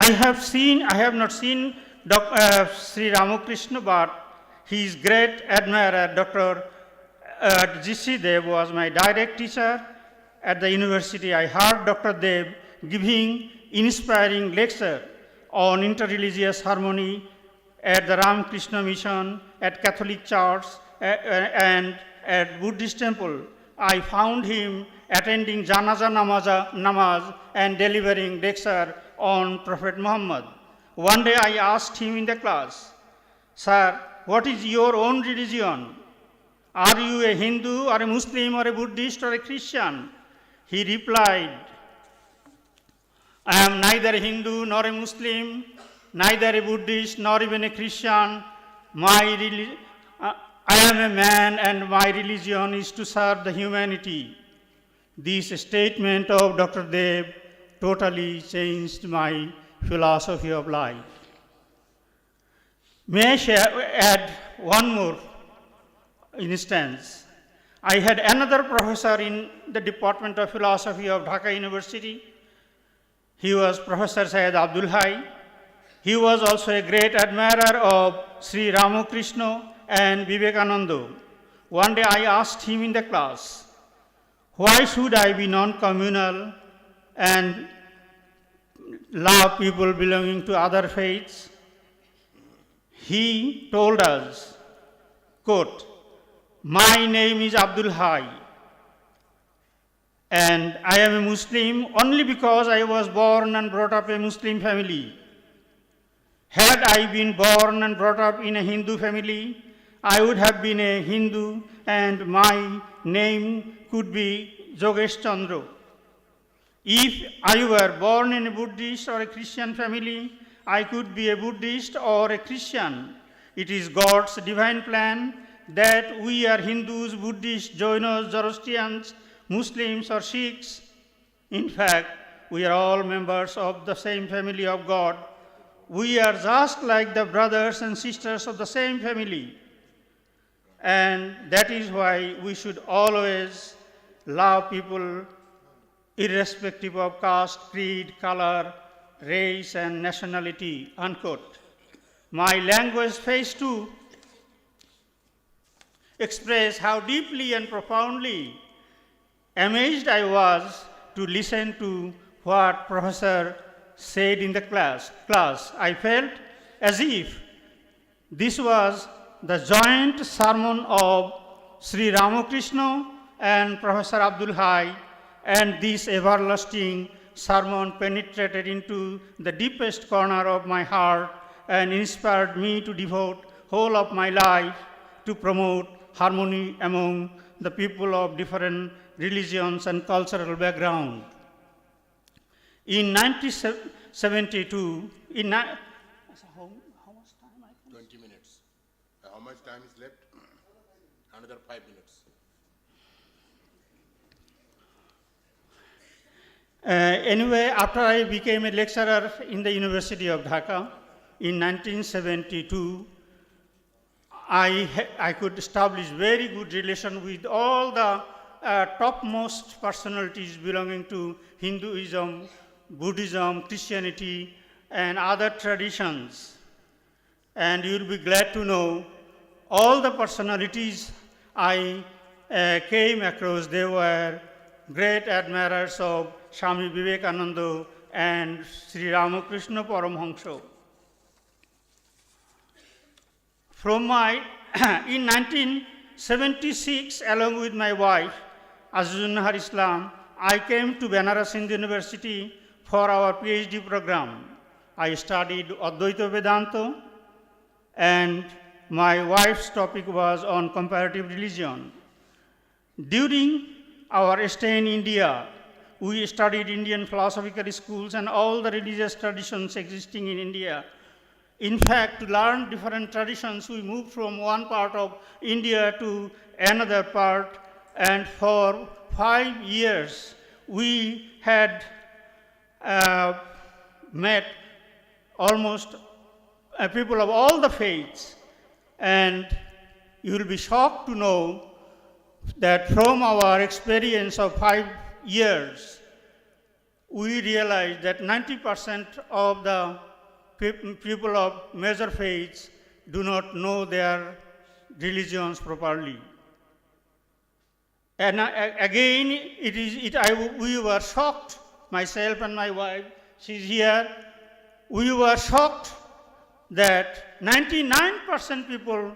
I have not seen Sri Ramakrishna, but his great admirer, Dr. G.C. Dev, was my direct teacher at the university. I heard Dr. Dev giving inspiring lecture on interreligious harmony at the Ramakrishna Mission, at Catholic Church, and at Buddhist temple. I found him attending Janaza namaz and delivering lecture on Prophet Muhammad. One day I asked him in the class, "Sir, what is your own religion? Are you a Hindu or a Muslim or a Buddhist or a Christian?" He replied, "I am neither a Hindu nor a Muslim, neither a Buddhist nor even a Christian. I am a man and my religion is to serve the humanity." This statement of Dr. Dev totally changed my philosophy of life. May I add one more instance? I had another professor in the Department of Philosophy of Dhaka University. He was Professor Syed Abdul Hai. He was also a great admirer of Sri Ramakrishna and Vivekananda. One day I asked him in the class, "Why should I be non-communal and love people belonging to other faiths?" He told us, quote, "My name is Abdul Hai, and I am a Muslim only because I was born and brought up in a Muslim family. Had I been born and brought up in a Hindu family, I would have been a Hindu and my name could be Jogesh Chandra. If I were born in a Buddhist or a Christian family, I could be a Buddhist or a Christian. It is God's divine plan that we are Hindus, Buddhists, Jainas, Zoroastrians, Muslims or Sikhs. In fact, we are all members of the same family of God. We are just like the brothers and sisters of the same family. And that is why we should always love people irrespective of caste, creed, color, race, and nationality," unquote. My language fails to express how deeply and profoundly amazed I was to listen to what Professor said in the class. I felt as if this was the joint sermon of Sri Ramakrishna and Professor Abdul Hai, and this everlasting sermon penetrated into the deepest corner of my heart and inspired me to devote whole of my life to promote harmony among the people of different religions and cultural background. In 1972, how much time? 20 minutes. How much time is left? Another 5 minutes. Anyway, after I became a lecturer in the University of Dhaka in 1972, I could establish very good relation with all the topmost personalities belonging to Hinduism, Buddhism, Christianity, and other traditions. And you'll be glad to know all the personalities I came across, they were great admirers of Swami Vivekananda and Sri Ramakrishna Paramhansa. In 1976, along with my wife, Azizunnahar Islam, I came to Banaras Hindu University for our PhD program. I studied Advaita Vedanta, and my wife's topic was on comparative religion. During our stay in India, we studied Indian philosophical schools and all the religious traditions existing in India. In fact, to learn different traditions, we moved from one part of India to another part, and for 5 years, we had met almost people of all the faiths. And you will be shocked to know that from our experience of 5 years, we realized that 90% of the people of major faiths do not know their religions properly. And again, we were shocked, myself and my wife, she's here, we were shocked that 99% people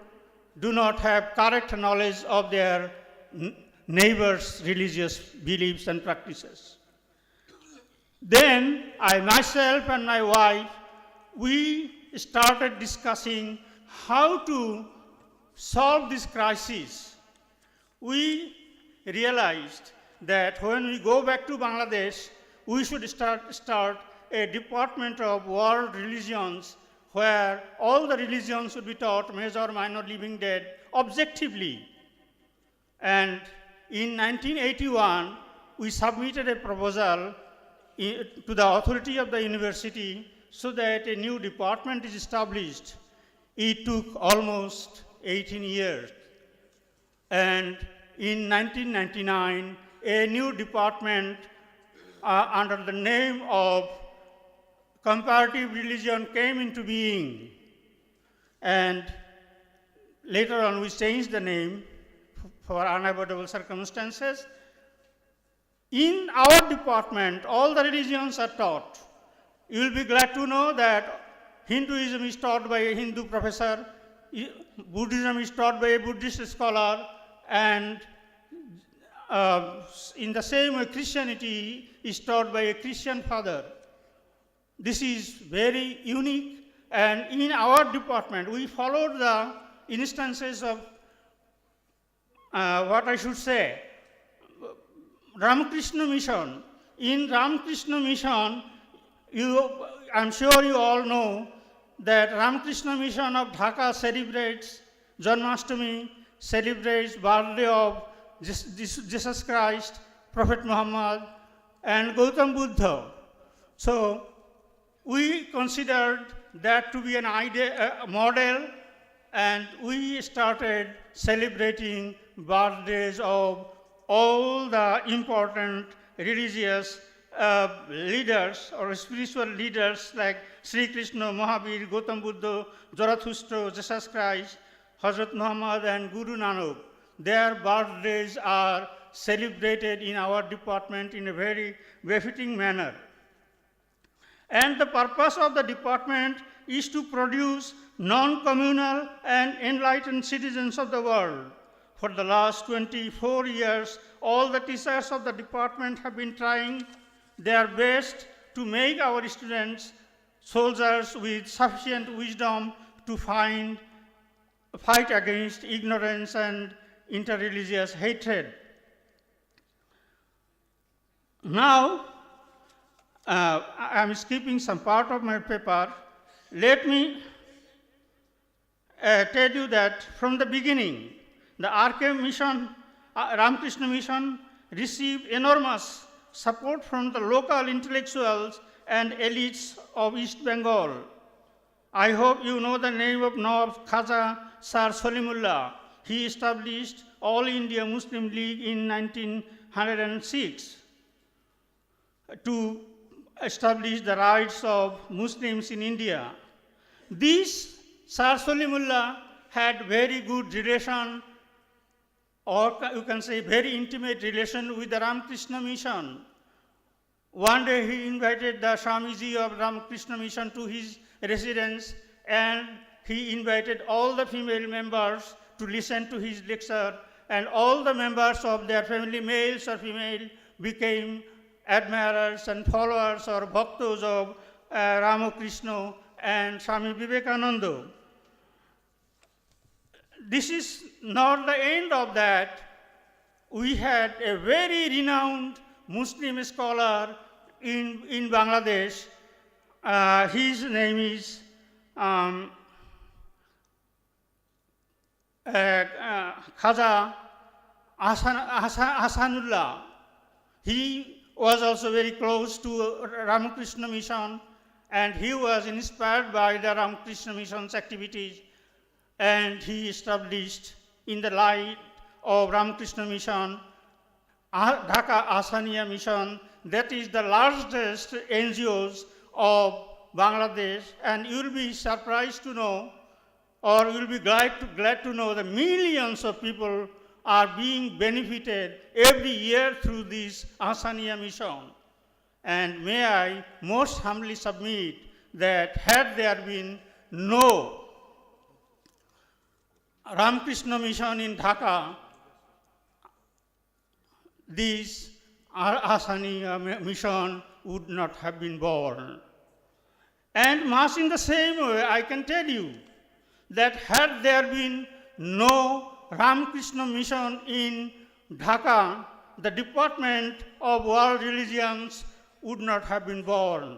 do not have correct knowledge of their neighbors' religious beliefs and practices. Then I myself and my wife, we started discussing how to solve this crisis. We realized that when we go back to Bangladesh, we should start a department of world religions where all the religions would be taught, major, minor, living, dead, objectively. And in 1981, we submitted a proposal to the authority of the university so that a new department is established. It took almost 18 years. And in 1999, a new department under the name of comparative religion came into being. And later on, we changed the name for unavoidable circumstances. In our department, all the religions are taught. You will be glad to know that Hinduism is taught by a Hindu professor, Buddhism is taught by a Buddhist scholar, and in the same way, Christianity is taught by a Christian father. This is very unique, and in our department, we followed the instances of what I should say, Ramakrishna mission. In Ramakrishna mission, I'm sure you all know that Ramakrishna mission of Dhaka celebrates Janmashtami, celebrates birthday of Jesus Christ, Prophet Muhammad, and Gautam Buddha. So we considered that to be an model, and we started celebrating birthdays of all the important religious leaders or spiritual leaders like Sri Krishna, Mahavir, Gautam Buddha, Zarathustra, Jesus Christ, Hazrat Muhammad, and Guru Nanak. Their birthdays are celebrated in our department in a very befitting manner. And the purpose of the department is to produce non-communal and enlightened citizens of the world. For the last 24 years, all the teachers of the department have been trying their best to make our students soldiers with sufficient wisdom to fight against ignorance and interreligious hatred. Now, I'm skipping some part of my paper. Let me tell you that from the beginning, the RK mission, Ramakrishna mission, received enormous support from the local intellectuals and elites of East Bengal. I hope you know the name of Nawab Khaja Sar Salimullah. He established All India Muslim League in 1906 to establish the rights of Muslims in India. This Sar Salimullah had very good relation, or you can say very intimate relation with the Ramakrishna mission. One day he invited the Swamiji of Ramakrishna mission to his residence, and he invited all the female members to listen to his lecture, and all the members of their family, males or female, became admirers and followers or bhaktos of Ramakrishna and Swami Vivekananda. This is not the end of that. We had a very renowned Muslim scholar in Bangladesh. His name is Khaja Hasanullah. He was also very close to Ramakrishna mission, and he was inspired by the Ramakrishna mission's activities, and he established in the light of Ramakrishna mission, Dhaka Asaniya mission, that is the largest NGOs of Bangladesh, and you will be surprised to know, or you will be glad to know that millions of people are being benefited every year through this Asaniya mission. And may I most humbly submit that had there been no Ramakrishna mission in Dhaka, this Asaniya mission would not have been born. And much in the same way, I can tell you that had there been no Ramakrishna mission in Dhaka, the Department of World Religions would not have been born.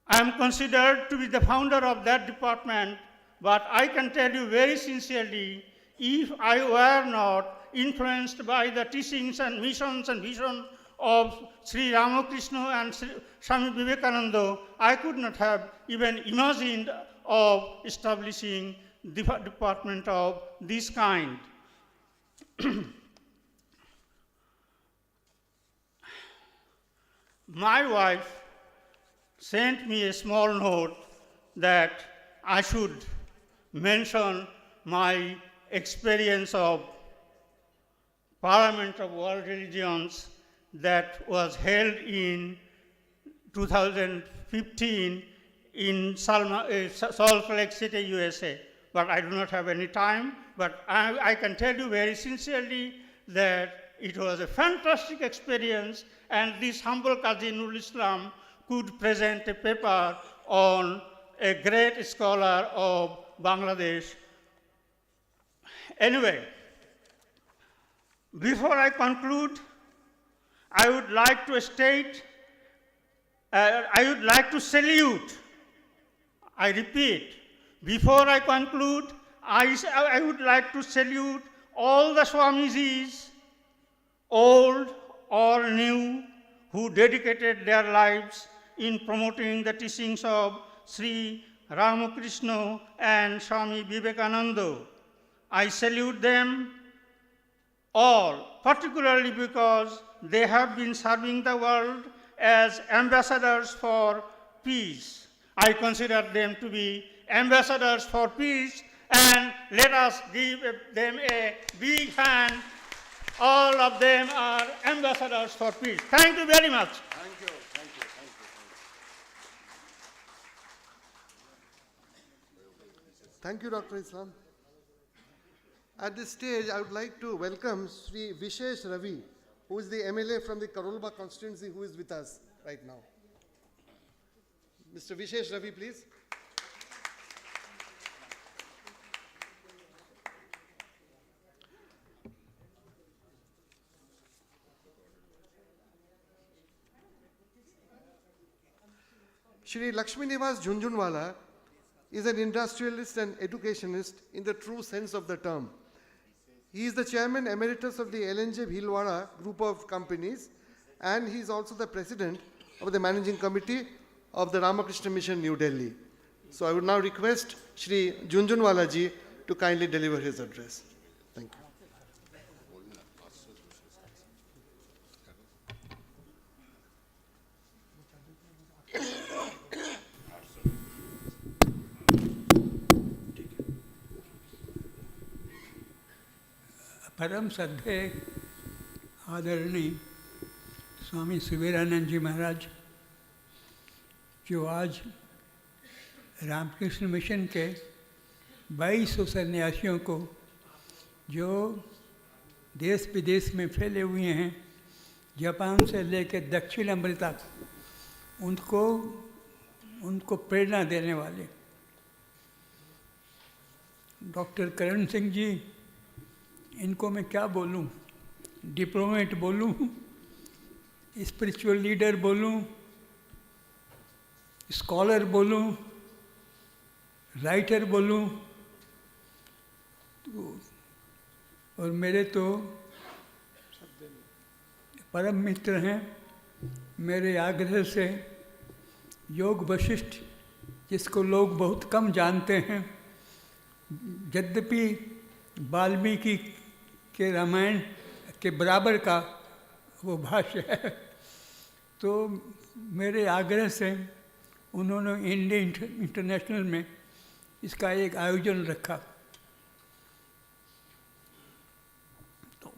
I am considered to be the founder of that department, but I can tell you very sincerely, if I were not influenced by the teachings and missions and vision of Sri Ramakrishna and Sri Swami Vivekananda, I could not have even imagined of establishing the department of this kind. My wife sent me a small note that I should mention my experience of Parliament of World Religions that was held in 2015 in Salt Lake City, USA. But I do not have any time, but I can tell you very sincerely that it was a fantastic experience, and this humble Qazi Nurul Islam could present a paper on a great scholar of Bangladesh. Anyway, before I conclude, I would like to state, I would like to salute, I repeat, before I conclude, I would like to salute all the Swamijis, old or new, who dedicated their lives in promoting the teachings of Sri Ramakrishna and Swami Vivekananda. I salute them all, particularly because they have been serving the world as ambassadors for peace. I consider them to be ambassadors for peace, and let us give them a big hand. All of them are ambassadors for peace. Thank you very much. Thank you, thank you, thank you. Thank you, Dr. Islam. At this stage, I would like to welcome Sri Vishesh Ravi, who is the MLA from the Karolba constituency, who is with us right now. Mr. Vishesh Ravi, please. Shri Lakshmi Nivas Jhunjhunwala is an industrialist and educationist in the true sense of the term. He is the chairman emeritus of the LNJ Bhilwara group of companies, and he is also the president of the managing committee of the Ramakrishna Mission, New Delhi. So I would now request Shri Jhunjhunwala ji to kindly deliver his address. Thank you. परम श्रद्धेय आदरणीय स्वामी सुबीरानंद जी महाराज, जो आज Ramakrishna mission के 2200 सन्यासियों को, जो देश विदेश में फैले हुए हैं, जापान से लेकर दक्षिण अमेरिका तक, उनको प्रेरणा देने वाले डॉक्टर करण सिंह जी, इनको मैं क्या बोलूं, डिप्लोमेट बोलूं, स्पिरिचुअल लीडर बोलूं, स्कॉलर बोलूं, राइटर बोलूं, तो और मेरे तो परम मित्र हैं। मेरे आग्रह से योग वशिष्ठ, जिसको लोग बहुत कम जानते हैं, यद्यपि वाल्मीकि के रामायण के बराबर का वो भाष्य है, तो मेरे आग्रह से उन्होंने इंडिया इंटरनेशनल में इसका एक आयोजन रखा। तो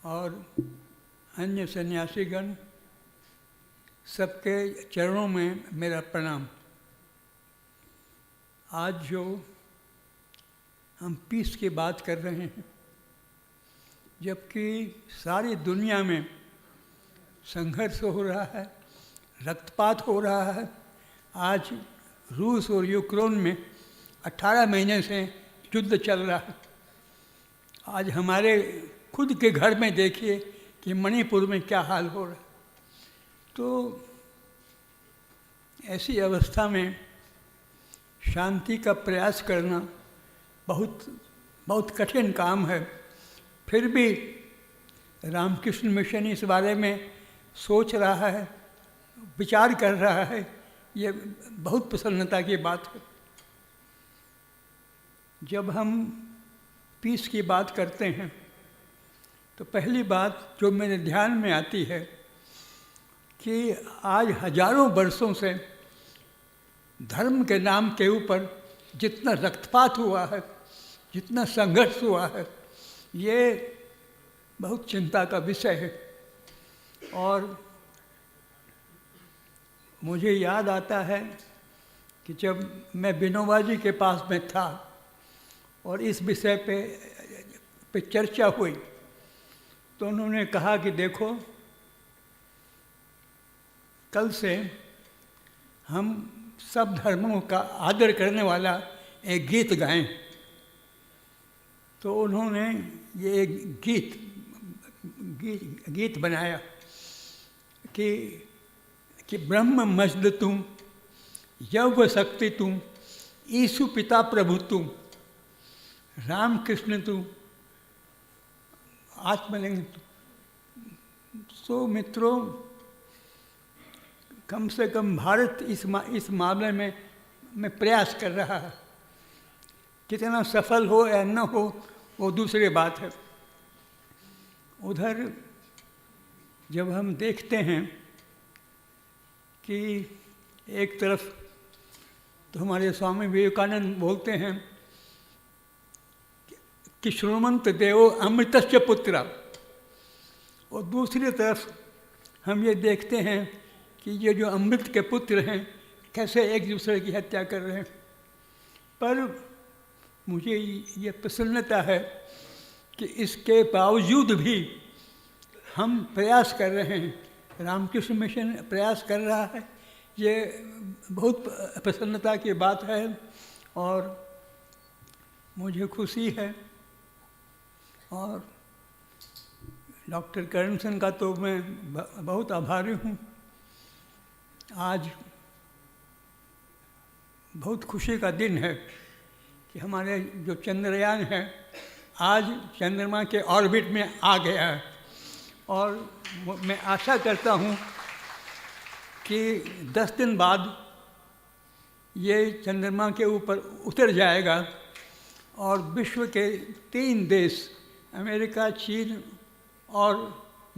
और अन्य सन्यासीगण सबके चरणों में मेरा प्रणाम। आज जो हम पीस की बात कर रहे हैं, जबकि सारी दुनिया में संघर्ष हो रहा है, रक्तपात हो रहा है। आज रूस और यूक्रेन में 18 महीने से युद्ध चल रहा है। आज हमारे खुद के घर में देखिए कि मणिपुर में क्या हाल हो रहा है। तो ऐसी अवस्था में शांति का प्रयास करना बहुत बहुत कठिन काम है। फिर भी रामकृष्ण मिशन इस बारे में सोच रहा है, विचार कर रहा है, ये बहुत प्रसन्नता की बात है। जब हम पीस की बात करते हैं तो पहली बात जो मेरे ध्यान में आती है कि आज हजारों वर्षों से धर्म के नाम के ऊपर जितना रक्तपात हुआ है, जितना संघर्ष हुआ है, ये बहुत चिंता का विषय है। और मुझे याद आता है कि जब मैं विनोबा जी के पास में था और इस विषय पे चर्चा हुई, तो उन्होंने कहा कि देखो, कल से हम सब धर्मों का आदर करने वाला एक गीत गाएं। तो उन्होंने ये एक गीत बनाया कि ब्रह्म मजद तुम, यव शक्ति तुम, ईशु पिता प्रभु तुम, राम कृष्ण तुम, आत्मलिंग तुम। सो मित्रों, कम से कम भारत इस मामले में प्रयास कर रहा है। कितना सफल हो या न हो वो दूसरी बात है। उधर जब हम देखते हैं कि एक तरफ तो हमारे स्वामी विवेकानंद बोलते हैं कि श्रीमंत देवो अमृतस्य पुत्र, और दूसरी तरफ हम ये देखते हैं कि ये जो अमृत के पुत्र हैं कैसे एक दूसरे की हत्या कर रहे हैं। पर मुझे ये प्रसन्नता है कि इसके बावजूद भी हम प्रयास कर रहे हैं, रामकृष्ण मिशन प्रयास कर रहा है। ये बहुत प्रसन्नता की बात है और मुझे खुशी है। और डॉक्टर करणसन का तो मैं बहुत आभारी हूँ। आज बहुत खुशी का दिन है कि हमारे जो चंद्रयान है आज चंद्रमा के ऑर्बिट में आ गया है। और मैं आशा करता हूँ कि 10 दिन बाद ये चंद्रमा के ऊपर उतर जाएगा और विश्व के 3 देश, अमेरिका, चीन और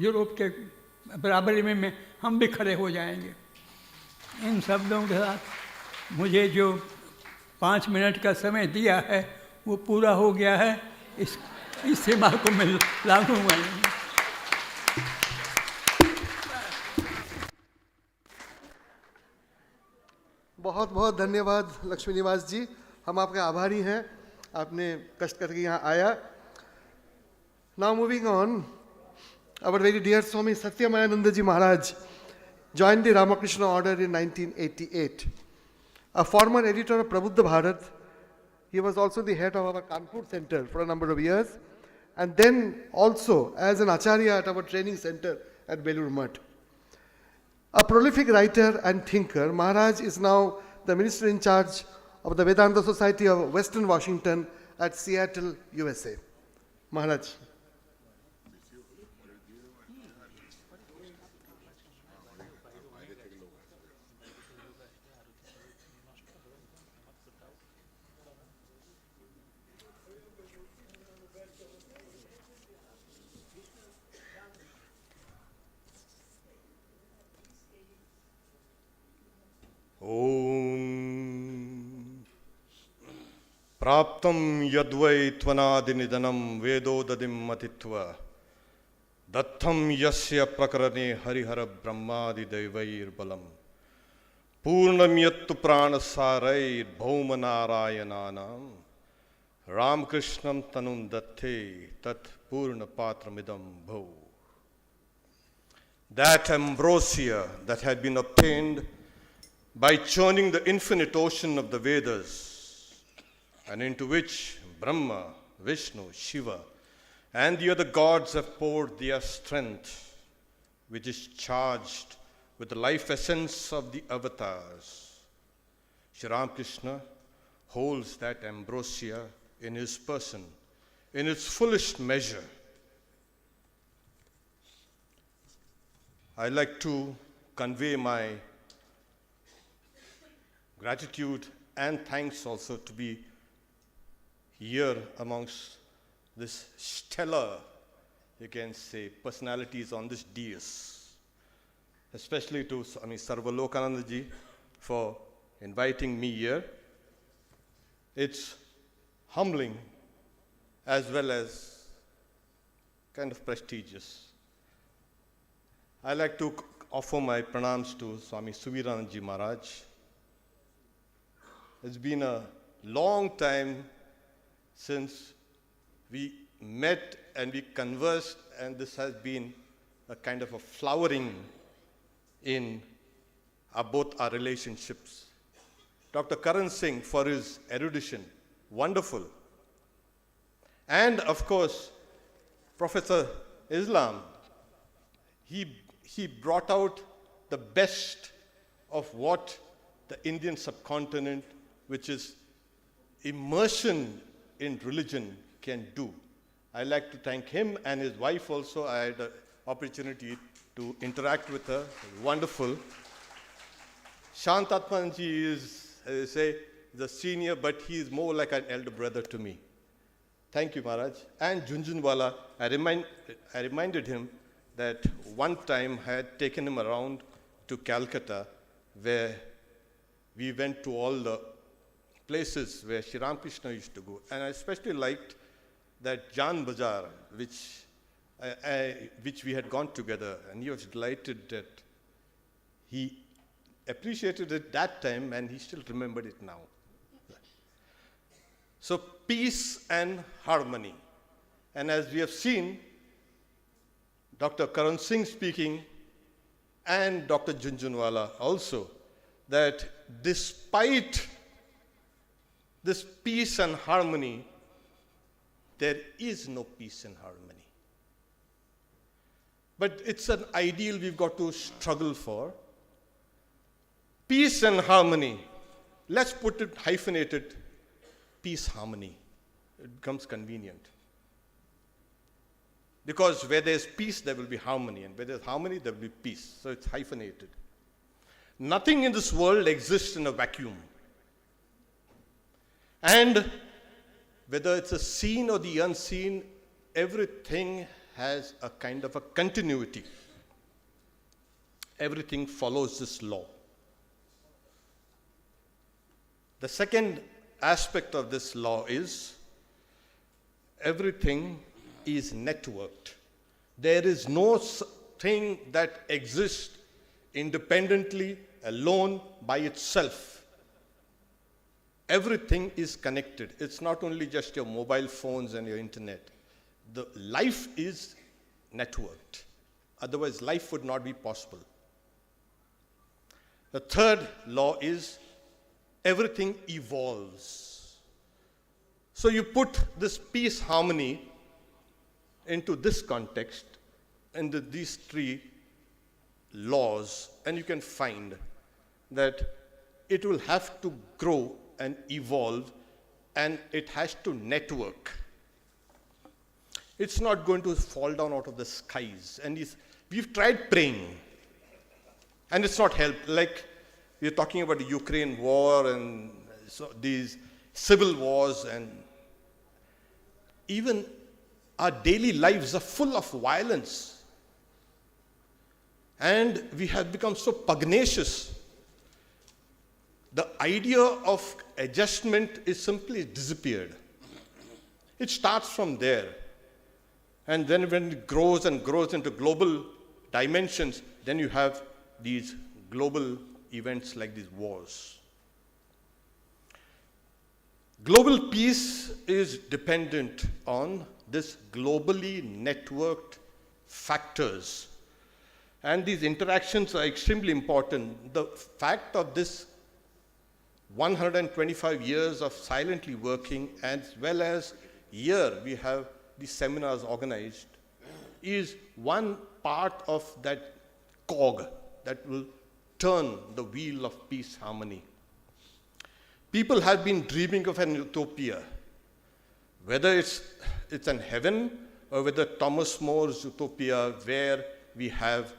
यूरोप के बराबरी में हम भी खड़े हो जाएंगे। इन शब्दों के साथ मुझे जो 5 मिनट का समय दिया है वो पूरा हो गया है। इस सीमा को मैं लागू हुआ। बहुत बहुत धन्यवाद लक्ष्मी निवास जी, हम आपके आभारी हैं, आपने कष्ट करके यहाँ आया। Now moving on, our very dear Swami Satyamayananda Ji Maharaj joined the Ramakrishna order in 1988. A former editor of Prabuddha Bharat, he was also the head of our Kanpur center for a number of years, and then also as an acharya at our training center at Belur Mutt. A prolific writer and thinker, Maharaj is now the minister in charge of the Vedanta Society of Western Washington at Seattle, USA. Maharaj. Praptam yadvai tvanadinidanam vedodadim matitva dattham yasya prakarane harihara brahmadi devair balam purnam yattu pranasarai bhaumanarayananam Ramakrishnam tanum datte tat purna patramidam bhau. That ambrosia that had been obtained by churning the infinite ocean of the Vedas, and into which Brahma, Vishnu, Shiva, and the other gods have poured their strength, which is charged with the life essence of the avatars. Shri Ramakrishna holds that ambrosia in his person, in its fullest measure. I like to convey my gratitude and thanks also to be here amongst this stellar, you can say, personalities on this dais, especially to Sarvalokananda ji for inviting me here. It's humbling as well as kind of prestigious. I like to offer my pranams to Swami Suvirananji Maharaj. It's been a long time since we met and we conversed, and this has been a kind of a flowering in both our relationships. Dr. Karan Singh for his erudition, wonderful. And of course, Professor Islam, he brought out the best of what the Indian subcontinent, which is immersion in religion, can do. I like to thank him and his wife also. I had the opportunity to interact with her. Wonderful. Shantatmanji is, as I say, the senior, but he is more like an elder brother to me. Thank you, Maharaj. And Junjunwala, I reminded him that one time I had taken him around to Calcutta, where we went to all the places where Shri Ramakrishna used to go. And I especially liked that Jan Bazaar, which we had gone together, and he was delighted that he appreciated it that time, and he still remembered it now. So peace and harmony. And as we have seen, Dr. Karan Singh speaking, and Dr. Junjunwala also, that despite this peace and harmony, there is no peace and harmony. But it's an ideal we've got to struggle for. Peace and harmony. Let's put it hyphenated, peace, harmony. It becomes convenient. Because where there's peace, there will be harmony. And where there's harmony, there will be peace. So it's hyphenated. Nothing in this world exists in a vacuum. And whether it's a seen or the unseen, everything has a kind of a continuity. Everything follows this law. The second aspect of this law is everything is networked. There is no thing that exists independently, alone, by itself. Everything is connected. It's not only just your mobile phones and your internet. The life is networked. Otherwise, life would not be possible. The third law is everything evolves. So you put this peace, harmony into this context, into these three laws, and you can find that it will have to grow and evolve, and it has to network. It's not going to fall down out of the skies. And we've tried praying, and it's not helped. Like, we're talking about the Ukraine war and so these civil wars, and even our daily lives are full of violence. And we have become so pugnacious the idea of adjustment is simply disappeared. It starts from there. And then when it grows and grows into global dimensions, then you have these global events like these wars. Global peace is dependent on this globally networked factors. And these interactions are extremely important. The fact of this 125 years of silently working, as well as here we have these seminars organized, is one part of that cog that will turn the wheel of peace, harmony. People have been dreaming of an utopia, whether it's an heaven or whether Thomas More's utopia where we have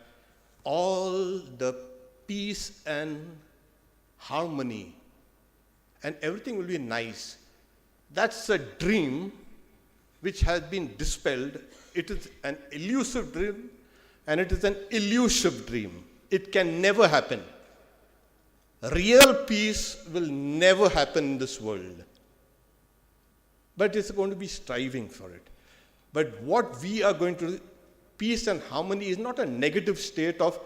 all the peace and harmony and everything will be nice. That's a dream which has been dispelled. It is an elusive dream and it is an elusive dream. It can never happen. Real peace will never happen in this world. But it's going to be striving for it. But what we are going to, peace and harmony is not a negative state of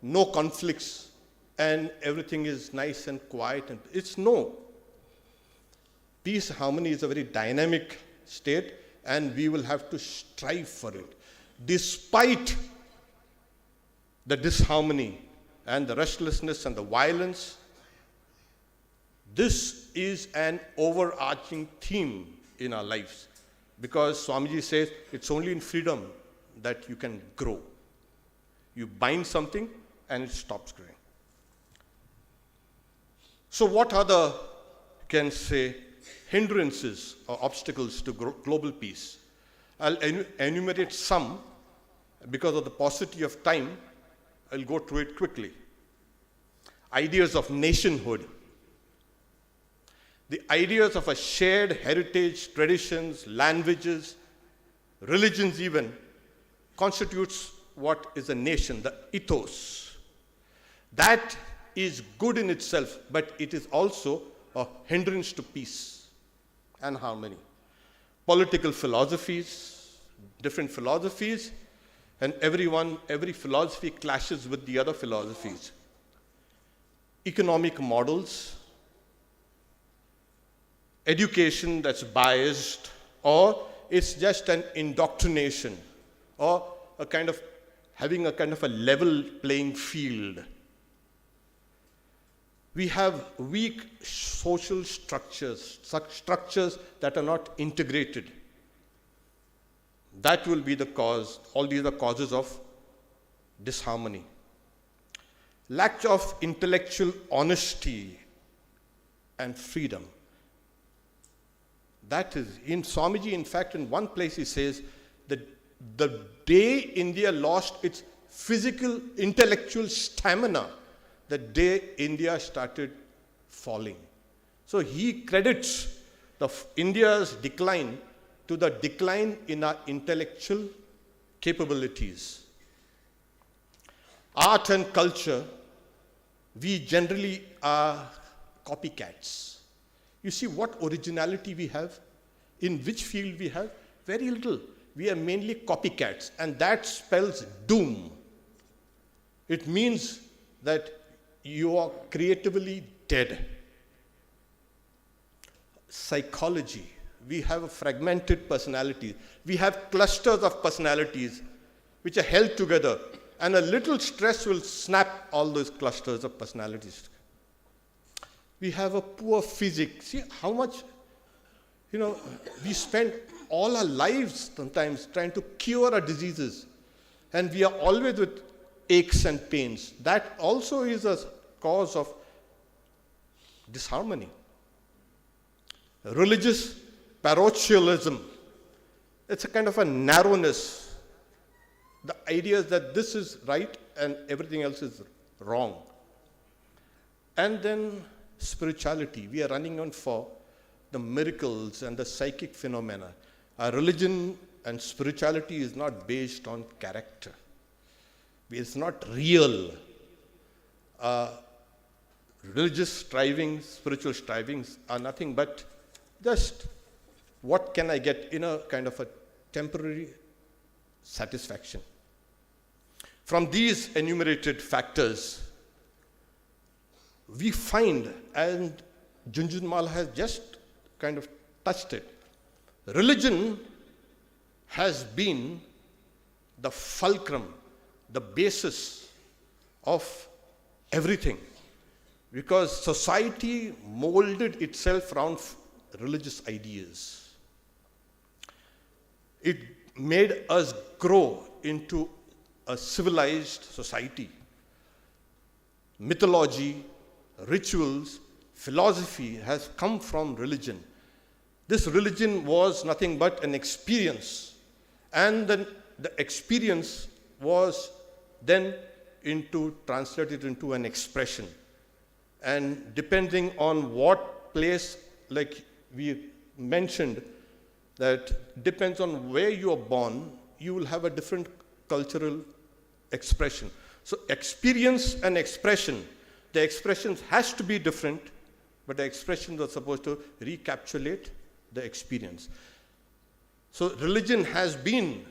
no conflicts and everything is nice and quiet. And it's no. Peace, harmony is a very dynamic state and we will have to strive for it. Despite the disharmony and the restlessness and the violence, this is an overarching theme in our lives. Because Swamiji says it's only in freedom that you can grow. You bind something and it stops growing. So what are the, you can say, hindrances or obstacles to global peace? I'll enumerate some. Because of the paucity of time, I'll go through it quickly. Ideas of nationhood. The ideas of a shared heritage, traditions, languages, religions even, constitutes what is a nation, the ethos. That is good in itself, but it is also a hindrance to peace and harmony. Political philosophies, different philosophies, and every philosophy clashes with the other philosophies. Economic models, education that's biased, or it's just an indoctrination, or a kind of having a kind of a level playing field. We have weak social structures, such structures that are not integrated. That will be the cause, all these are causes of disharmony. Lack of intellectual honesty and freedom. That is, in Swamiji, in fact, in one place he says that the day India lost its physical, intellectual stamina, the day India started falling. So he credits India's decline to the decline in our intellectual capabilities. Art and culture, we generally are copycats. You see what originality we have, in which field we have? Very little. We are mainly copycats, and that spells doom. It means that you are creatively dead. Psychology, we have a fragmented personality. We have clusters of personalities which are held together, and a little stress will snap all those clusters of personalities. We have a poor physics. See how much, we spend all our lives sometimes trying to cure our diseases, and we are always with aches and pains. That also is a cause of disharmony. Religious parochialism. It's a kind of a narrowness. The idea is that this is right and everything else is wrong. And then spirituality. We are running on for the miracles and the psychic phenomena. Our religion and spirituality is not based on character. It's not real. religious strivings, spiritual strivings are nothing but just what can I get in a kind of a temporary satisfaction. From these enumerated factors, we find, and Junjunmala has just kind of touched it, religion has been the fulcrum, the basis of everything, because society molded itself around religious ideas. It made us grow into a civilized society. Mythology, rituals, philosophy has come from religion. This religion was nothing but an experience, and then the experience was then translated into an expression. And depending on what place, like we mentioned, that depends on where you are born, you will have a different cultural expression. So experience and expression, the expressions has to be different, but the expressions are supposed to recapitulate the experience. So religion has been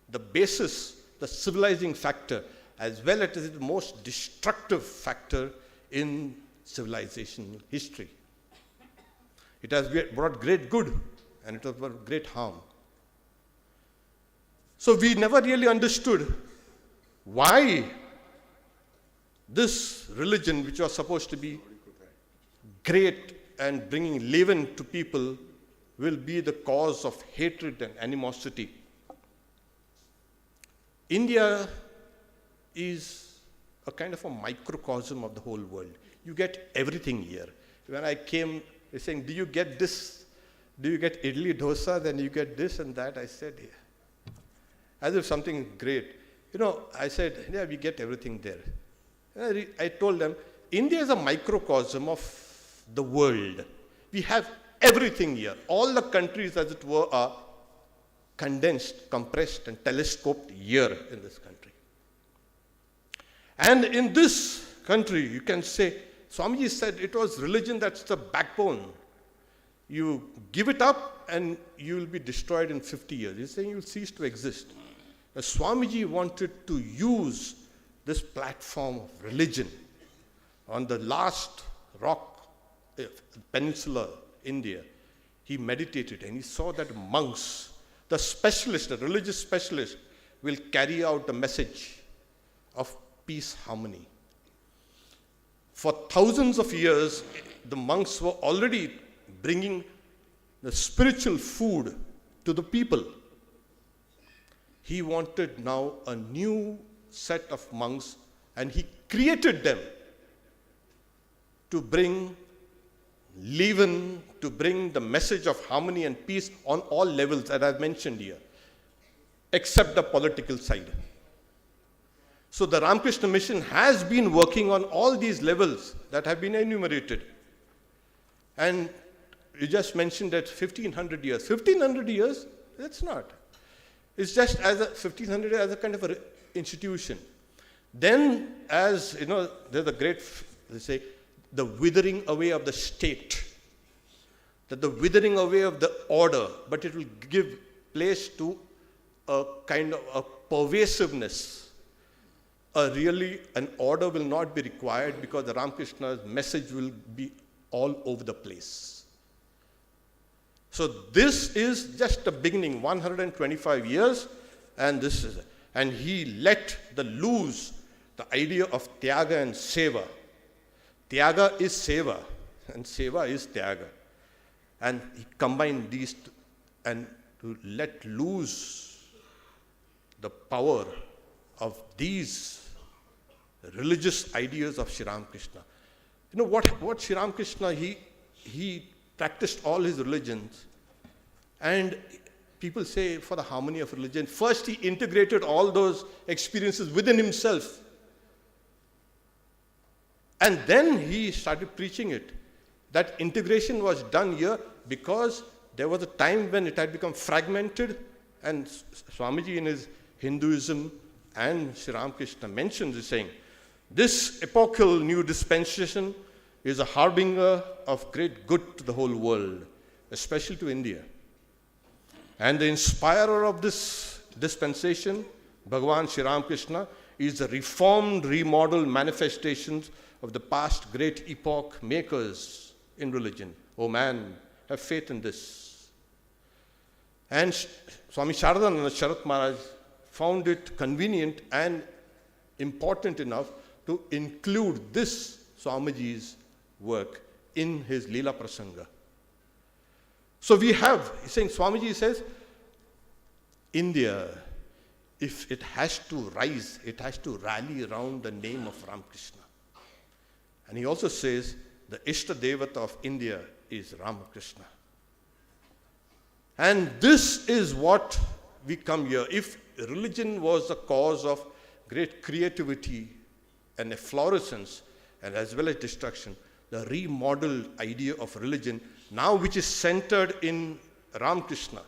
the basis, the civilizing factor, as well as the most destructive factor in civilization history. It has brought great good, and it has brought great harm. So we never really understood why this religion, which was supposed to be great and bringing leaven to people, will be the cause of hatred and animosity. India is a kind of a microcosm of the whole world. You get everything here. When I came, they're saying, do you get this? Do you get idli dosa? Then you get this and that. I said, yeah. As if something great. I said, yeah, we get everything there. And I told them, India is a microcosm of the world. We have everything here. All the countries, as it were, are condensed, compressed, and telescoped here in this country. And in this country, you can say, Swamiji said it was religion that's the backbone. You give it up and you will be destroyed in 50 years. He's saying you'll cease to exist. Swamiji wanted to use this platform of religion on the last rock peninsula, India. He meditated and he saw that monks, the specialist, the religious specialist, will carry out the message of peace, harmony. For thousands of years, the monks were already bringing the spiritual food to the people. He wanted now a new set of monks, and he created them to bring leaven, to bring the message of harmony and peace on all levels that I've mentioned here, except the political side. So the Ramakrishna mission has been working on all these levels that have been enumerated. And you just mentioned that 1500 years. 1500 years, that's not. It's just as a 1500 as a kind of an institution. Then, as you know, there's a great, they say, the withering away of the state. That the withering away of the order, but it will give place to a kind of a pervasiveness. An order will not be required because the Ramakrishna's message will be all over the place. So this is just the beginning, 125 years, and he let loose the idea of Tyaga and Seva. Tyaga is Seva, and Seva is Tyaga. And he combined these and to let loose the power of these religious ideas of Sri Ramakrishna. You know what Sri Ramakrishna, he practiced all his religions, and people say for the harmony of religion, first he integrated all those experiences within himself, and then he started preaching it. That integration was done here because there was a time when it had become fragmented, and Swamiji in his Hinduism and Sri Ramakrishna mentions, is saying, this epochal new dispensation is a harbinger of great good to the whole world, especially to India. And the inspirer of this dispensation, Bhagavan Sri Ramakrishna, is the reformed, remodeled manifestations of the past great epoch makers in religion. Oh man, have faith in this. And Swami Sharadananda Sharat Maharaj found it convenient and important enough to include this Swamiji's work in his Leela Prasanga. So we have, saying Swamiji says, India, if it has to rise, it has to rally around the name of Ramakrishna. And he also says, the Ishta Devata of India is Ramakrishna. And this is what we come here. If religion was the cause of great creativity and efflorescence, and as well as destruction, the remodeled idea of religion, now which is centered in Ramakrishna.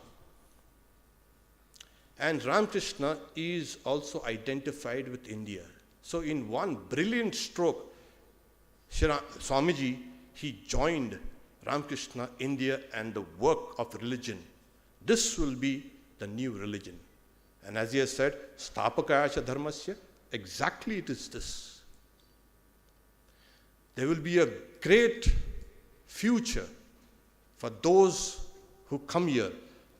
And Ramakrishna is also identified with India. So in one brilliant stroke, Swamiji, he joined Ramakrishna, India, and the work of religion. This will be the new religion. And as he has said, Stapakaya Dharmasya, exactly it is this. There will be a great future for those who come here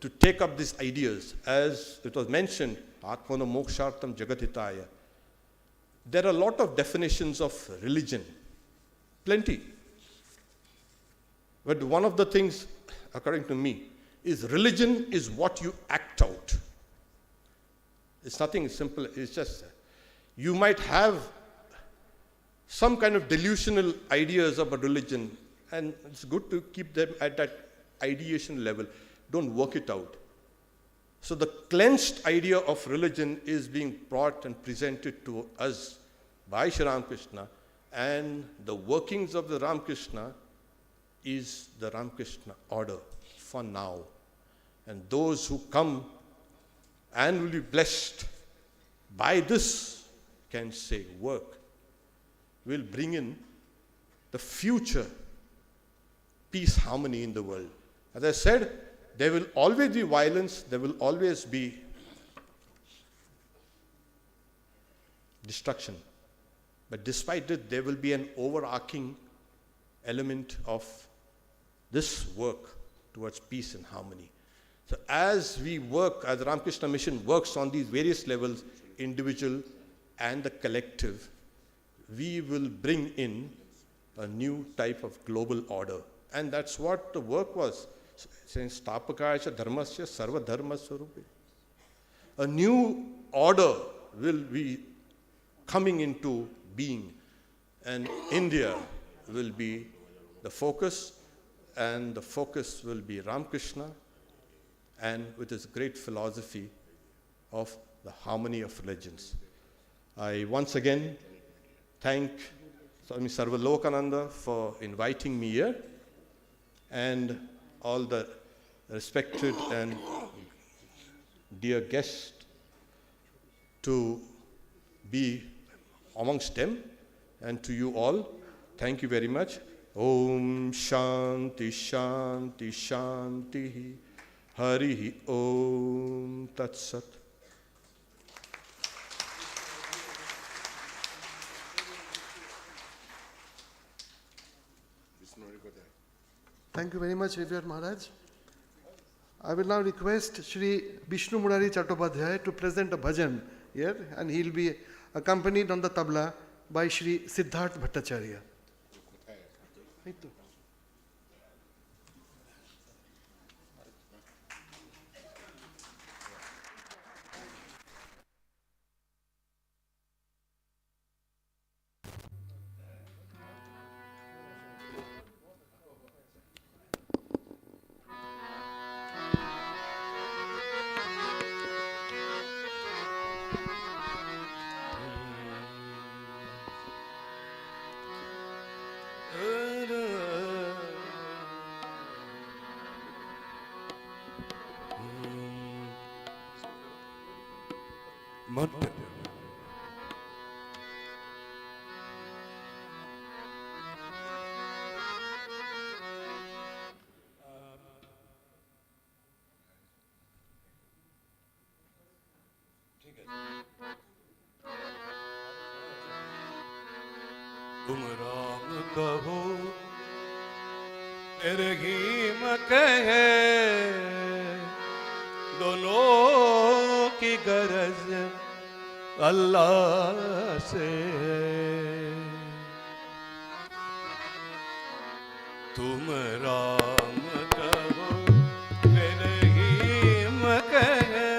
to take up these ideas. As it was mentioned, Atmana Mokshartam Jagatitaya. There are a lot of definitions of religion, plenty. But one of the things, according to me, is religion is what you act out. It's nothing simple, it's just, you might have some kind of delusional ideas about religion, and it's good to keep them at that ideation level. Don't work it out. So the cleansed idea of religion is being brought and presented to us by Sri Ramakrishna, and the workings of the Ramakrishna is the Ramakrishna order for now. And those who come and will be blessed by this, can say, work, will bring in the future peace, harmony in the world. As I said, there will always be violence, there will always be destruction. But despite it, there will be an overarching element of this work towards peace and harmony. So as we work, as the Ramakrishna Mission works on these various levels, individual and the collective, we will bring in a new type of global order. And that's what the work was. Saying Stapakaya Dharmasya Sarva Dharma Swarupi. A new order will be coming into being, and India will be the focus, and the focus will be Ramakrishna, and with his great philosophy of the harmony of religions. I once again thank Swami Sarvalokananda for inviting me here, and all the respected and dear guests to be amongst them, and to you all, thank you very much. Om Shanti Shanti Shanti Harihi Om Tat Sat. Thank you very much, Revered Maharaj. I will now request Shri Vishnu Murari Chattopadhyay to present a bhajan here, and he will be accompanied on the tabla by Shri Siddharth Bhattacharya. रहीम कहे दोनों की गरज अल्लाह से है। तुम राम कहो वे रहीम कहे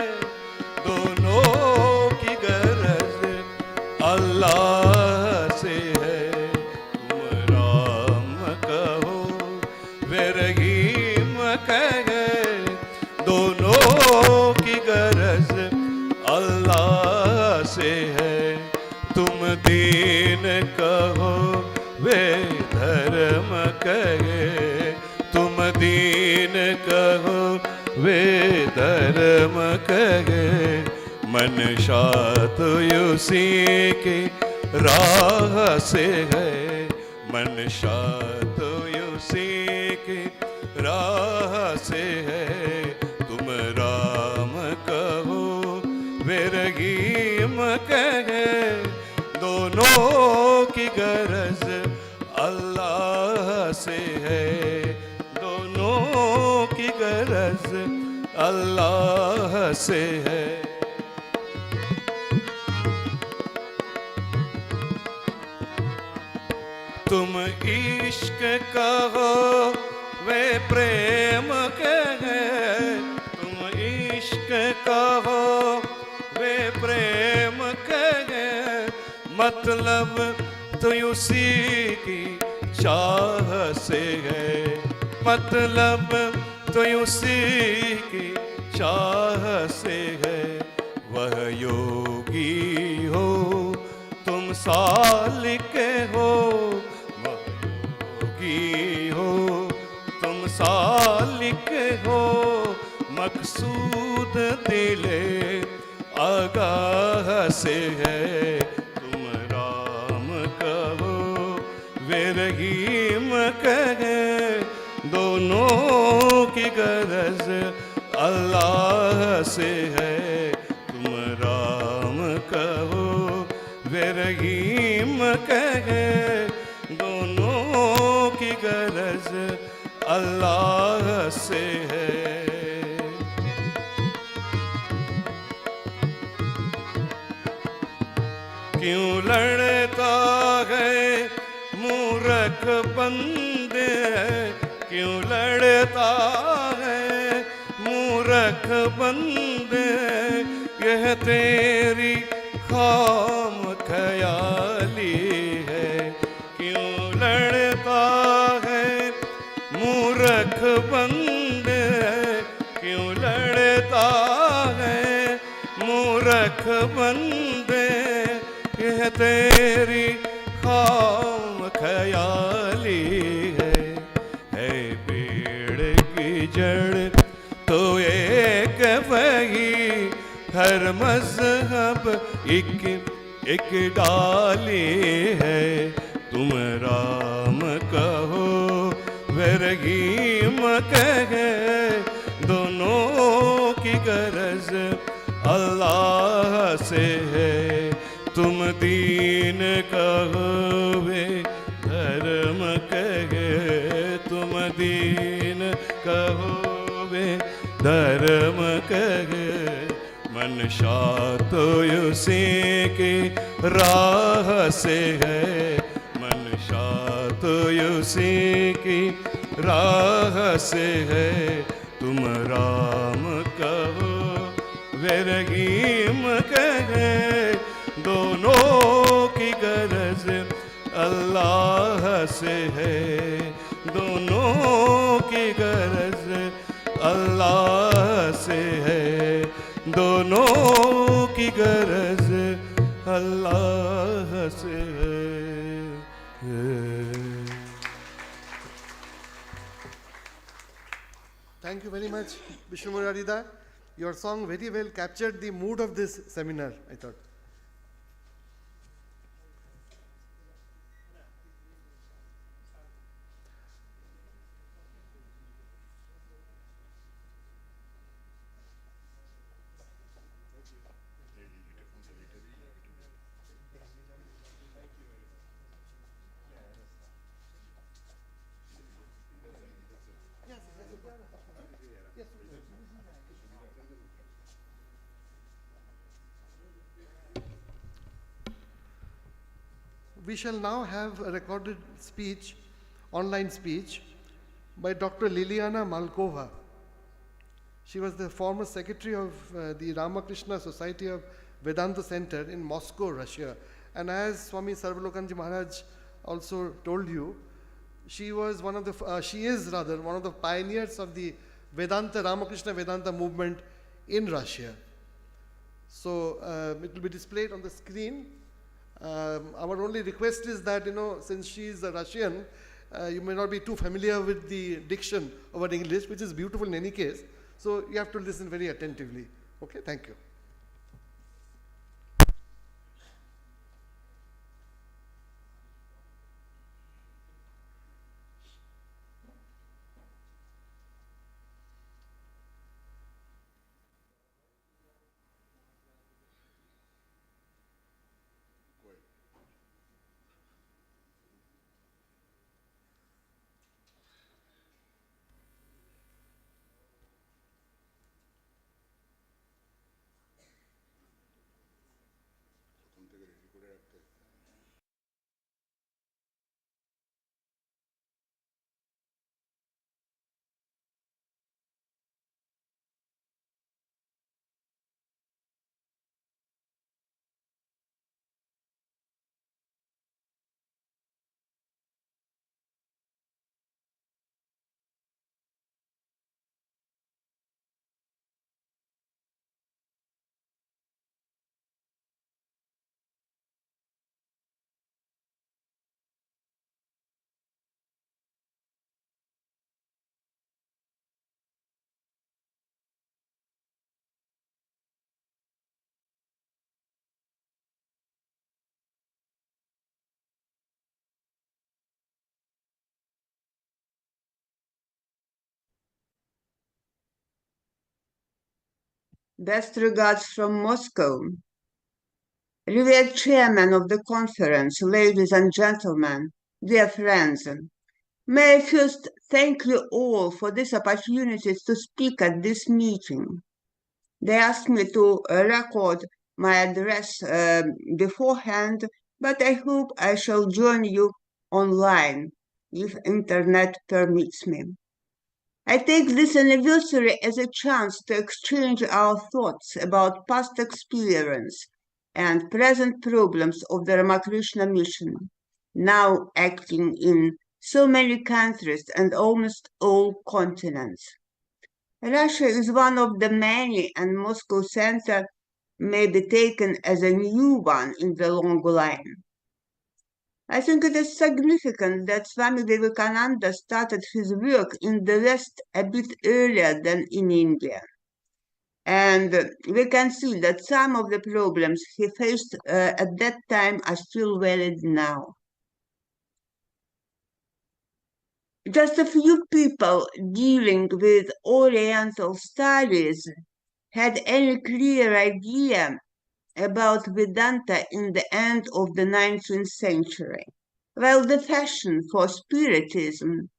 दोनों की गरज अल्लाह से है। तुम राम कहो वे रहीम कहे दोनों की गरज अल्लाह से है। तुम दीन कहो वे धर्म कहे, तुम दीन कहो वे धर्म कहे। मनशा तो उसी की राह से है, मनशा तो उसी की राह से है। तुम राम कहो वे रहीम कहे दोनों की गरज अल्लाह से है। दोनों की गरज अल्लाह से है। तुम इश्क कहो वे प्रेम कहे, तुम इश्क कहो वे प्रेम कहे। मतलब तो उसी की चाह से है, मतलब तो उसी की चाह से है। वह योगी हो तुम सालिक हो, वह योगी हो तुम सालिक हो। मकसूद दिले आगाह से है। तुम राम कहो वे रहीम कहे दोनों की गरज अल्लाह से है। तुम राम कहो वे रहीम कहे दोनों की गरज अल्लाह से है। क्यों लड़ता है मूर्ख बंदे, क्यों लड़ता है मूर्ख बंदे। यह तेरी खाम ख्याली है। क्यों लड़ता है मूर्ख बंदे, क्यों लड़ता है मूर्ख बंदे। यह तेरी खाम ख्याली है पेड़ की जड़ तो एक वही। हर मजहब एक डाली है। तुम राम कहो वे रहीम कहे दोनों की गरज अल्लाह से है। तुम दीन कहो वे धर्म कहे, तुम दीन कहो वे धर्म कहे। मनशा तो उसी की राह से है, मनशा तो उसी की राह से है। तुम राम कहो वे रहीम कहे दोनों की गरज अल्लाह से है। दोनों की गरज अल्लाह से है। दोनों की गरज अल्लाह से है। Thank you very much, Vishnu Murarida. Your song very well captured the mood of this seminar, I thought. We shall now have a recorded speech, online speech, by Dr. Liliana Malkova. She was the former secretary of the Ramakrishna Society of Vedanta Center in Moscow, Russia. And as Swami Sarvalokanji Maharaj also told you, she was one of the, she is rather one of the pioneers of the Vedanta, Ramakrishna Vedanta movement in Russia. So it will be displayed on the screen. Our only request is that, since she is a Russian, you may not be too familiar with the diction of our English, which is beautiful in any case. So you have to listen very attentively. Okay, thank you. Best regards from Moscow. Revered chairman of the conference, ladies and gentlemen, dear friends, may I first thank you all for this opportunity to speak at this meeting. They asked me to record my address beforehand, but I hope I shall join you online if internet permits me. I take this anniversary as a chance to exchange our thoughts about past experience and present problems of the Ramakrishna mission, now acting in so many countries and almost all continents. Russia is one of the many, and Moscow Center may be taken as a new one in the long line. I think it is significant that Swami Vivekananda started his work in the West a bit earlier than in India. And we can see that some of the problems he faced at that time are still valid now. Just a few people dealing with Oriental studies had any clear idea about Vedanta in the end of the 19th century. While the fashion for spiritism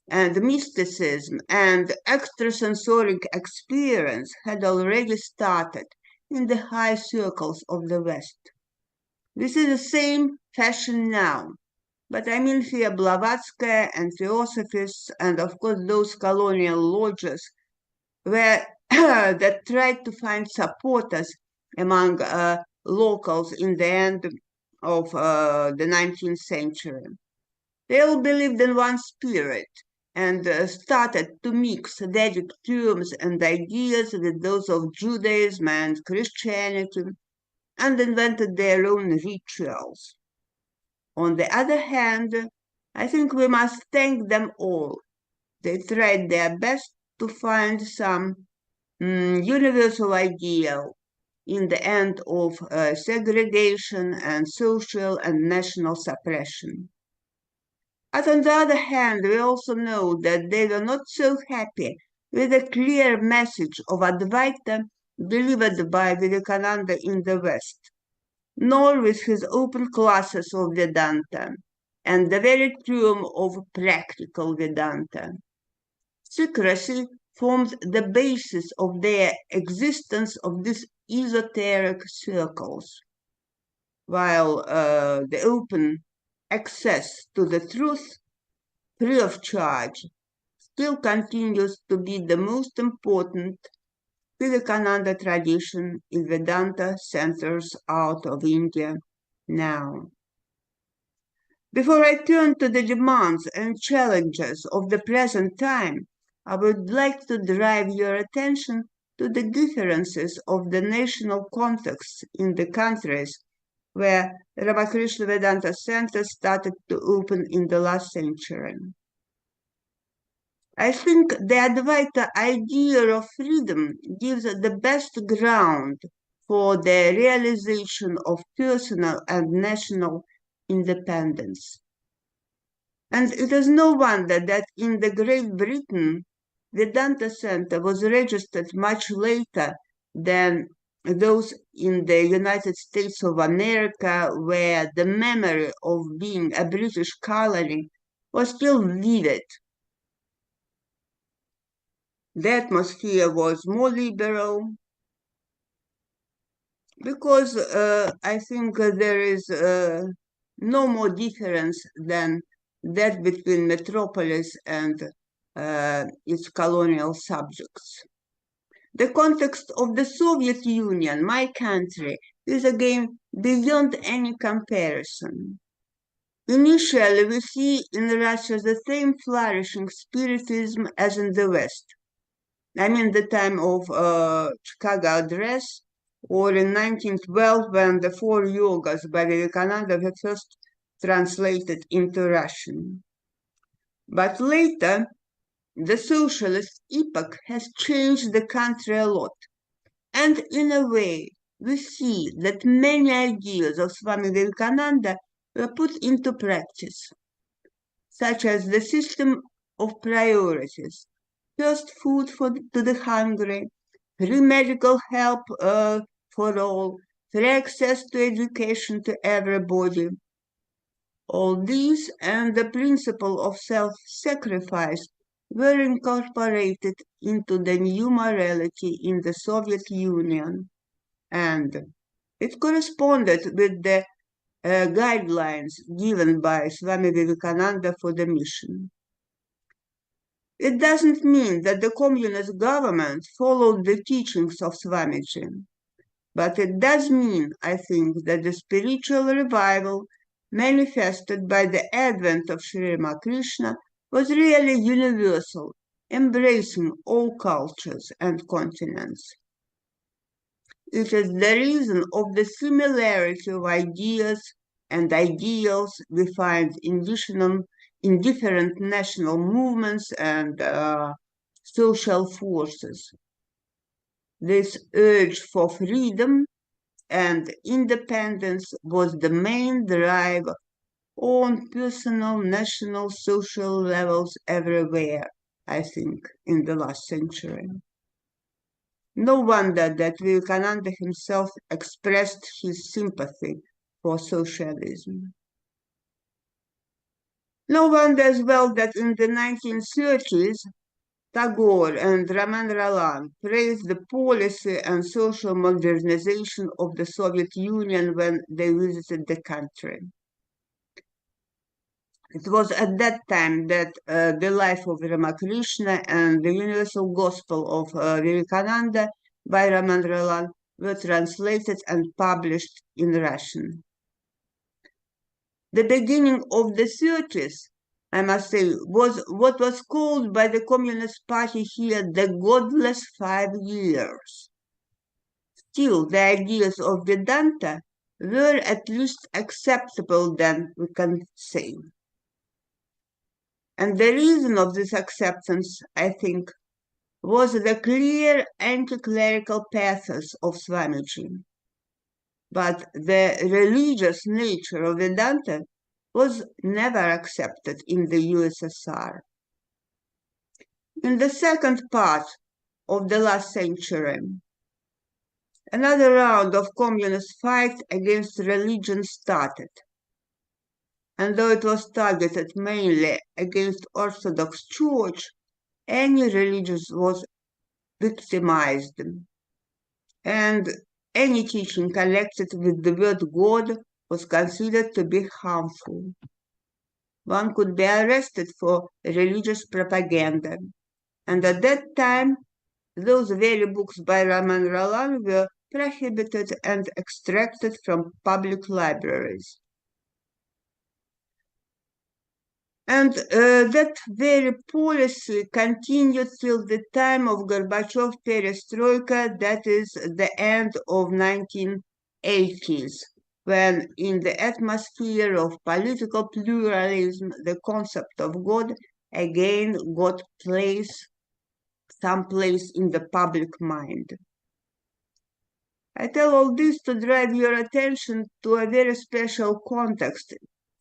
and mysticism and extrasensoric experience had already started in the high circles of the West. This is the same fashion now, but I mean here Blavatsky and Theosophists and of course those colonial lodges where that tried to find supporters among locals in the end of the 19th century. They all believed in one spirit and started to mix Vedic terms and ideas with those of Judaism and Christianity and invented their own rituals. On the other hand, I think we must thank them all. They tried their best to find some universal ideal in the end of segregation and social and national suppression. But on the other hand, we also know that they were not so happy with the clear message of Advaita delivered by Vivekananda in the West, nor with his open classes of Vedanta and the very term of practical Vedanta. Secrecy formed the basis of their existence of these esoteric circles, while the open access to the truth free of charge still continues to be the most important Vivekananda tradition in Vedanta centers out of India now. Before I turn to the demands and challenges of the present time, I would like to drive your attention to the differences of the national context in the countries where Ramakrishna Vedanta centers started to open in the last century. I think the Advaita idea of freedom gives the best ground for the realization of personal and national independence. And it is no wonder that in the Great Britain, Vedanta Center was registered much later than those in the United States of America, where the memory of being a British colony was still vivid. The atmosphere was more liberal because I think there is no more difference than that between metropolis and its colonial subjects. The context of the Soviet Union, my country, is again beyond any comparison. Initially, we see in Russia the same flourishing spiritism as in the West. I mean the time of Chicago Address, or in 1912 when the four yogas by Vivekananda were first translated into Russian. But later, the socialist epoch has changed the country a lot. And in a way, we see that many ideas of Swami Vivekananda were put into practice, such as the system of priorities, first food to the hungry, free medical help for all, free access to education to everybody. All these and the principle of self-sacrifice were incorporated into the new morality in the Soviet Union, and it corresponded with the guidelines given by Swami Vivekananda for the mission. It doesn't mean that the communist government followed the teachings of Swamiji, but it does mean, I think, that the spiritual revival manifested by the advent of Sri Ramakrishna was really universal, embracing all cultures and continents. It is the reason of the similarity of ideas and ideals we find in different national movements and social forces. This urge for freedom and independence was the main drive on personal, national, social levels everywhere, I think, in the last century. No wonder that Vivekananda himself expressed his sympathy for socialism. No wonder as well that in the 1930s, Tagore and Ramakrishna praised the policy and social modernization of the Soviet Union when they visited the country. It was at that time that the life of Ramakrishna and the universal gospel of Vivekananda by Ramakrishna were translated and published in Russian. The beginning of the 30s, I must say, was what was called by the Communist Party here the godless 5 years. Still, the ideas of Vedanta were at least acceptable then, we can say. And the reason of this acceptance, I think, was the clear anti-clerical pathos of Swamiji. But the religious nature of Vedanta was never accepted in the USSR. In the second part of the last century, another round of communist fight against religion started. And though it was targeted mainly against Orthodox Church, any religious was victimized. And any teaching connected with the word God was considered to be harmful. one could be arrested for religious propaganda. And at that time, those very books by Raman Roland were prohibited and extracted from public libraries. And that very policy continued till the time of Gorbachev perestroika, that is the end of 1980s, when in the atmosphere of political pluralism, the concept of God again got some place in the public mind. I tell all this to drive your attention to a very special context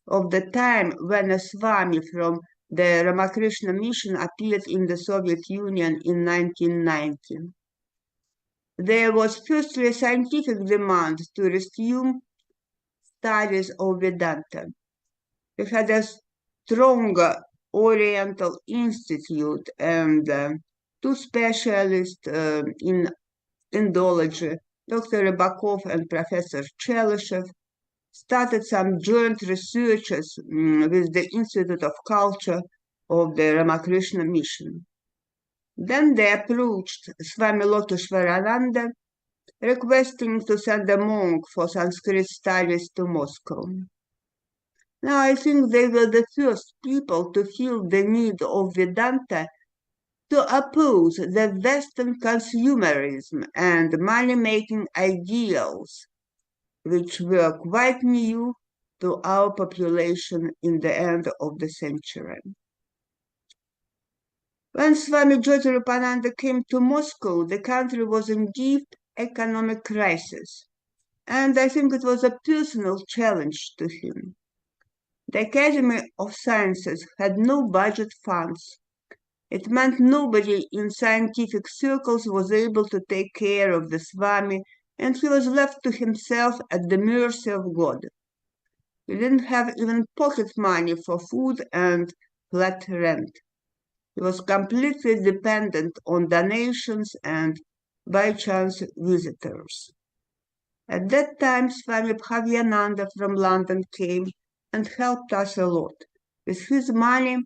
of the time when a Swami from the Ramakrishna mission appeared in the Soviet Union in 1990. There was firstly a scientific demand to resume studies of Vedanta. We had a strong Oriental Institute and two specialists in Indology, Dr. Rybakov and Professor Chelyshev, started some joint researches with the Institute of Culture of the Ramakrishna mission. Then they approached Swami Lotushvarananda, requesting to send a monk for Sanskrit studies to Moscow. Now I think they were the first people to feel the need of Vedanta to oppose the Western consumerism and money-making ideals, which were quite new to our population in the end of the century. When Swami Jyotirupananda came to Moscow, the country was in deep economic crisis, and I think it was a personal challenge to him. The Academy of Sciences had no budget funds. It meant nobody in scientific circles was able to take care of the Swami, and he was left to himself at the mercy of God. He didn't have even pocket money for food and flat rent. He was completely dependent on donations and by chance visitors. At that time, Swami Bhavyananda from London came and helped us a lot. With his money,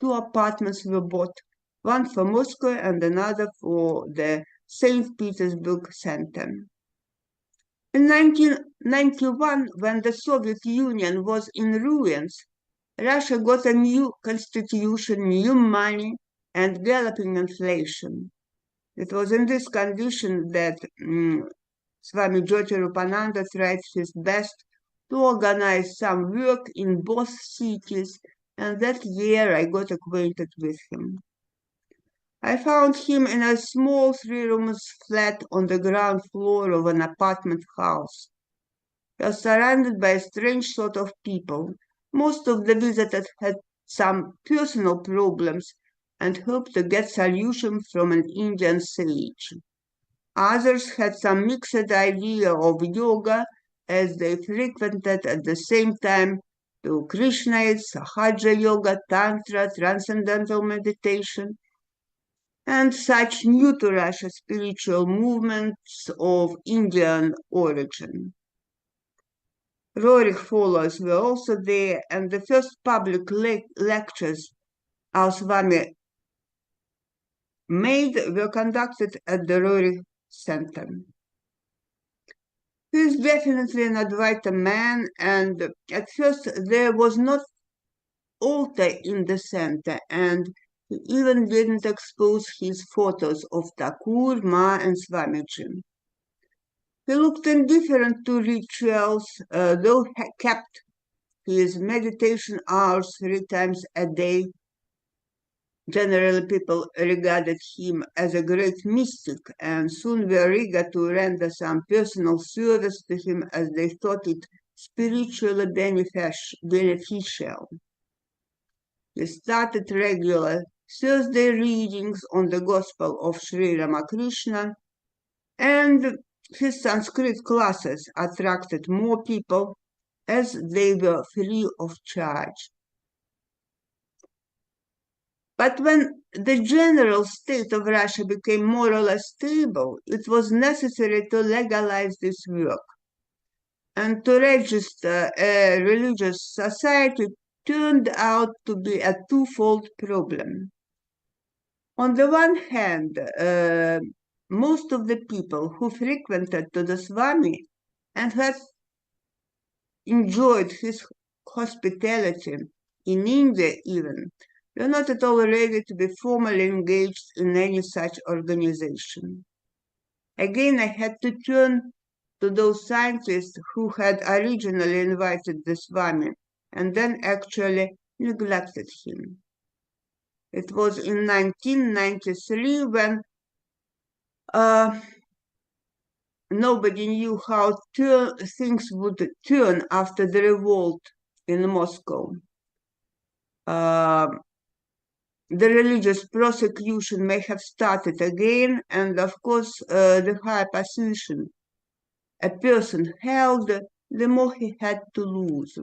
2 apartments were bought, one for Moscow and another for the St. Petersburg Center. In 1991, when the Soviet Union was in ruins, Russia got a new constitution, new money, and galloping inflation. It was in this condition that Swami Jyotirupananda tried his best to organize some work in both cities, and that year I got acquainted with him. I found him in a small 3-room flat on the ground floor of an apartment house. He was surrounded by a strange sort of people. Most of the visitors had some personal problems and hoped to get solution from an Indian sage. Others had some mixed idea of yoga as they frequented at the same time to Krishnaites, Sahaja Yoga, Tantra, Transcendental Meditation, and such new to Russia spiritual movements of Indian origin. Roerich followers were also there, and the first public lectures our Swami made were conducted at the Roerich Center. He is definitely an Advaita man, and at first there was not altar in the center, and he even didn't expose his photos of Thakur, Ma, and Swamiji. He looked indifferent to rituals, though he kept his meditation hours 3 times a day. Generally, people regarded him as a great mystic and soon were eager to render some personal service to him as they thought it spiritually beneficial. He started regular Thursday readings on the Gospel of Sri Ramakrishna, and his Sanskrit classes attracted more people as they were free of charge. But when the general state of Russia became more or less stable, it was necessary to legalize this work. And to register a religious society turned out to be a twofold problem. On the one hand, most of the people who frequented to the Swami and had enjoyed his hospitality in India even, were not at all ready to be formally engaged in any such organization. Again, I had to turn to those scientists who had originally invited the Swami and then actually neglected him. It was in 1993 when nobody knew how things would turn after the revolt in Moscow. The religious prosecution may have started again, and of course, the higher position a person held, the more he had to lose.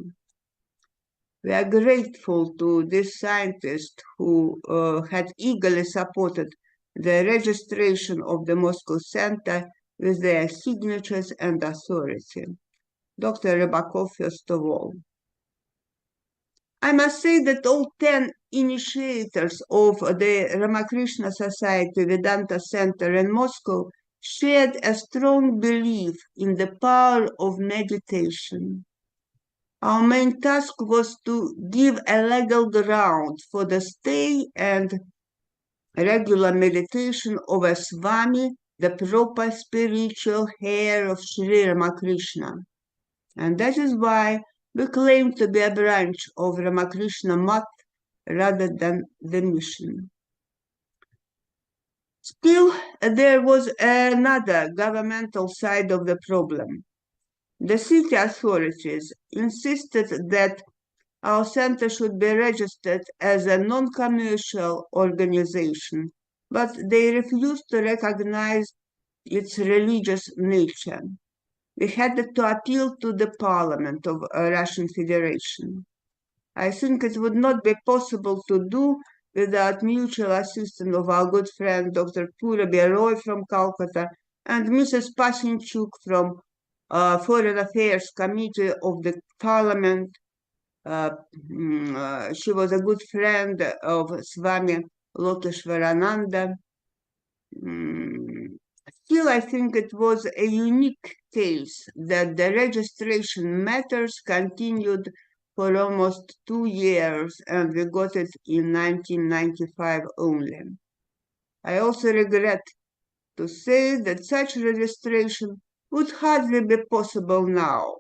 We are grateful to this scientist who had eagerly supported the registration of the Moscow Center with their signatures and authority. Dr. Rybakov, first of all. I must say that all 10 initiators of the Ramakrishna Society Vedanta Center in Moscow shared a strong belief in the power of meditation. Our main task was to give a legal ground for the stay and regular meditation of a Swami, the proper spiritual heir of Sri Ramakrishna. And that is why we claim to be a branch of Ramakrishna Math rather than the mission. Still, there was another governmental side of the problem. The city authorities insisted that our center should be registered as a non-commercial organization, but they refused to recognize its religious nature. We had to appeal to the parliament of Russian Federation. I think it would not be possible to do without mutual assistance of our good friend Dr. Purabi Roy from Calcutta and Mrs. Pasinchuk from Foreign Affairs Committee of the Parliament. She was a good friend of Swami Lokeshwarananda. Still, I think it was a unique case that the registration matters continued for almost 2 years, and we got it in 1995 only. I also regret to say that such registration would hardly be possible now,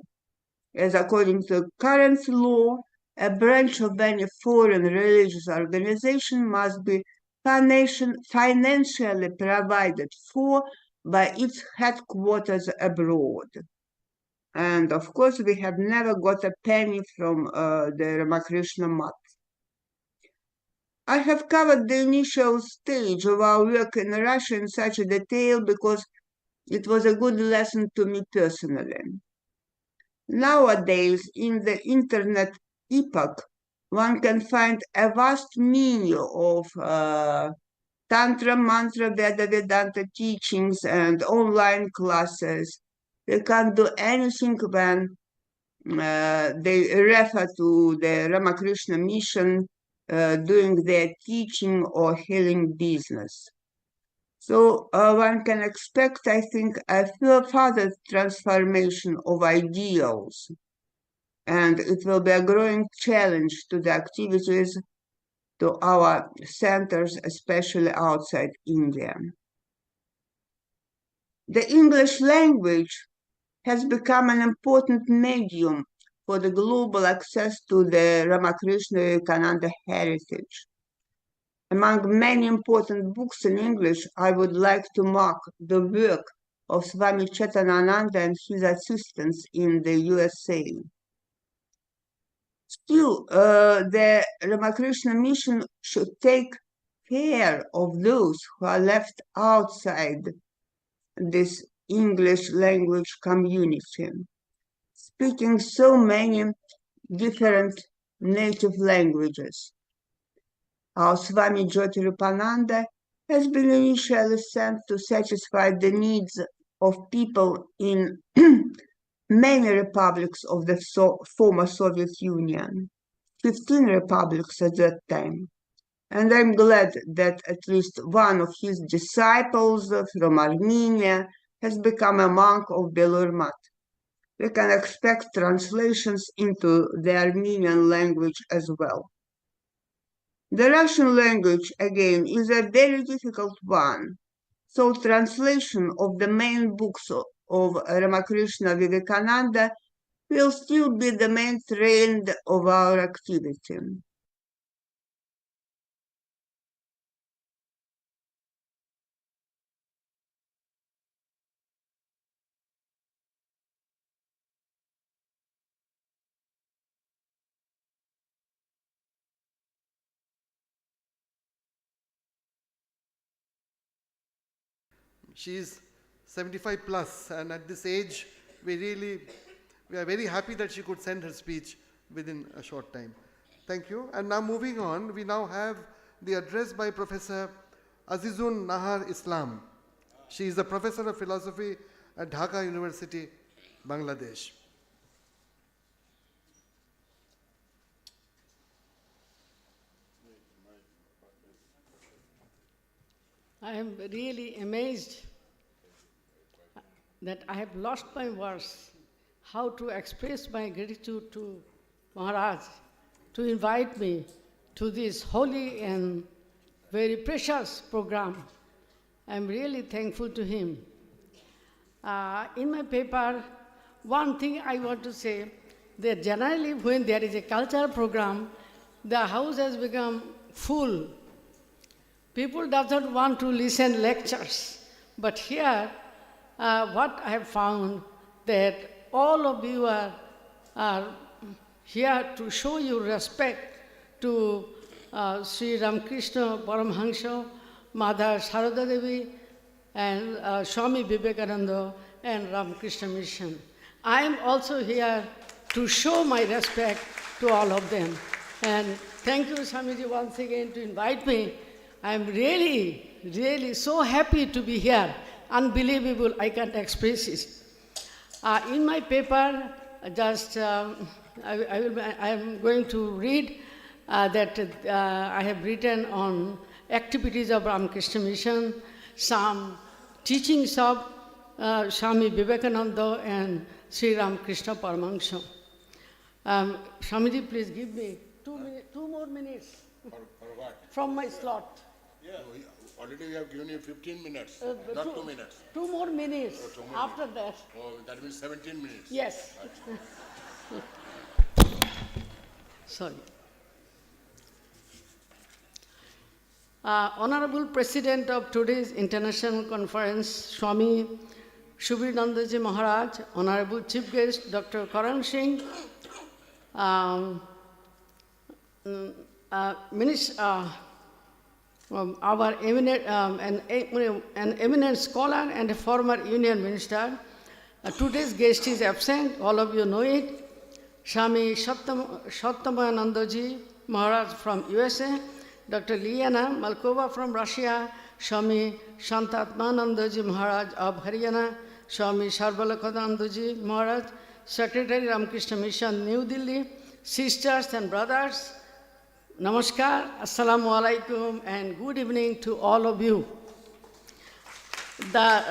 as according to current law, a branch of any foreign religious organization must be financially provided for by its headquarters abroad. And of course, we have never got a penny from the Ramakrishna Math. I have covered the initial stage of our work in Russia in such a detail because it was a good lesson to me personally. Nowadays, in the internet epoch, one can find a vast menu of Tantra, Mantra, Veda, Vedanta teachings and online classes. They can't do anything when they refer to the Ramakrishna mission doing their teaching or healing business. So one can expect, I think, a further transformation of ideals. And it will be a growing challenge to the activities to our centers, especially outside India. The English language has become an important medium for the global access to the Ramakrishna Vivekananda heritage. Among many important books in English, I would like to mark the work of Swami Chaitanananda and his assistants in the USA. Still, the Ramakrishna mission should take care of those who are left outside this English language community, speaking so many different native languages. Our Swami Jyotirupananda has been initially sent to satisfy the needs of people in many republics of the former Soviet Union. 15 republics at that time. And I'm glad that at least one of his disciples from Armenia has become a monk of Belurmat. We can expect translations into the Armenian language as well. The Russian language, again, is a very difficult one, so translation of the main books of Ramakrishna Vivekananda will still be the main trend of our activity. She's 75 plus, and at this age, we are very happy that she could send her speech within a short time. Thank you. And now moving on, we now have the address by Professor Azizun Nahar Islam. She is the Professor of Philosophy at Dhaka University, Bangladesh. I am really amazed that I have lost my words how to express my gratitude to Maharaj to invite me to this holy and very precious program. I am really thankful to him. In my paper, one thing I want to say, that generally when there is a cultural program, the house has become full. People do not want to listen lectures. But here, what I have found, that all of you are here to show your respect to Sri Ramakrishna Paramhansa, Mother Sarada Devi, and Swami Vivekananda and Ramakrishna Mission. I am also here to show my respect to all of them. And thank you, Swamiji, once again to invite me. I am really, really so happy to be here. Unbelievable, I can't express it. In my paper, just I am going to read that I have written on activities of Ramakrishna Mission, some teachings of Swami Vivekananda and Sri Ramakrishna Paramahansa. Swamiji, please give me 2 more minutes For what? from my slot. Yeah. Already we have given you 15 minutes, not 2 minutes. 2 more minutes 2 more after that. Oh, that means 17 minutes. Yes. Sorry. Honorable President of today's international conference, Swami Shubhiranandaji Maharaj, Honorable Chief Guest, Dr. Karan Singh, our eminent, an eminent scholar and a former union minister. Today's guest is absent, all of you know it. Swami Satyamayanandaji Maharaj from USA, Dr. Liana Malkova from Russia, Swami Shantatmanandaji Maharaj of Haryana, Swami Sarvalakhanandaji Maharaj, Secretary Ramakrishna Mission, New Delhi, sisters and brothers, Namaskar, Assalamu alaikum, and good evening to all of you. The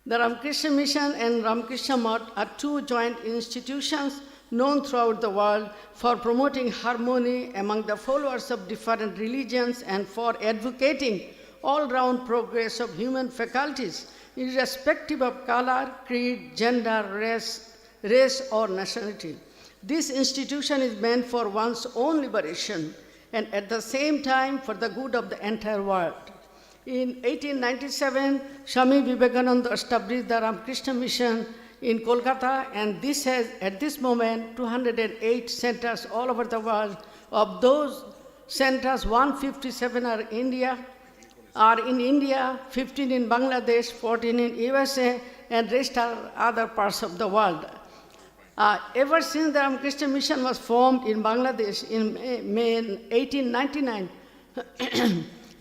Ramakrishna Mission and Ramakrishna Math are two joint institutions known throughout the world for promoting harmony among the followers of different religions and for advocating all-round progress of human faculties, irrespective of color, creed, gender, race or nationality. This institution is meant for one's own liberation and at the same time for the good of the entire world. In 1897, Swami Vivekananda established the Ramakrishna Mission in Kolkata, and this has, at this moment, 208 centers all over the world. Of those centers, 157 are in India, 15 in Bangladesh, 14 in USA, and rest are other parts of the world. Ever since the Ramakrishna Mission was formed in Bangladesh in May 1899,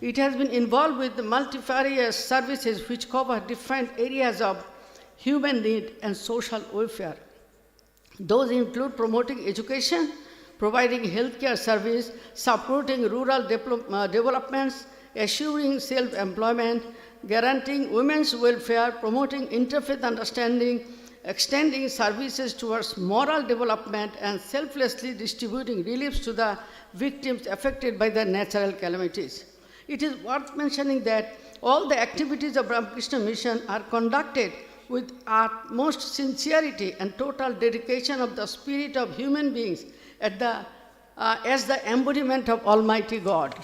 it has been involved with the multifarious services which cover different areas of human need and social welfare. Those include promoting education, providing healthcare service, supporting rural developments, assuring self-employment, guaranteeing women's welfare, promoting interfaith understanding, extending services towards moral development, and selflessly distributing reliefs to the victims affected by the natural calamities. It is worth mentioning that all the activities of Ramakrishna Mission are conducted with utmost sincerity and total dedication of the spirit of human beings as the embodiment of Almighty God.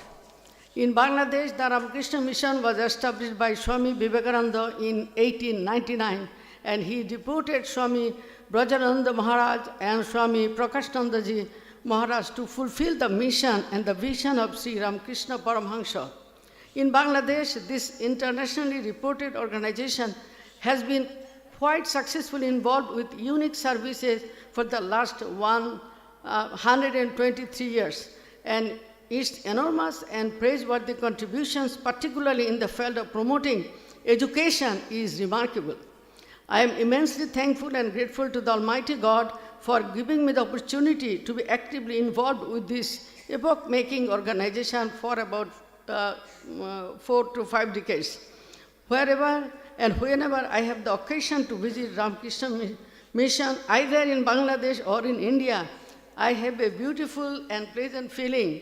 In Bangladesh, the Ramakrishna Mission was established by Swami Vivekananda in 1899, and he deputed Swami Brajananda Maharaj and Swami Prakashanandaji Maharaj to fulfill the mission and the vision of Sri Ramakrishna Paramhansa. In Bangladesh, this internationally reputed organization has been quite successfully involved with unique services for the last 123 years, and its enormous and praiseworthy contributions, particularly in the field of promoting education, is remarkable. I am immensely thankful and grateful to the Almighty God for giving me the opportunity to be actively involved with this epoch-making organization for about 4 to 5 decades. Wherever and whenever I have the occasion to visit Ramakrishna Mission, either in Bangladesh or in India, I have a beautiful and pleasant feeling.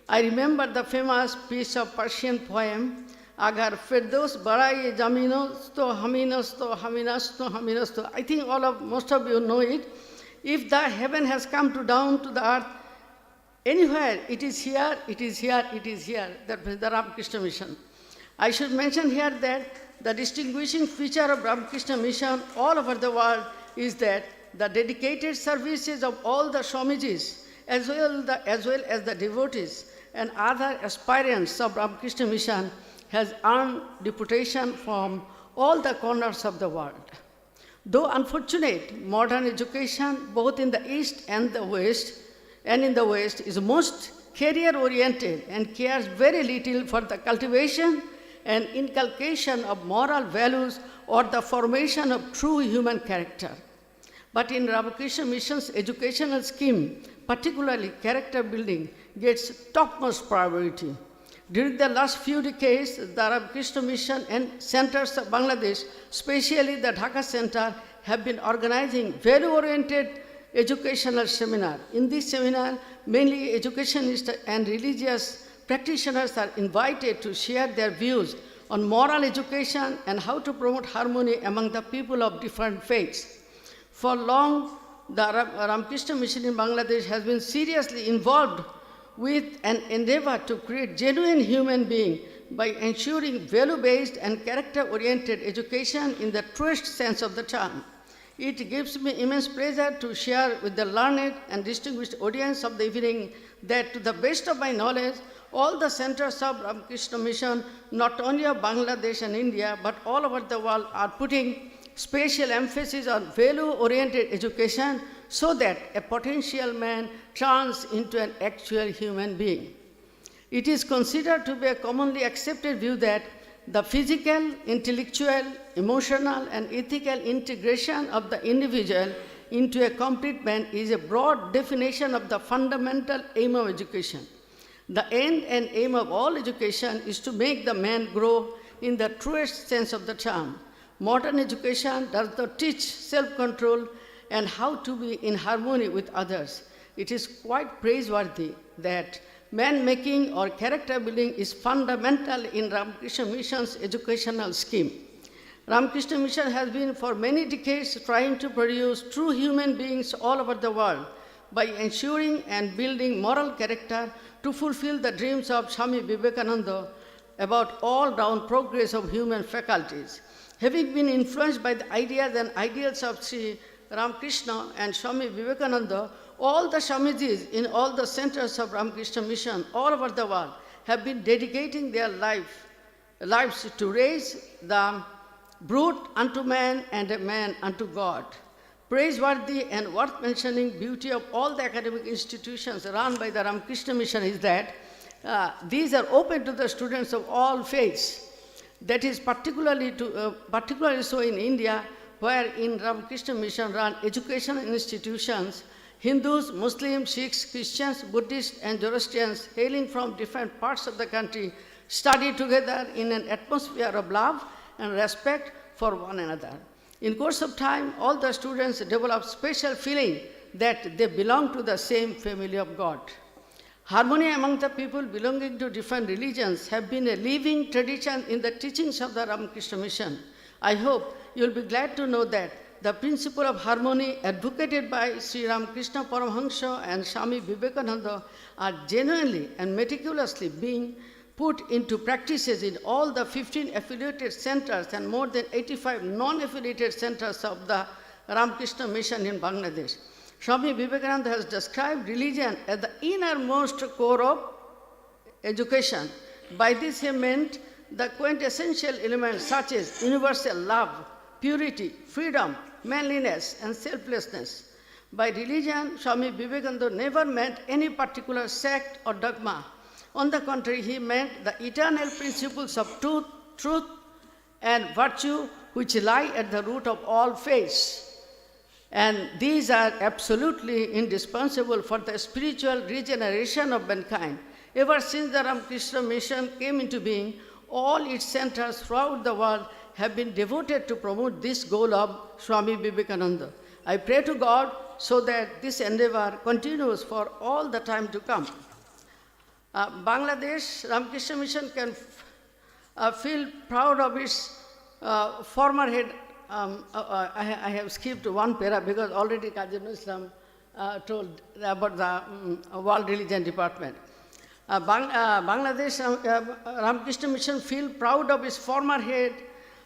I remember the famous piece of Persian poem, Agar Firdaus Baraye Jaminosto Haminosto Haminasto Haminasto. I think most of you know it. If the heaven has come down to the earth, anywhere, it is here, it is here, it is here. That is the Ramakrishna Mission. I should mention here that the distinguishing feature of Ramakrishna Mission all over the world is that the dedicated services of all the Swamijis, as well as the devotees and other aspirants of Ramakrishna Mission, has earned reputation from all the corners of the world. Though unfortunate, modern education, both in the East and the West, is most career-oriented and cares very little for the cultivation and inculcation of moral values or the formation of true human character. But in Ramakrishna Mission's educational scheme, particularly character building, gets topmost priority. During the last few decades, the Ramakrishna Mission and centers of Bangladesh, especially the Dhaka Center, have been organizing value-oriented educational seminar. In this seminar, mainly educationists and religious practitioners are invited to share their views on moral education and how to promote harmony among the people of different faiths. For long, the Ramakrishna Mission in Bangladesh has been seriously involved with an endeavor to create genuine human being by ensuring value-based and character-oriented education in the truest sense of the term. It gives me immense pleasure to share with the learned and distinguished audience of the evening that, to the best of my knowledge, all the centers of Ramakrishna Mission, not only of Bangladesh and India, but all over the world, are putting special emphasis on value-oriented education so that a potential man turns into an actual human being. It is considered to be a commonly accepted view that the physical, intellectual, emotional, and ethical integration of the individual into a complete man is a broad definition of the fundamental aim of education. The end and aim of all education is to make the man grow in the truest sense of the term. Modern education does not teach self-control and how to be in harmony with others. It is quite praiseworthy that man-making or character building is fundamental in Ramakrishna Mission's educational scheme. Ramakrishna Mission has been for many decades trying to produce true human beings all over the world by ensuring and building moral character to fulfill the dreams of Swami Vivekananda about all-round progress of human faculties. Having been influenced by the ideas and ideals of Sri Ramakrishna and Swami Vivekananda, all the Swamijis in all the centers of Ramakrishna Mission all over the world have been dedicating their lives to raise the brute unto man and a man unto God. Praiseworthy and worth mentioning beauty of all the academic institutions run by the Ramakrishna Mission is that these are open to the students of all faiths. That is particularly so in India, where in Ramakrishna Mission run educational institutions, Hindus, Muslims, Sikhs, Christians, Buddhists, and Zoroastrians hailing from different parts of the country study together in an atmosphere of love and respect for one another. In course of time, all the students develop special feeling that they belong to the same family of God. Harmony among the people belonging to different religions have been a living tradition in the teachings of the Ramakrishna Mission. I hope you will be glad to know that the principle of harmony advocated by Sri Ramakrishna Paramahansa and Swami Vivekananda are genuinely and meticulously being put into practices in all the 15 affiliated centers and more than 85 non-affiliated centers of the Ramakrishna Mission in Bangladesh. Swami Vivekananda has described religion as the innermost core of education. By this he meant the quintessential elements such as universal love, purity, freedom, manliness, and selflessness. By religion, Swami Vivekananda never meant any particular sect or dogma. On the contrary, he meant the eternal principles of truth, and virtue which lie at the root of all faiths. And these are absolutely indispensable for the spiritual regeneration of mankind. Ever since the Ramakrishna Mission came into being, all its centers throughout the world have been devoted to promote this goal of Swami Vivekananda. I pray to God so that this endeavor continues for all the time to come. Bangladesh Ramakrishna Mission can feel proud of its former head. I have skipped one para because already Kazi Islam told about the World Religion Department. Bangladesh Ramakrishna Mission feel proud of its former head,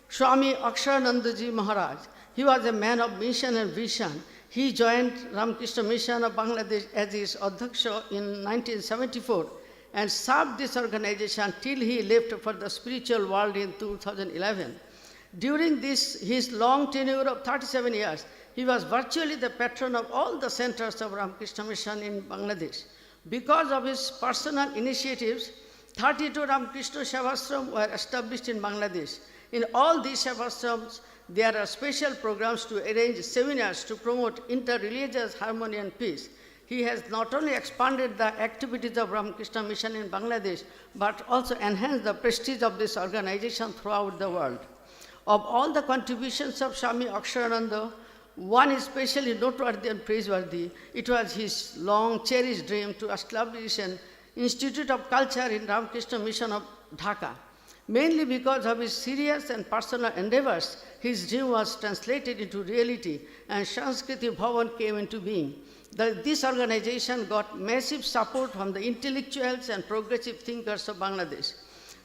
Swami Aksharanandaji Maharaj. He was a man of mission and vision. He joined Ramakrishna Mission of Bangladesh as his Adhyaksha in 1974 and served this organization till he left for the spiritual world in 2011. During his long tenure of 37 years, he was virtually the patron of all the centers of Ramakrishna Mission in Bangladesh. Because of his personal initiatives, 32 Ramakrishna Sevashrams were established in Bangladesh. In all these Sevashrams, there are special programs to arrange seminars to promote interreligious harmony and peace. He has not only expanded the activities of Ramakrishna Mission in Bangladesh, but also enhanced the prestige of this organization throughout the world. Of all the contributions of Swami Aksharananda, one is especially noteworthy and praiseworthy. It was his long cherished dream to establish an Institute of Culture in Ramakrishna Mission of Dhaka. Mainly because of his serious and personal endeavors, his dream was translated into reality and Sanskriti Bhavan came into being. This organization got massive support from the intellectuals and progressive thinkers of Bangladesh.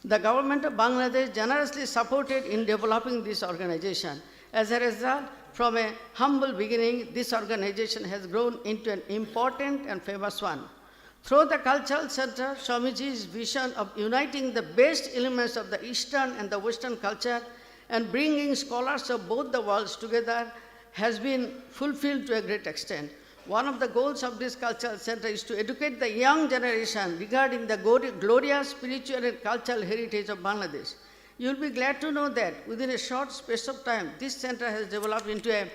The government of Bangladesh generously supported in developing this organization. As a result, from a humble beginning, this organization has grown into an important and famous one. Through the Cultural Center, Swamiji's vision of uniting the best elements of the Eastern and the Western culture and bringing scholars of both the worlds together has been fulfilled to a great extent. One of the goals of this Cultural Center is to educate the young generation regarding the glorious spiritual and cultural heritage of Bangladesh. You'll be glad to know that within a short space of time, this center has developed into a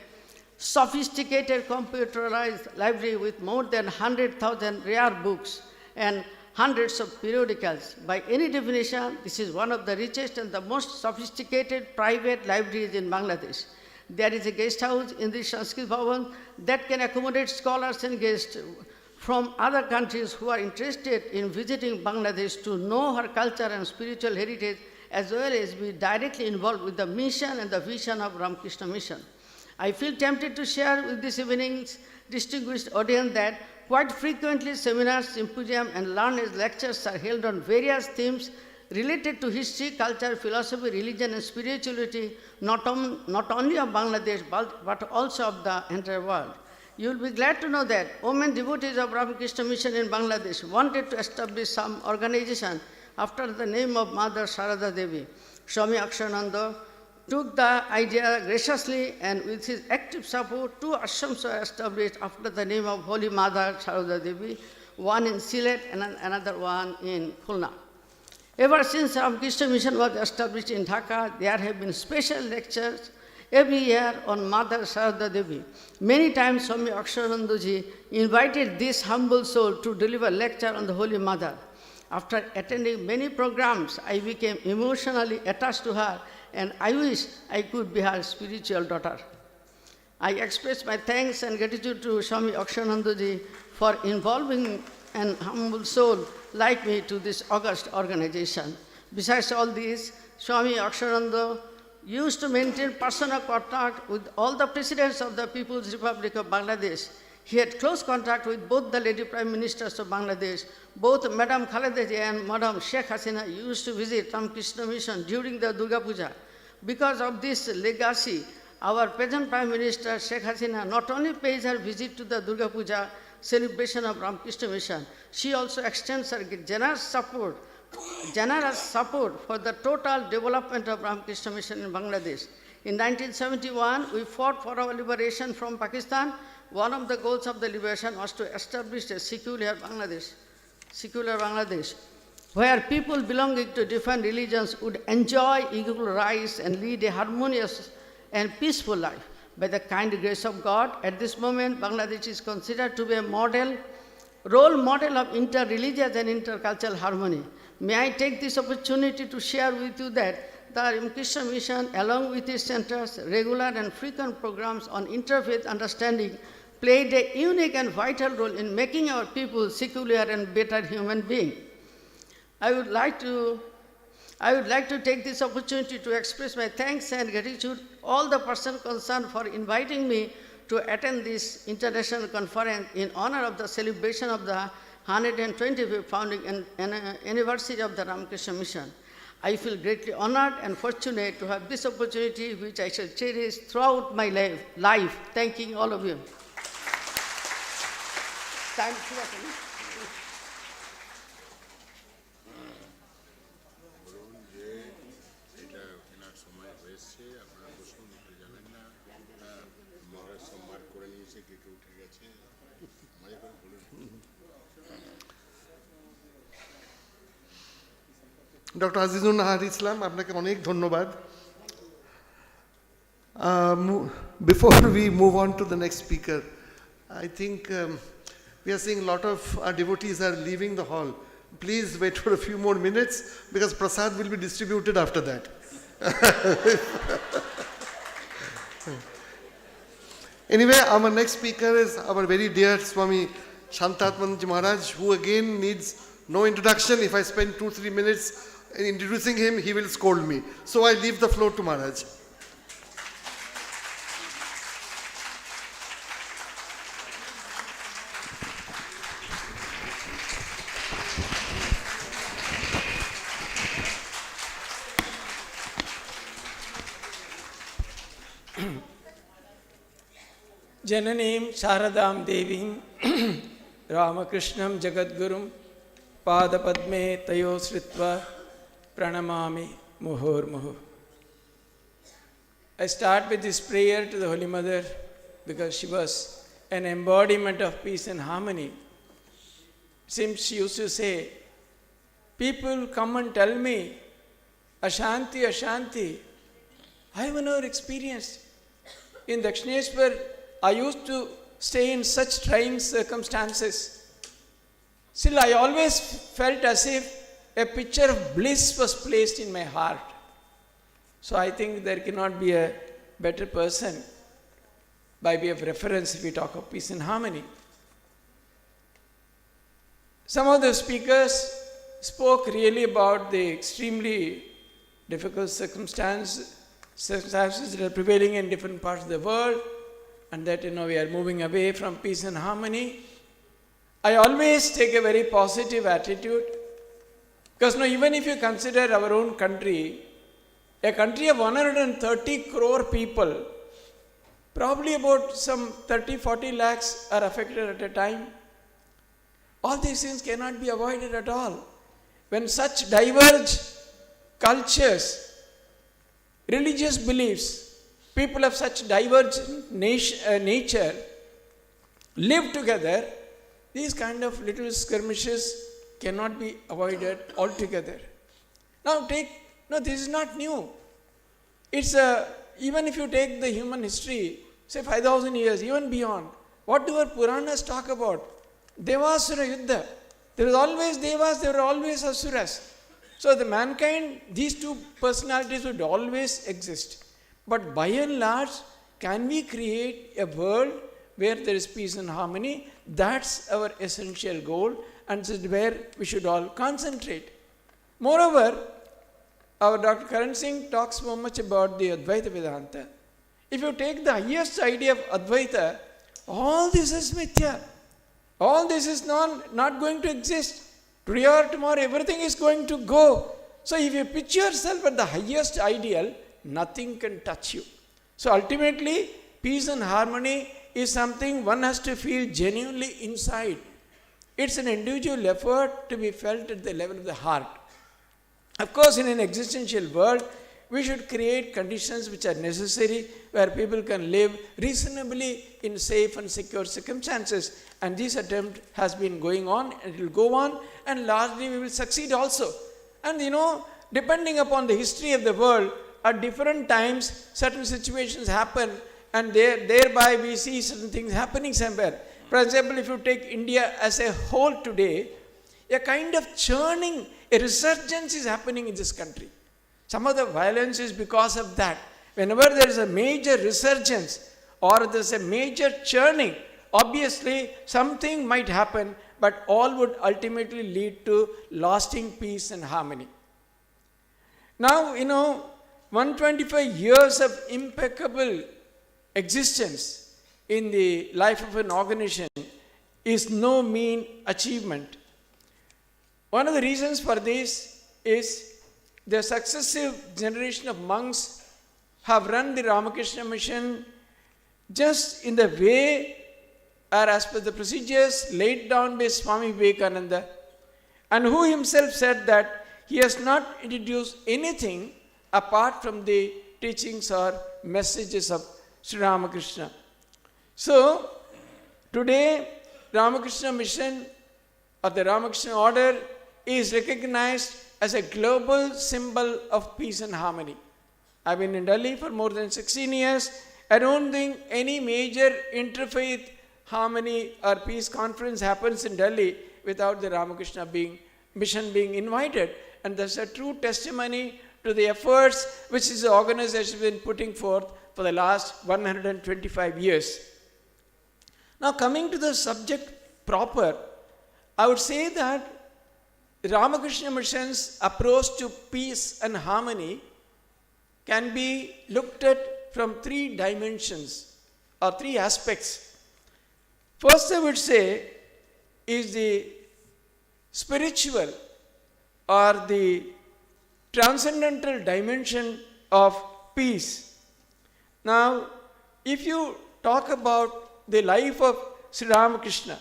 sophisticated computerized library with more than 100,000 rare books and hundreds of periodicals. By any definition, this is one of the richest and the most sophisticated private libraries in Bangladesh. There is a guest house in the Sanskrit Bhavan that can accommodate scholars and guests from other countries who are interested in visiting Bangladesh to know her culture and spiritual heritage, as well as be directly involved with the mission and the vision of Ramakrishna Mission. I feel tempted to share with this evening's distinguished audience that quite frequently seminars, symposium, and learned lectures are held on various themes related to history, culture, philosophy, religion, and spirituality, not only of Bangladesh, but also of the entire world. You will be glad to know that women devotees of Ramakrishna Mission in Bangladesh wanted to establish some organization after the name of Mother Sarada Devi. Swami Akshananda took the idea graciously, and with his active support, 2 ashrams were established after the name of Holy Mother Sarada Devi, one in Sylhet and another one in Khulna. Ever since Ramakrishna Mission was established in Dhaka, there have been special lectures every year on Mother Sarada Devi. Many times Swami Aksharandaji invited this humble soul to deliver lecture on the Holy Mother. After attending many programs, I became emotionally attached to her, and I wish I could be her spiritual daughter. I express my thanks and gratitude to Swami Aksharandaji for involving an humble soul like me to this august organization. Besides all this, Swami Aksharananda used to maintain personal contact with all the presidents of the People's Republic of Bangladesh. He had close contact with both the Lady Prime Ministers of Bangladesh. Both Madam Khaleda Ji and Madam Sheikh Hasina used to visit Ramakrishna Mission during the Durga Puja. Because of this legacy, our present Prime Minister Sheikh Hasina not only pays her visit to the Durga Puja celebration of Ramakrishna Mission, she also extends her generous support for the total development of Ramakrishna Mission in Bangladesh. In 1971, we fought for our liberation from Pakistan. One of the goals of the liberation was to establish a secular Bangladesh, where people belonging to different religions would enjoy equal rights and lead a harmonious and peaceful life. By the kind grace of God, at this moment, Bangladesh is considered to be a role model of inter-religious and intercultural harmony. May I take this opportunity to share with you that the Ramakrishna Mission, along with its centers, regular and frequent programs on interfaith understanding, played a unique and vital role in making our people secular and better human beings. I would like to take this opportunity to express my thanks and gratitude to all the persons concerned for inviting me to attend this international conference in honor of the celebration of the 125th founding anniversary of the Ramakrishna Mission. I feel greatly honored and fortunate to have this opportunity, which I shall cherish throughout my life. Thanking all of you. বলুন যে এটা কেনার সময় হয়েছে, আপনারা প্রশ্ন করতে যাবেন না। মহারাজ সব মার্ক করে নিয়েছে, কে কে উঠে গেছে, মজা করে বলুন। ডক্টর আজিজুল নাহার ইসলাম, আপনাকে অনেক ধন্যবাদ। Before we move on to the next speaker, I think we are seeing a lot of our devotees are leaving the hall. Please wait for a few more minutes because prasad will be distributed after that. Anyway, our next speaker is our very dear Swami Shantatmanji Maharaj, who again needs no introduction. If I spend 2-3 minutes introducing him, he will scold me. So I leave the floor to Maharaj. जननीं शारदां देवीं रामकृष्णं जगद्गुरुं पादपद्मे तयो श्रित्वा प्रणमामि मुहुर्मुहुः. I start with this prayer to the Holy Mother because she was an embodiment of peace and harmony. Since she used to say, people come and tell me, Ashanti, Ashanti. I have never experienced. In Dakshineshwar, I used to stay in such trying circumstances. Still, I always felt as if a picture of bliss was placed in my heart. So I think there cannot be a better person by way of reference if we talk of peace and harmony. Some of the speakers spoke really about the extremely difficult circumstances that are prevailing in different parts of the world, and that we are moving away from peace and harmony. I always take a very positive attitude because even if you consider our own country, a country of 130 crore people, probably about some 30-40 lakhs are affected at a time. All these things cannot be avoided at all. When such diverge cultures, religious beliefs, people of such divergent nature live together, these kind of little skirmishes cannot be avoided altogether. Now this is not new. It's a even if you take the human history, say 5,000 years, even beyond, what do our Puranas talk about? Devasura Yuddha. There was always Devas, there were always Asuras. So the mankind, these two personalities would always exist. But by and large, can we create a world where there is peace and harmony? That's our essential goal, and this is where we should all concentrate. Moreover, our Dr. Karan Singh talks so much about the Advaita Vedanta. If you take the highest idea of Advaita, all this is mithya. All this is not going to exist. Today or tomorrow, everything is going to go. So if you pitch yourself at the highest ideal, nothing can touch you. So ultimately, peace and harmony is something one has to feel genuinely inside. It's an individual effort to be felt at the level of the heart. Of course, in an existential world, we should create conditions which are necessary where people can live reasonably in safe and secure circumstances. And this attempt has been going on and it will go on, and largely we will succeed also. And depending upon the history of the world, at different times certain situations happen, and thereby we see certain things happening somewhere. For example, if you take India as a whole today, a kind of churning, a resurgence is happening in this country. Some of the violence is because of that. Whenever there is a major resurgence or there is a major churning, obviously something might happen, but all would ultimately lead to lasting peace and harmony. Now, 125 years of impeccable existence in the life of an organization is no mean achievement. One of the reasons for this is the successive generation of monks have run the Ramakrishna mission just in the way or as per the procedures laid down by Swami Vivekananda, and who himself said that he has not introduced anything apart from the teachings or messages of Sri Ramakrishna. So, today, Ramakrishna mission or the Ramakrishna order is recognized as a global symbol of peace and harmony. I've been in Delhi for more than 16 years. I don't think any major interfaith harmony or peace conference happens in Delhi without the Ramakrishna mission being invited. And that's a true testimony to the efforts which this organization has been putting forth for the last 125 years. Now, coming to the subject proper, I would say that Ramakrishna mission's approach to peace and harmony can be looked at from three dimensions or three aspects. First, I would say, is the spiritual or the transcendental dimension of peace. Now, if you talk about the life of Sri Ramakrishna,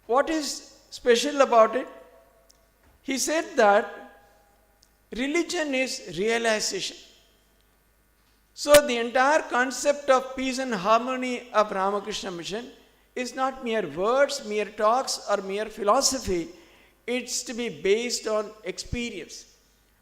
what is special about it? He said that religion is realization. So the entire concept of peace and harmony of Ramakrishna mission is not mere words, mere talks, or mere philosophy. It's to be based on experience.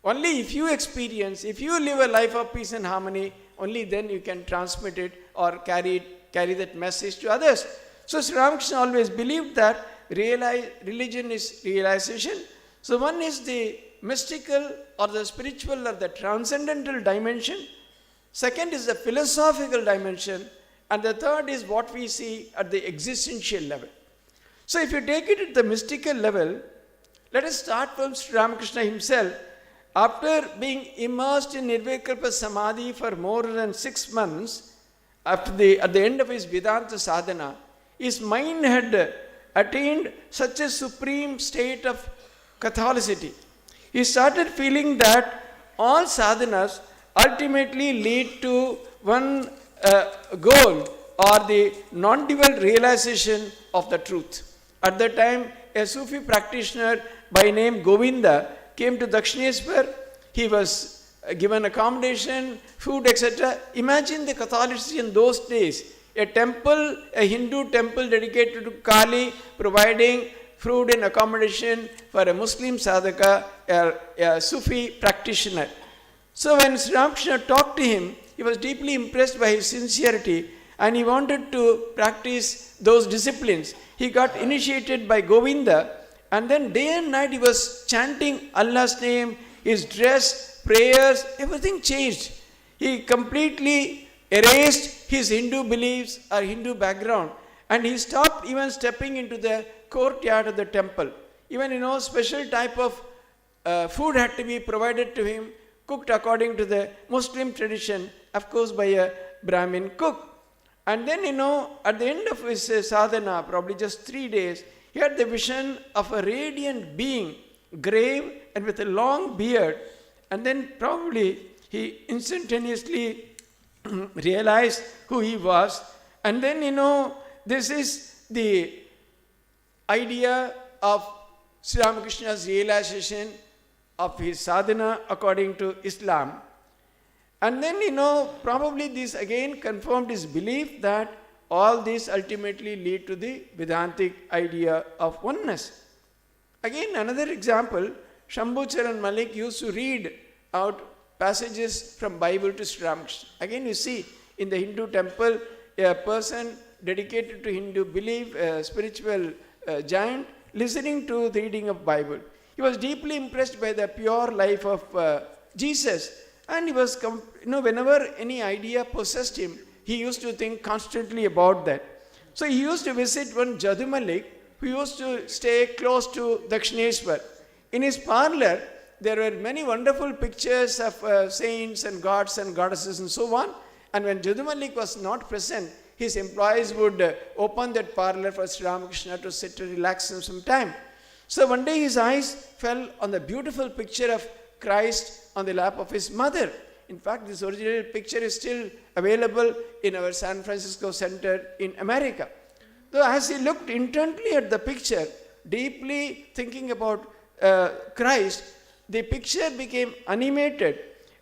Only if you experience, if you live a life of peace and harmony, only then you can transmit it or carry that message to others. So Sri Ramakrishna always believed that religion is realization. So one is the mystical or the spiritual or the transcendental dimension. Second is the philosophical dimension. And the third is what we see at the existential level. So if you take it at the mystical level, let us start from Sri Ramakrishna himself. After being immersed in Nirvikalpa Samadhi for more than 6 months, at the end of his Vedanta sadhana, his mind had attained such a supreme state of Catholicity. He started feeling that all sadhanas ultimately lead to one goal, or the non-dual realization of the truth. At that time, a Sufi practitioner by name Govinda came to Dakshineshwar. He was given accommodation, food, etc. Imagine the Catholicity in those days. A temple, a Hindu temple dedicated to Kali, providing food and accommodation for a Muslim sadhaka, a Sufi practitioner. So when Sri Ramakrishna talked to him, he was deeply impressed by his sincerity and he wanted to practice those disciplines. He got initiated by Govinda and then day and night he was chanting Allah's name, his dress, prayers, everything changed. He completely erased his Hindu beliefs or Hindu background and he stopped even stepping into the courtyard of the temple. Even, special type of food had to be provided to him, cooked according to the Muslim tradition, of course by a Brahmin cook. And then, at the end of his sadhana, probably just 3 days, he had the vision of a radiant being, grave and with a long beard. And then probably he instantaneously realized who he was. And then, this is the idea of Sri Ramakrishna's realization of his sadhana according to Islam. And then, probably this again confirmed his belief that all these ultimately lead to the Vedantic idea of oneness. Again, another example, Shambhu Charan Malik used to read out passages from Bible to Sri Ramakrishna. Again, you see, in the Hindu temple, a person dedicated to Hindu belief, a spiritual giant, listening to the reading of Bible. He was deeply impressed by the pure life of Jesus. And he was, whenever any idea possessed him, he used to think constantly about that. So he used to visit one Jadu Malik, who used to stay close to Dakshineshwar. In his parlor, there were many wonderful pictures of saints and gods and goddesses and so on. And when Jadu Malik was not present, his employees would open that parlor for Sri Ramakrishna to sit and relax him some time. So one day his eyes fell on the beautiful picture of Christ on the lap of his mother. In fact, this original picture is still available in our San Francisco Center in America. So as he looked intently at the picture, deeply thinking about Christ, the picture became animated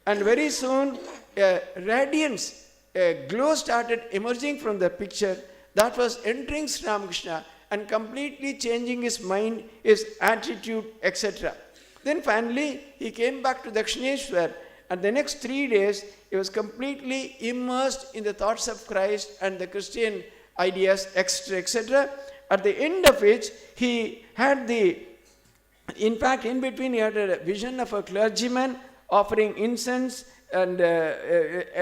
and very soon a radiance, a glow started emerging from the picture that was entering Sri Ramakrishna and completely changing his mind, his attitude, etc. Then finally, he came back to Dakshineshwar and the next 3 days, he was completely immersed in the thoughts of Christ and the Christian ideas, etc., etc. At the end of which, he had in fact, in between, he had a vision of a clergyman offering incense and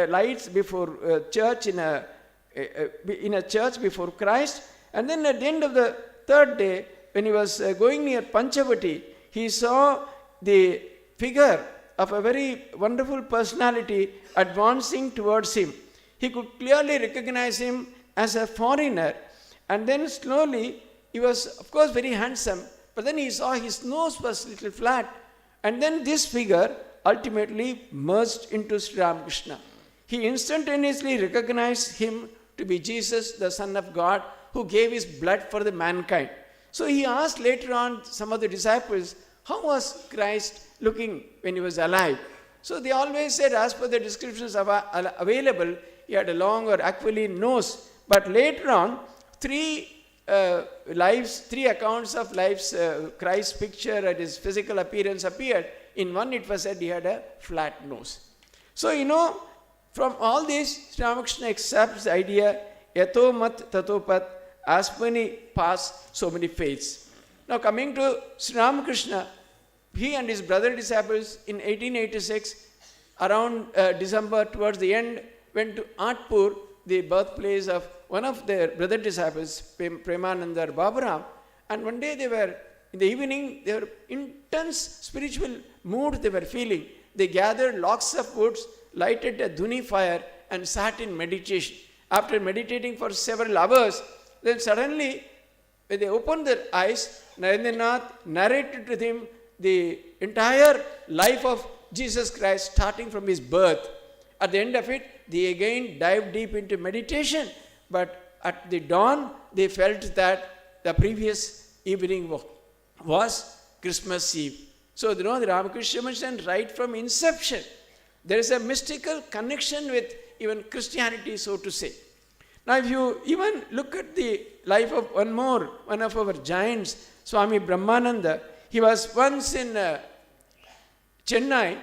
lights before church in a church before Christ. And then at the end of the 3rd day, when he was going near Panchavati, he saw the figure of a very wonderful personality advancing towards him. He could clearly recognize him as a foreigner. And then slowly, he was of course very handsome, but then he saw his nose was a little flat. And then this figure ultimately merged into Sri Ramakrishna. He instantaneously recognized him to be Jesus, the Son of God, who gave his blood for the mankind. So he asked later on some of the disciples, how was Christ looking when he was alive? So they always said, as per the descriptions available, he had a long or aquiline nose. But later on, three accounts of lives, Christ's picture and his physical appearance appeared. In one it was said he had a flat nose. So, from all this, Sri Ramakrishna accepts the idea, yato mat tato pat, as many paths, so many faiths. Now coming to Sri Ramakrishna, he and his brother disciples in 1886, around December towards the end, went to Atpur, the birthplace of one of their brother disciples, Premanandar Baburam. And one day in the evening, they were intense spiritual mood they were feeling. They gathered logs of woods, lighted a dhuni fire and sat in meditation. After meditating for several hours, then suddenly, when they opened their eyes, Narendranath narrated to them the entire life of Jesus Christ, starting from his birth. At the end of it, they again dived deep into meditation. But at the dawn, they felt that the previous evening was Christmas Eve. So, the Ramakrishna mentioned right from inception, there is a mystical connection with even Christianity, so to say. Now, if you even look at the life of one of our giants, Swami Brahmananda, he was once in Chennai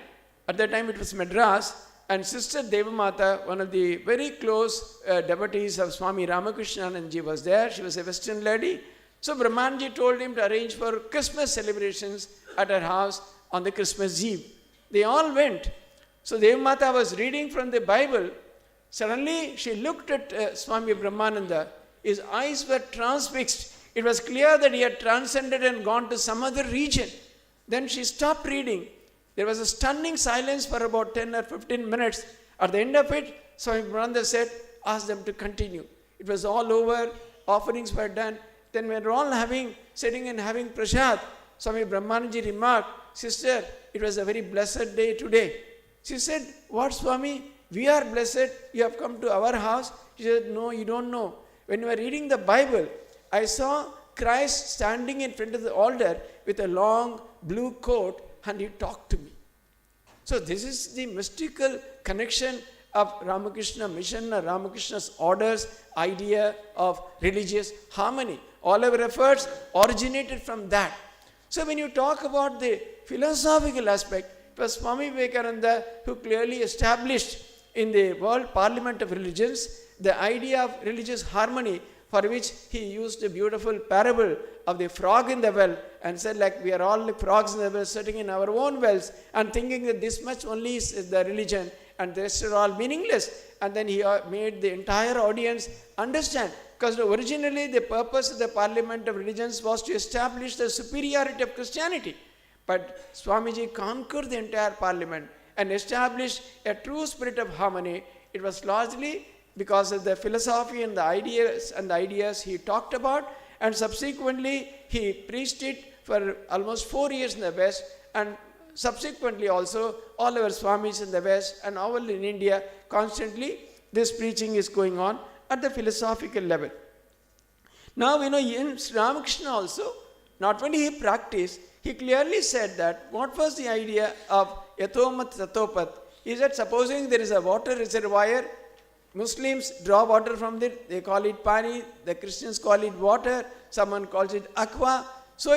At that time it was Madras, and Sister Devamata, one of the very close devotees of Swami Ramakrishna Anandji was there. She was a Western lady. So Brahmanji told him to arrange for Christmas celebrations at her house on the Christmas Eve. They all went. So Devamata was reading from the Bible. Suddenly she looked at Swami Brahmananda. His eyes were transfixed. It was clear that he had transcended and gone to some other region. Then she stopped reading. There was a stunning silence for about 10 or 15 minutes. At the end of it, Swami Brahmananda said, ask them to continue. It was all over, offerings were done. Then we were all sitting and having prasad. Swami Brahmananji remarked, sister, it was a very blessed day today. She said, what Swami? We are blessed. You have come to our house. She said, no, you don't know. When we were reading the Bible, I saw Christ standing in front of the altar with a long blue coat, and he talked to me. So this is the mystical connection of Ramakrishna mission or Ramakrishna's orders, idea of religious harmony. All our efforts originated from that. So when you talk about the philosophical aspect, it was Swami Vivekananda who clearly established in the World Parliament of Religions the idea of religious harmony, for which he used a beautiful parable of the frog in the well and said, like, we are all like frogs in the well sitting in our own wells and thinking that this much only is the religion and the rest are all meaningless. And then he made the entire audience understand, because originally the purpose of the Parliament of Religions was to establish the superiority of Christianity. But Swamiji conquered the entire Parliament and established a true spirit of harmony. It was largely because of the philosophy and the ideas he talked about, and subsequently he preached it for almost 4 years in the West, and subsequently also all our Swamis in the West and all in India, constantly this preaching is going on at the philosophical level. Now we know in Ramakrishna also, not only he practiced, he clearly said that what was the idea of yatomat tatopat. He said, supposing there is a water reservoir, Muslims draw water from it, they call it pani, the Christians call it water, someone calls it aqua. So,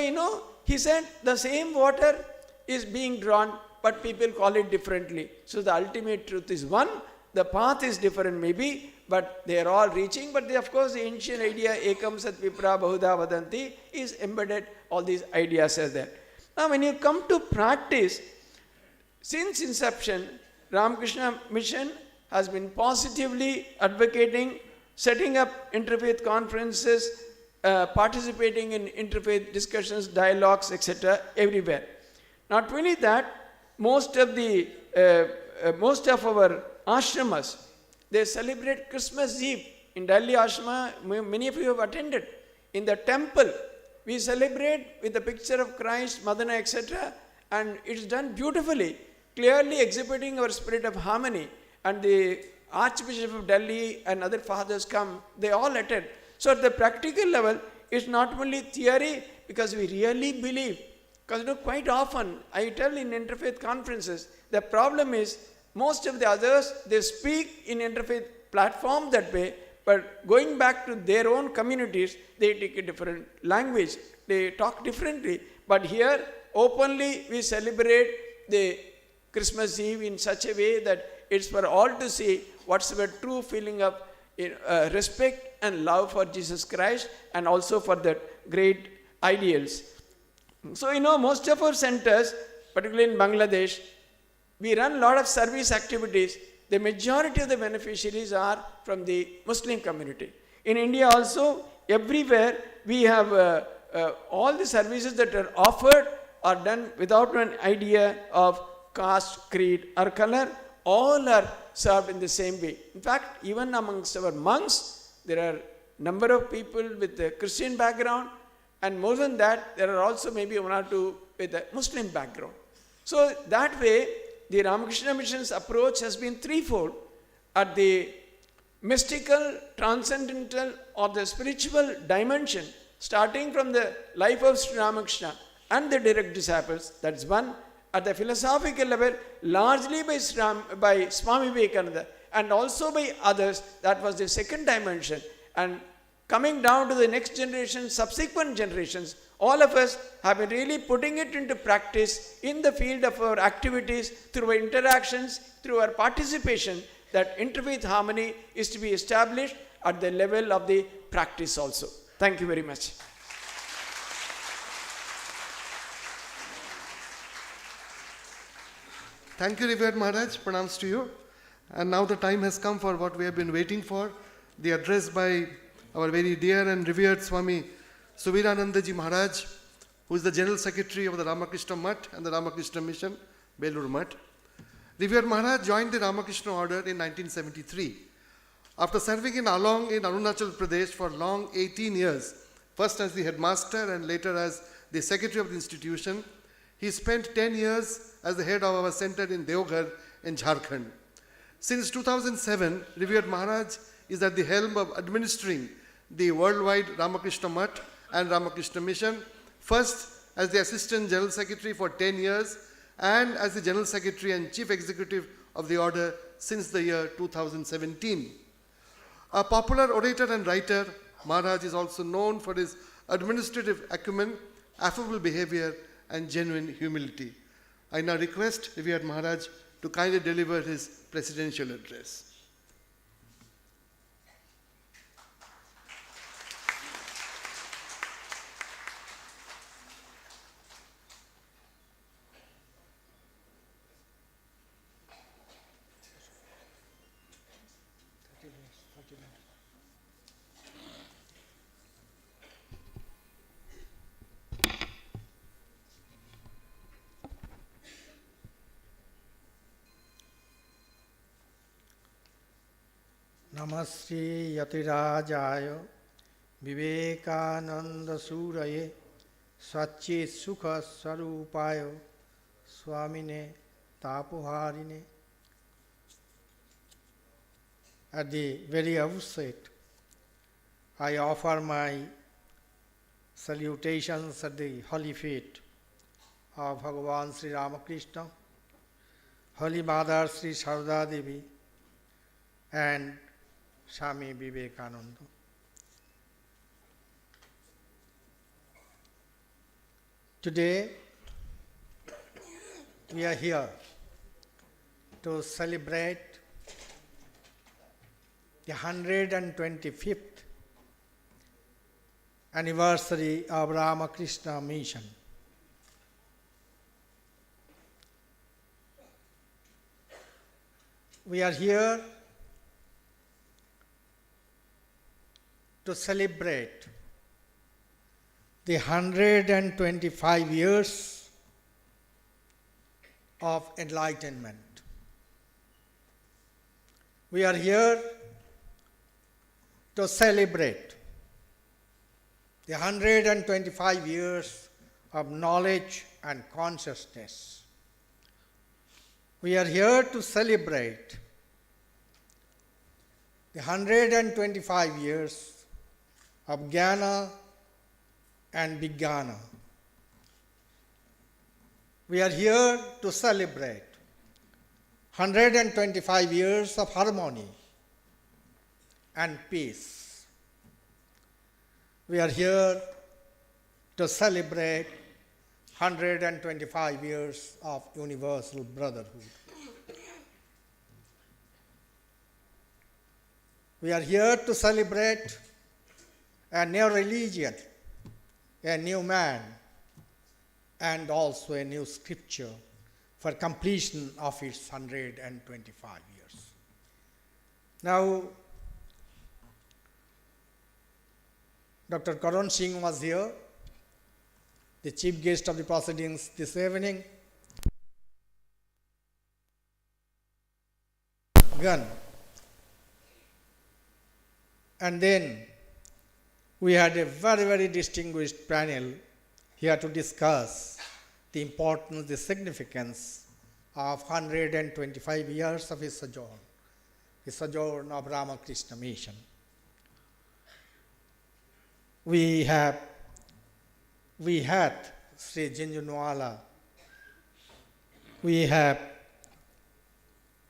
he said the same water is being drawn, but people call it differently. So, the ultimate truth is one, the path is different maybe, but they are all reaching. But of course, the ancient idea, ekam sat vipra bahuda vadanti, is embedded, all these ideas are there. Now, when you come to practice, since inception, Ramakrishna Mission has been positively advocating, setting up interfaith conferences, participating in interfaith discussions, dialogues, etc., everywhere. Not only that, most of our ashramas, they celebrate Christmas Eve. In Delhi ashrama, many of you have attended. In the temple, we celebrate with the picture of Christ, Madonna, etc., and it's done beautifully, clearly exhibiting our spirit of harmony. And the Archbishop of Delhi and other fathers come, they all attend. So at the practical level, it's not only theory, because we really believe. Because quite often, I tell in interfaith conferences, the problem is most of the others, they speak in interfaith platform that way, but going back to their own communities, they take a different language. They talk differently. But here, openly, we celebrate the Christmas Eve in such a way that it's for all to see what's the true feeling of respect and love for Jesus Christ, and also for the great ideals. So, most of our centers, particularly in Bangladesh, we run a lot of service activities. The majority of the beneficiaries are from the Muslim community. In India also, everywhere we have all the services that are offered are done without an idea of caste, creed, or color. All are served in the same way. In fact, even amongst our monks, there are number of people with a Christian background, and more than that, there are also maybe one or two with a Muslim background. So that way, the Ramakrishna Mission's approach has been threefold. At the mystical, transcendental, or the spiritual dimension, starting from the life of Sri Ramakrishna and the direct disciples, that's one. At the philosophical level, largely by Swami Vivekananda and also by others, that was the second dimension. And coming down to the next generation, subsequent generations, all of us have been really putting it into practice in the field of our activities, through our interactions, through our participation, that interfaith harmony is to be established at the level of the practice also. Thank you very much. Thank you, Revered Maharaj. Pranams to you. And now the time has come for what we have been waiting for, the address by our very dear and revered Swami Suviranandaji Maharaj, who is the General Secretary of the Ramakrishna Mutt and the Ramakrishna Mission, Belur Mutt. Revered Maharaj joined the Ramakrishna order in 1973. After serving in Along in Arunachal Pradesh for long 18 years, first as the headmaster and later as the secretary of the institution, he spent 10 years as the head of our center in Deoghar in Jharkhand. Since 2007, Revered Maharaj is at the helm of administering the worldwide Ramakrishna Mutt and Ramakrishna Mission, first as the Assistant General Secretary for 10 years and as the General Secretary and Chief Executive of the order since the year 2017. A popular orator and writer, Maharaj is also known for his administrative acumen, affable behavior, and genuine humility. I now request Revered Maharaj to kindly deliver his presidential address. Namaste Yatirajaya Vivekananda Suraye Sache Sukha Sarupayo Swamine Tapoharine. At the very outset, I offer my salutations at the holy feet of Bhagavan Sri Ramakrishna, Holy Mother Sri Sharda Devi, and Swami Vivekananda. Today, we are here to celebrate the 125th anniversary of Ramakrishna Mission. We are here to celebrate the 125 years of enlightenment. We are here to celebrate the 125 years of knowledge and consciousness. We are here to celebrate the 125 years of Jnana and Vijnana. We are here to celebrate 125 years of harmony and peace. We are here to celebrate 125 years of universal brotherhood. We are here to celebrate a new religion, a new man, and also a new scripture for completion of its 125 years. Now, Dr. Karan Singh was here, the chief guest of the proceedings this evening. And then we had a very, very distinguished panel here to discuss the importance, the significance of 125 years of his sojourn of Ramakrishna Mission. We had Sri Jinjunwala. We have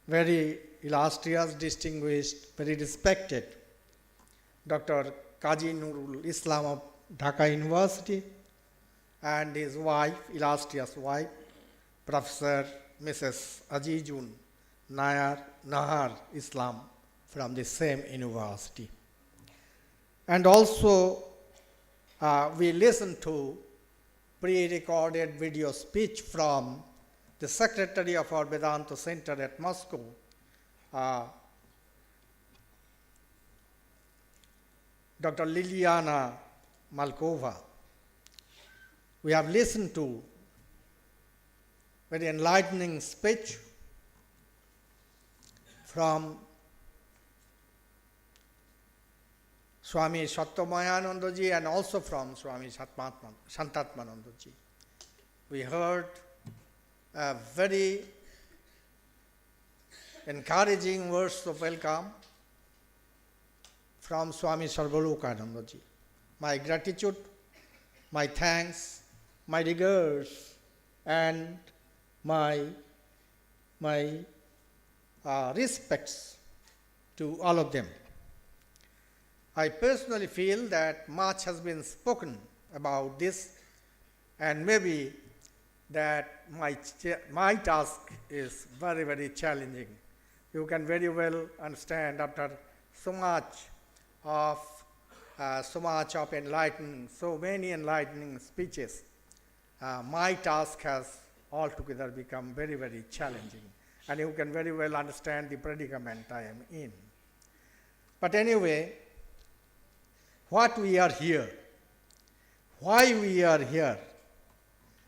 very illustrious, distinguished, very respected Dr. Qazi Nurul Islam of Dhaka University, and his wife, illustrious wife, Professor Mrs. Azizun Nahar Islam from the same university. And also we listened to pre-recorded video speech from the secretary of our Vedanta Center at Moscow, Dr. Liliana Malkova. We have listened to very enlightening speech from Swami Satyamayanandaji and also from Swami Santatmanandaji. We heard a very encouraging words of welcome from Swami Sarvalokanandaji. My gratitude, my thanks, my regards, and my respects to all of them. I personally feel that much has been spoken about this, and maybe that my task is very, very challenging. You can very well understand after so much of enlightening, so many enlightening speeches, my task has altogether become very, very challenging. And you can very well understand the predicament I am in. But anyway, what we are here, why we are here.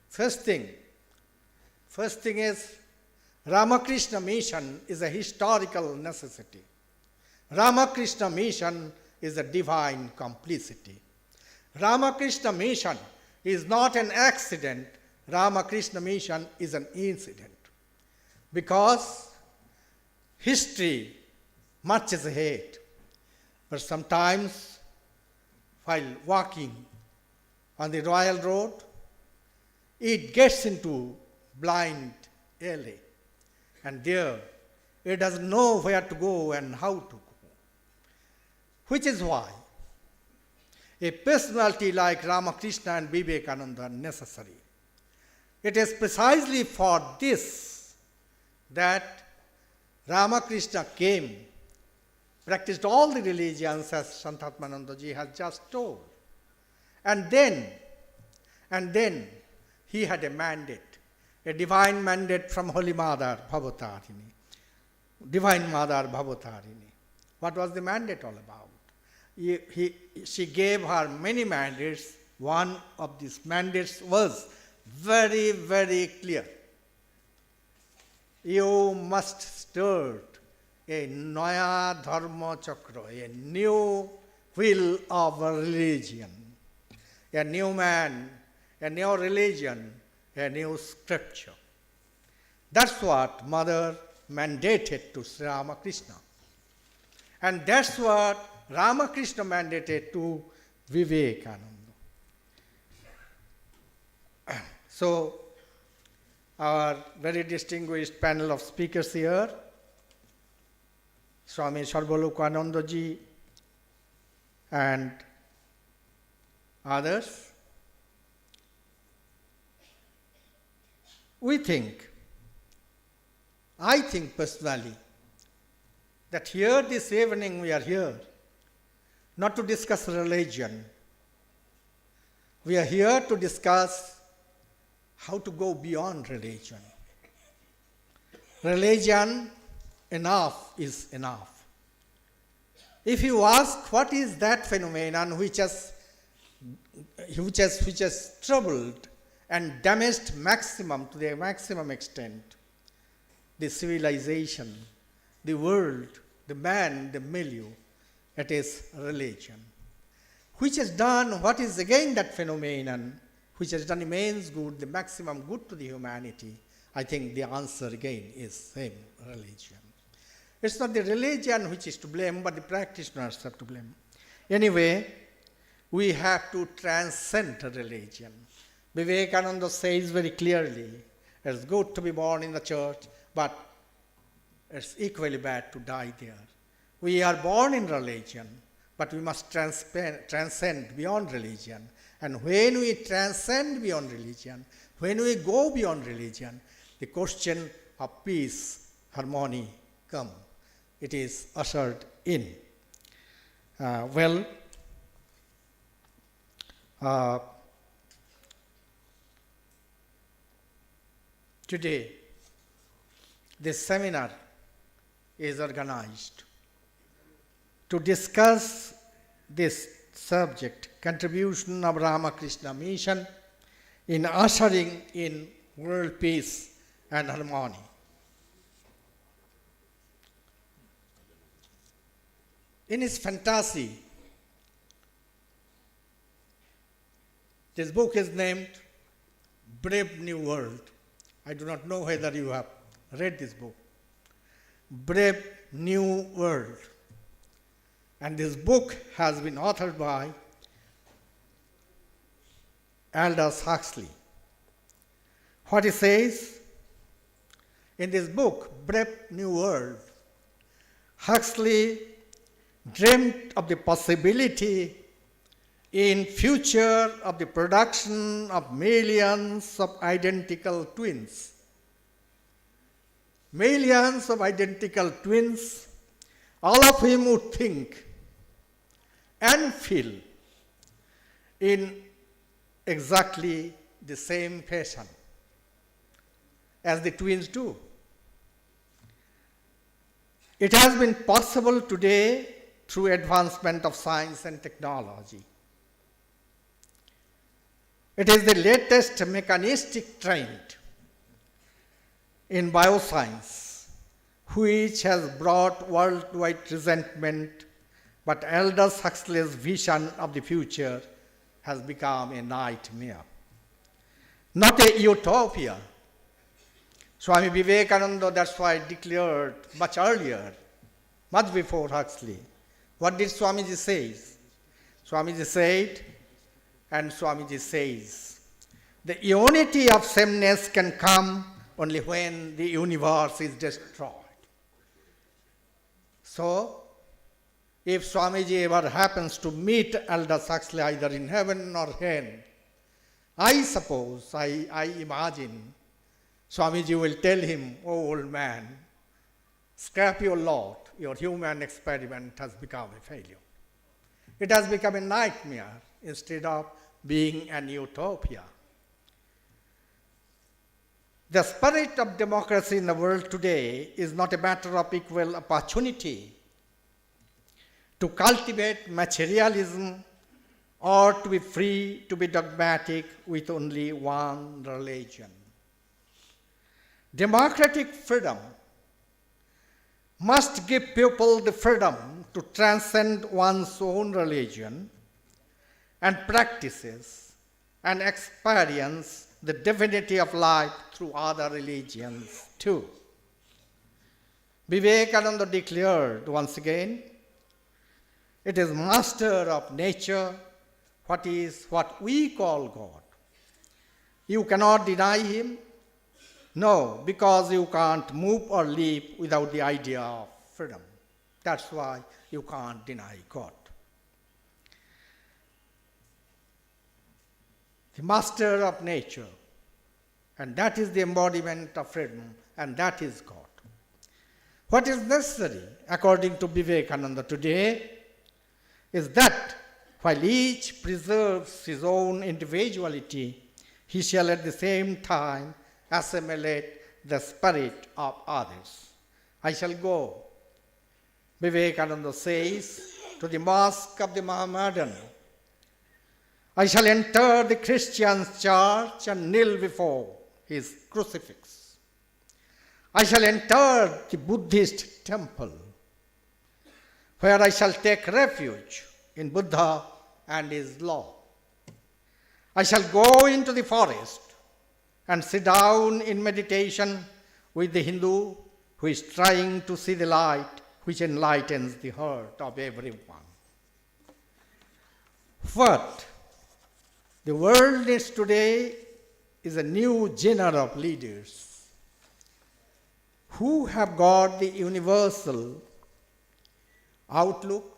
First thing is Ramakrishna mission is a historical necessity. Ramakrishna mission is a divine complicity. Ramakrishna mission is not an accident. Ramakrishna mission is an incident. Because history marches ahead, but sometimes while walking on the royal road, it gets into blind alley, and there it doesn't know where to go and how to go. Which is why a personality like Ramakrishna and Vivekananda are necessary. It is precisely for this that Ramakrishna came, practiced all the religions as Santatmanandaji has just told. And then he had a mandate, a divine mandate from Holy Mother Bhavatarini, Divine Mother Bhavatarini. What was the mandate all about? She gave her many mandates. One of these mandates was very, very clear. You must start a Naya Dharma Chakra, a new wheel of religion, a new man, a new religion, a new scripture. That's what Mother mandated to Sri Ramakrishna. And that's what Ramakrishna mandated to Vivekananda. So, our very distinguished panel of speakers here, Swami Sarvalokanandaji and others, I think personally, that here this evening we are here not to discuss religion. We are here to discuss how to go beyond religion. Religion, enough is enough. If you ask what is that phenomenon which has troubled and damaged to the maximum extent, the civilization, the world, the man, the milieu, it is religion. Which has done what is again that phenomenon, which has done immense good, the maximum good to the humanity. I think the answer again is same, religion. It's not the religion which is to blame, but the practitioners are to blame. Anyway, we have to transcend religion. Vivekananda says very clearly, it's good to be born in the church, but it's equally bad to die there. We are born in religion, but we must transcend beyond religion And when we transcend beyond religion, when we go beyond religion, the question of peace, harmony come. It is ushered in. Today, this seminar is organized to discuss this subject, contribution of Ramakrishna mission in ushering in world peace and harmony. In his fantasy, this book is named Brave New World. I do not know whether you have read this book. Brave New World. And this book has been authored by Aldous Huxley. What he says in this book, Brave New World, Huxley dreamt of the possibility in future of the production of millions of identical twins. Millions of identical twins, all of whom would think and feel in exactly the same fashion as the twins do. It has been possible today through advancement of science and technology. It is the latest mechanistic trend in bioscience which has brought worldwide resentment, but Aldous Huxley's vision of the future has become a nightmare, not a utopia. Swami Vivekananda, that's why declared much earlier, much before Huxley. What did Swamiji say? Swamiji said, and Swamiji says, the unity of sameness can come only when the universe is destroyed. So, if Swamiji ever happens to meet Aldous Huxley either in heaven or hell, I suppose, I imagine, Swamiji will tell him, oh old man, scrap your lot, your human experiment has become a failure. It has become a nightmare instead of being an utopia. The spirit of democracy in the world today is not a matter of equal opportunity to cultivate materialism or to be free to be dogmatic with only one religion. Democratic freedom must give people the freedom to transcend one's own religion and practices and experience the divinity of life through other religions too. Vivekananda declared once again, it is master of nature, what we call God. You cannot deny him. No, because you can't move or live without the idea of freedom. That's why you can't deny God. The master of nature, and that is the embodiment of freedom, and that is God. What is necessary, according to Vivekananda today, is that while each preserves his own individuality, he shall at the same time assimilate the spirit of others. I shall go, Vivekananda says, to the mosque of the Mohammedan. I shall enter the Christian's church and kneel before his crucifix. I shall enter the Buddhist temple, where I shall take refuge in Buddha and his law. I shall go into the forest and sit down in meditation with the Hindu who is trying to see the light which enlightens the heart of everyone. What the world needs today is a new genre of leaders who have got the universal outlook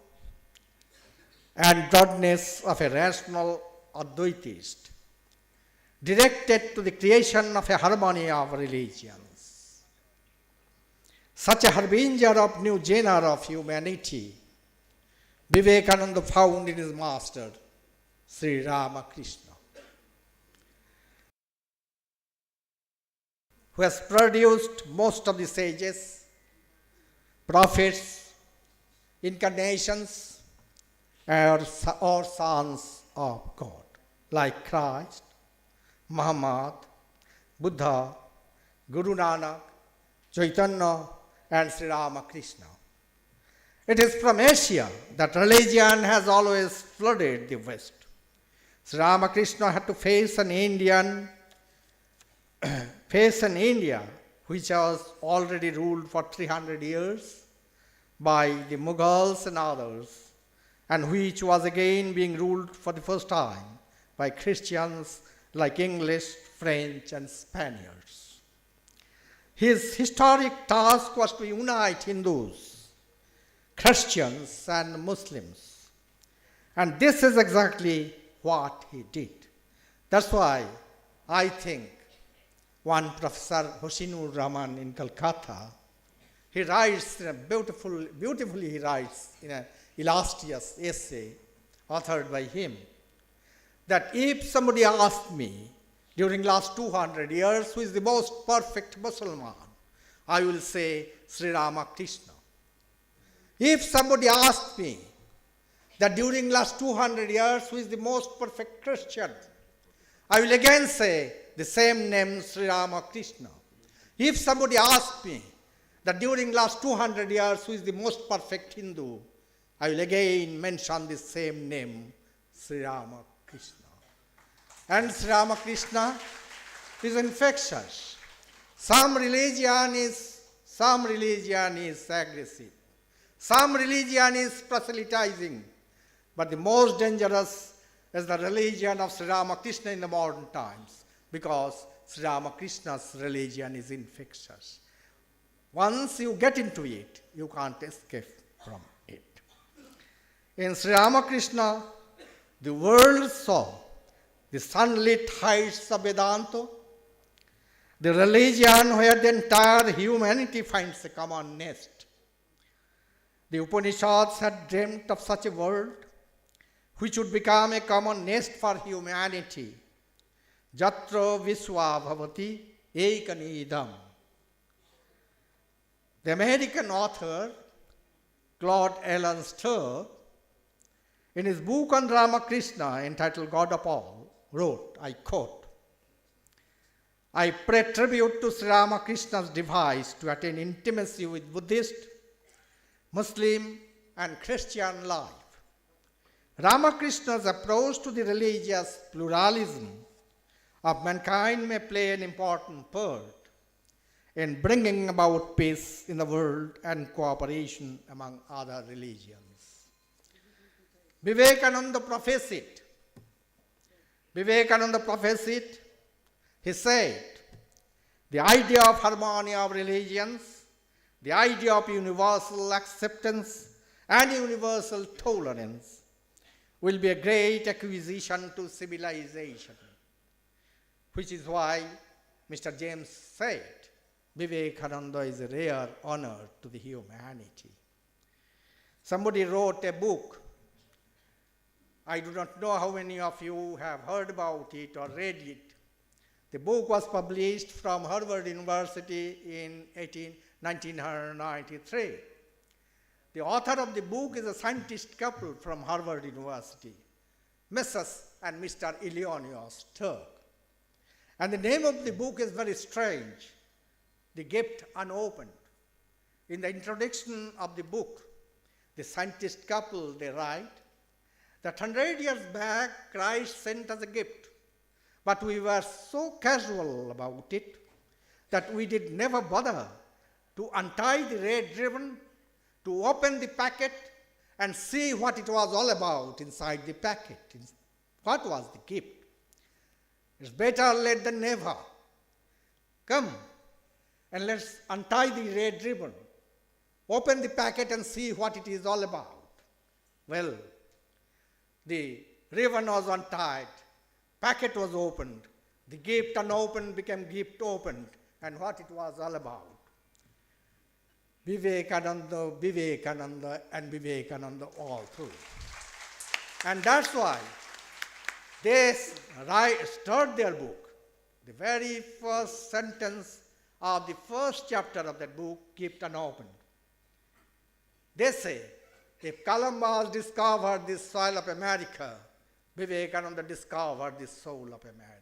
and broadness of a rational Advaitist, directed to the creation of a harmony of religions. Such a harbinger of new genre of humanity, Vivekananda found in his master, Sri Ramakrishna, who has produced most of the sages, prophets, incarnations, or sons of God, like Christ, Muhammad, Buddha, Guru Nanak, Chaitanya, and Sri Ramakrishna. It is from Asia that religion has always flooded the West. Sri Ramakrishna had to face an India which was already ruled for 300 years by the Mughals and others, and which was again being ruled for the first time by Christians like English, French, and Spaniards. His historic task was to unite Hindus, Christians, and Muslims. And this is exactly what he did. That's why I think one Professor Hoshinur Rahman in Calcutta, he writes beautifully he writes in an illustrious essay authored by him, that if somebody asked me during last 200 years who is the most perfect Muslim, I will say Sri Ramakrishna. If somebody asked me that during last 200 years who is the most perfect Christian, I will again say the same name, Sri Ramakrishna. If somebody asked me that during last 200 years who is the most perfect Hindu, I will again mention the same name, Sri Ramakrishna. And Sri Ramakrishna is infectious. Some religion is aggressive. Some religion is proselytizing. But the most dangerous is the religion of Sri Ramakrishna in the modern times, because Sri Ramakrishna's religion is infectious. Once you get into it, you can't escape from it. In Sri Ramakrishna, the world saw the sunlit heights of Vedanta, the religion where the entire humanity finds a common nest. The Upanishads had dreamt of such a world which would become a common nest for humanity. Jatra Viswa Bhavati Ekanidam. The American author Claude Allen Sturr, in his book on Ramakrishna entitled God of All, wrote, I quote, I pay tribute to Sri Ramakrishna's device to attain intimacy with Buddhist, Muslim, and Christian life. Ramakrishna's approach to the religious pluralism of mankind may play an important part in bringing about peace in the world and cooperation among other religions. Vivekananda prophesied, he said, the idea of harmony of religions, the idea of universal acceptance and universal tolerance will be a great acquisition to civilization, which is why Mr. James said, Vivekananda is a rare honor to the humanity. Somebody wrote a book. I do not know how many of you have heard about it or read it. The book was published from Harvard University in 1993. The author of the book is a scientist couple from Harvard University, Mrs. and Mr. Illinois Turk. And the name of the book is very strange, The Gift Unopened. In the introduction of the book, the scientist couple, they write that 100 years back, Christ sent us a gift, but we were so casual about it that we did never bother to untie the red ribbon, to open the packet and see what it was all about inside the packet. What was the gift? It's better late than never. Come and let's untie the red ribbon, open the packet and see what it is all about. Well, the ribbon was untied packet was opened. The gift unopened became gift opened, and what it was all about. Vivekananda, Vivekananda, and Vivekananda all through. And that's why they start their book. The very first sentence of the first chapter of that book, kept unopened. They say, if Columbus discovered the soil of America, Vivekananda discovered the soul of America.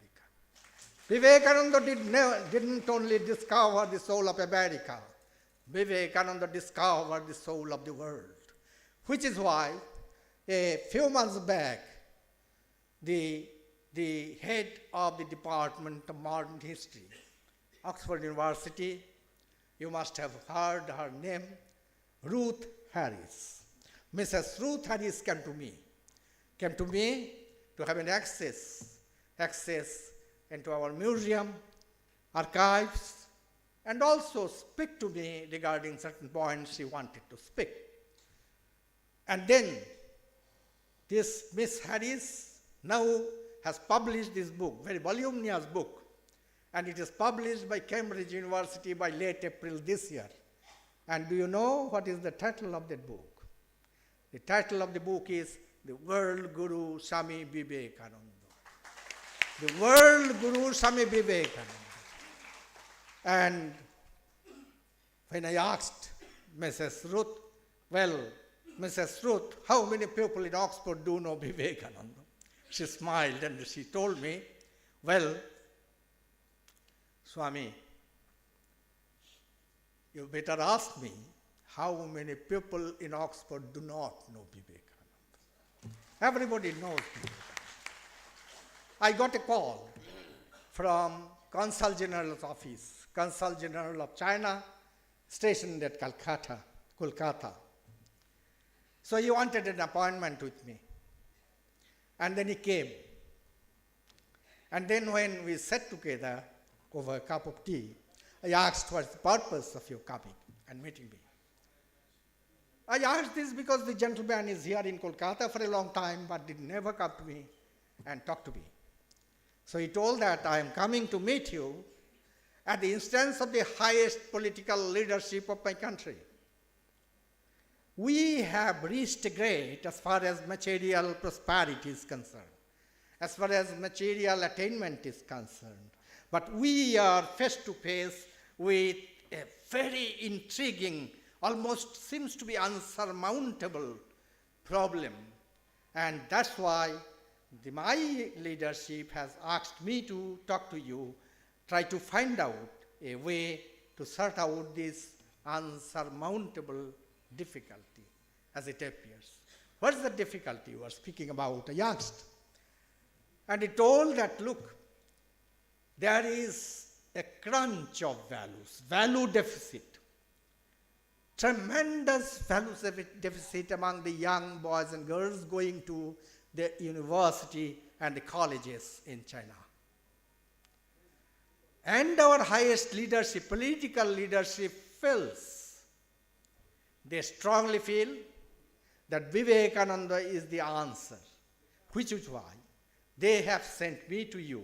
Vivekananda didn't only discover the soul of America, Vivekananda discovered the soul of the world. Which is why, a few months back, the head of the Department of Modern History, Oxford University, you must have heard her name, Ruth Harris. Mrs. Ruth Harris came to me to have an access into our museum, archives, and also speak to me regarding certain points she wanted to speak. And then this Miss Harris now has published this book, very voluminous book, and it is published by Cambridge University by late April this year. And do you know what is the title of that book? The title of the book is The World Guru Swami Vivekananda. The World Guru Swami Vivekananda. And when I asked Mrs. Ruth, well, Mrs. Ruth, how many people in Oxford do know Vivekananda? She smiled and she told me, well, Swami, you better ask me how many people in Oxford do not know Vivekananda. Everybody knows Vivekananda. I got a call from Consul General's office, Consul General of China, stationed at Kolkata. So he wanted an appointment with me. And then he came. And then when we sat together over a cup of tea, I asked what's the purpose of your coming and meeting me. I asked this because the gentleman is here in Kolkata for a long time, but did never come to me and talk to me. So he told that I am coming to meet you at the instance of the highest political leadership of my country. We have reached great as far as material prosperity is concerned, as far as material attainment is concerned. But we are face to face with a very intriguing, almost seems to be unsurmountable problem. And that's why my leadership has asked me to talk to you, try to find out a way to sort out this unsurmountable difficulty as it appears. What is the difficulty you are speaking about? I asked. And he told that, look, there is a crunch of values, value deficit, tremendous value deficit among the young boys and girls going to the university and the colleges in China. And our highest leadership, political leadership, feels, they strongly feel that Vivekananda is the answer, which is why they have sent me to you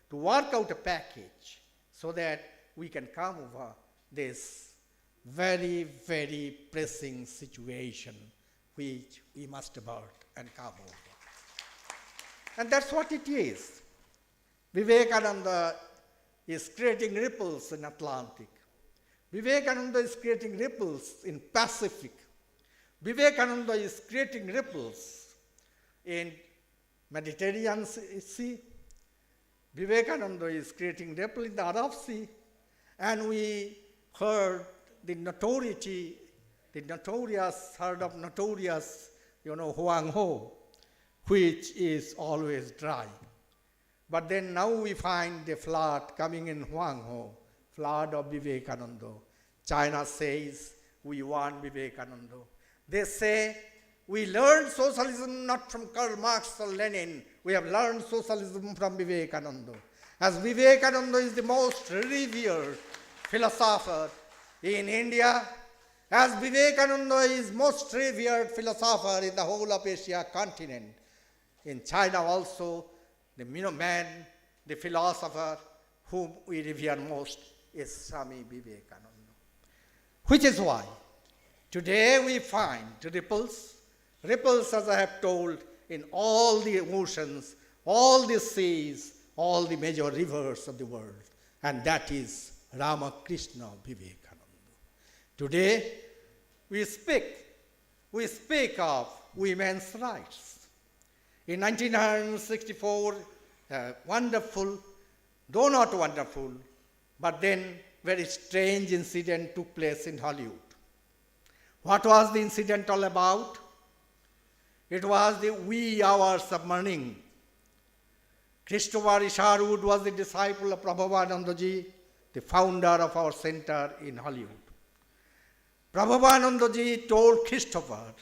to work out a package so that we can come over this very, very pressing situation which we must avert and come over. And that's what it is. Vivekananda is creating ripples in Atlantic. Vivekananda is creating ripples in Pacific. Vivekananda is creating ripples in Mediterranean Sea. Vivekananda is creating ripple in the Arab Sea. And we heard the notorious, Huang Ho, which is always dry. But then now we find the flood coming in Huang Ho, flood of Vivekananda. China says, we want Vivekananda. They say, we learned socialism not from Karl Marx or Lenin, we have learned socialism from Vivekananda. As Vivekananda is the most revered philosopher in India, as Vivekananda is most revered philosopher in the whole of Asia continent, in China also, the man, the philosopher whom we revere most is Swami Vivekananda. Which is why today we find ripples, as I have told, in all the oceans, all the seas, all the major rivers of the world, and that is Ramakrishna Vivekananda. Today we speak of women's rights. In 1964, a wonderful, though not wonderful, but then very strange incident took place in Hollywood. What was the incident all about? It was the wee hours of morning. Christopher Isherwood was the disciple of Prabhupada, the founder of our center in Hollywood. Prabhupada told Christopher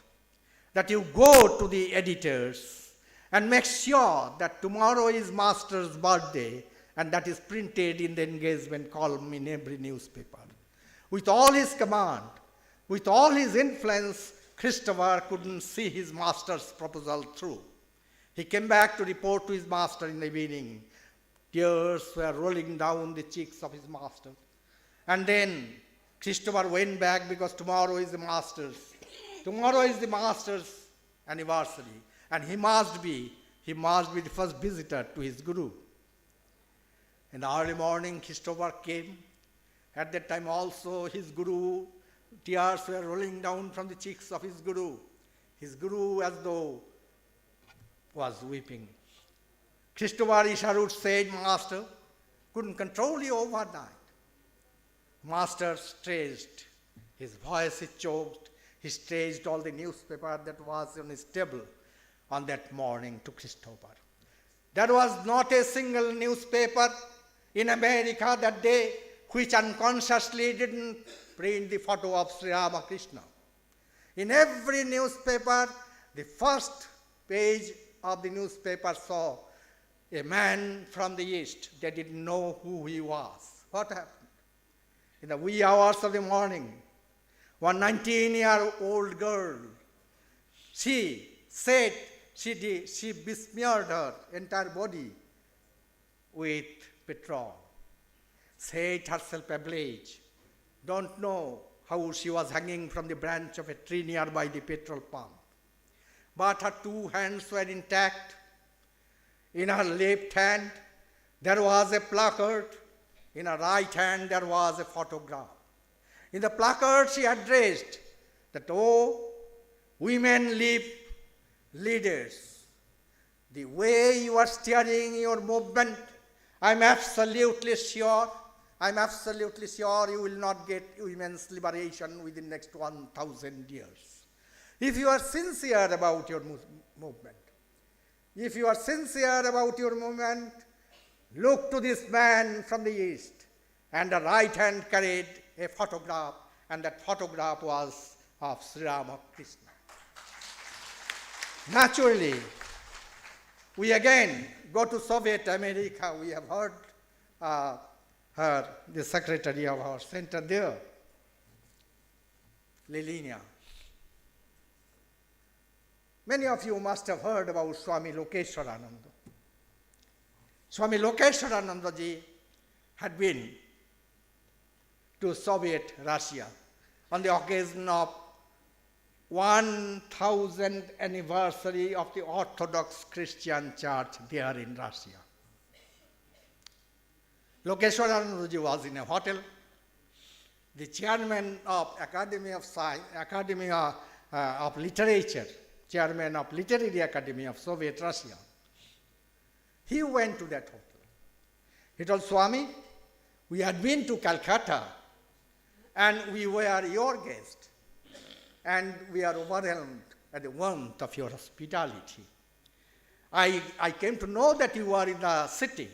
that you go to the editors and make sure that tomorrow is Master's birthday, and that is printed in the engagement column in every newspaper. With all his command, with all his influence, Christopher couldn't see his master's proposal through. He came back to report to his master in the evening. Tears were rolling down the cheeks of his master. And then Christopher went back because tomorrow is the master's anniversary, and he must be the first visitor to his guru. In the early morning, Christopher came. At that time also, his guru, tears were rolling down from the cheeks of his guru. His guru, as though, was weeping. Christopher Isherwood said, Master, couldn't control you overnight. Master staged. His voice is choked. He staged all the newspaper that was on his table on that morning to Christopher. There was not a single newspaper in America that day which unconsciously didn't print the photo of Sri Ramakrishna. In every newspaper, the first page of the newspaper saw a man from the East. They didn't know who he was. What happened? In the wee hours of the morning, one 19-year-old girl, she said she besmeared her entire body with petrol, set herself ablaze. Don't know how she was hanging from the branch of a tree nearby the petrol pump. But her two hands were intact. In her left hand, there was a placard. In her right hand, there was a photograph. In the placard, she addressed that, oh, women leaders, the way you are steering your movement, I'm absolutely sure you will not get women's liberation within the next 1,000 years. If you are sincere about your movement, look to this man from the East. And the right hand carried a photograph, and that photograph was of Sri Ramakrishna. Naturally, we again go to Soviet America. We have heard the secretary of our center there, Lilinia. Many of you must have heard about Swami Lokeshwarananda. Swami Lokeshwarananda ji had been to Soviet Russia on the occasion of 1000th anniversary of the Orthodox Christian Church there in Russia. Lokeshwarananda ji was in a hotel. The chairman of Academy of Literature, chairman of Literary Academy of Soviet Russia, he went to that hotel. He told Swami, we had been to Calcutta and we were your guest, and we are overwhelmed at the warmth of your hospitality. I came to know that you are in the city,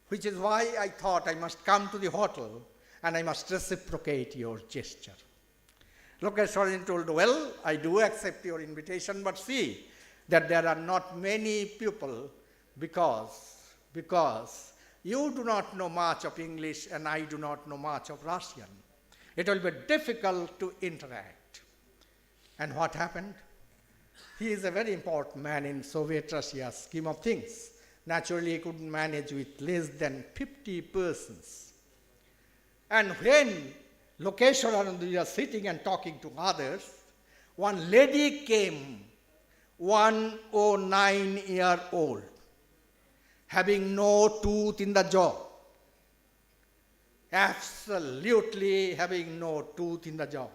which is why I thought I must come to the hotel and I must reciprocate your gesture. Lokeshwaran told, well, I do accept your invitation, but see that there are not many people because you do not know much of English and I do not know much of Russian. It will be difficult to interact. And what happened? He is a very important man in Soviet Russia's scheme of things. naturally he couldn't manage with less than 50 persons. And when Lokeshwaranandaji was sitting and talking to others, one lady came, 109-year-old, having no tooth in the jaw, absolutely having no tooth in the jaw,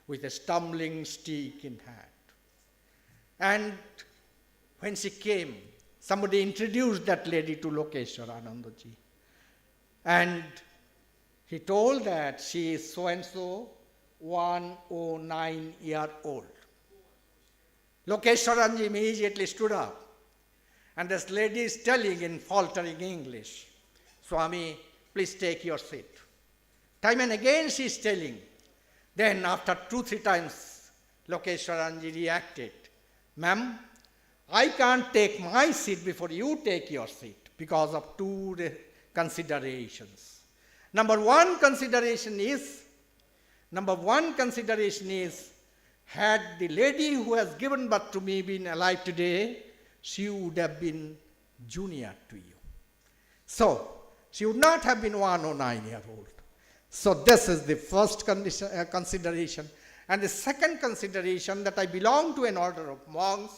with a stumbling stick in hand. And when she came, somebody introduced that lady to Lokeshwaranandaji. And he told that she is so-and-so, 109-year-old. Lokeshwaranji immediately stood up. And this lady is telling in faltering English, Swami, please take your seat. Time and again she is telling. Then after 2-3 times, Lokeshwaranji reacted, Ma'am, I can't take my seat before you take your seat because of 2 considerations. Number one consideration is, had the lady who has given birth to me been alive today, she would have been junior to you. So, she would not have been 109-year-old. So this is the first consideration. And the second consideration, that I belong to an order of monks.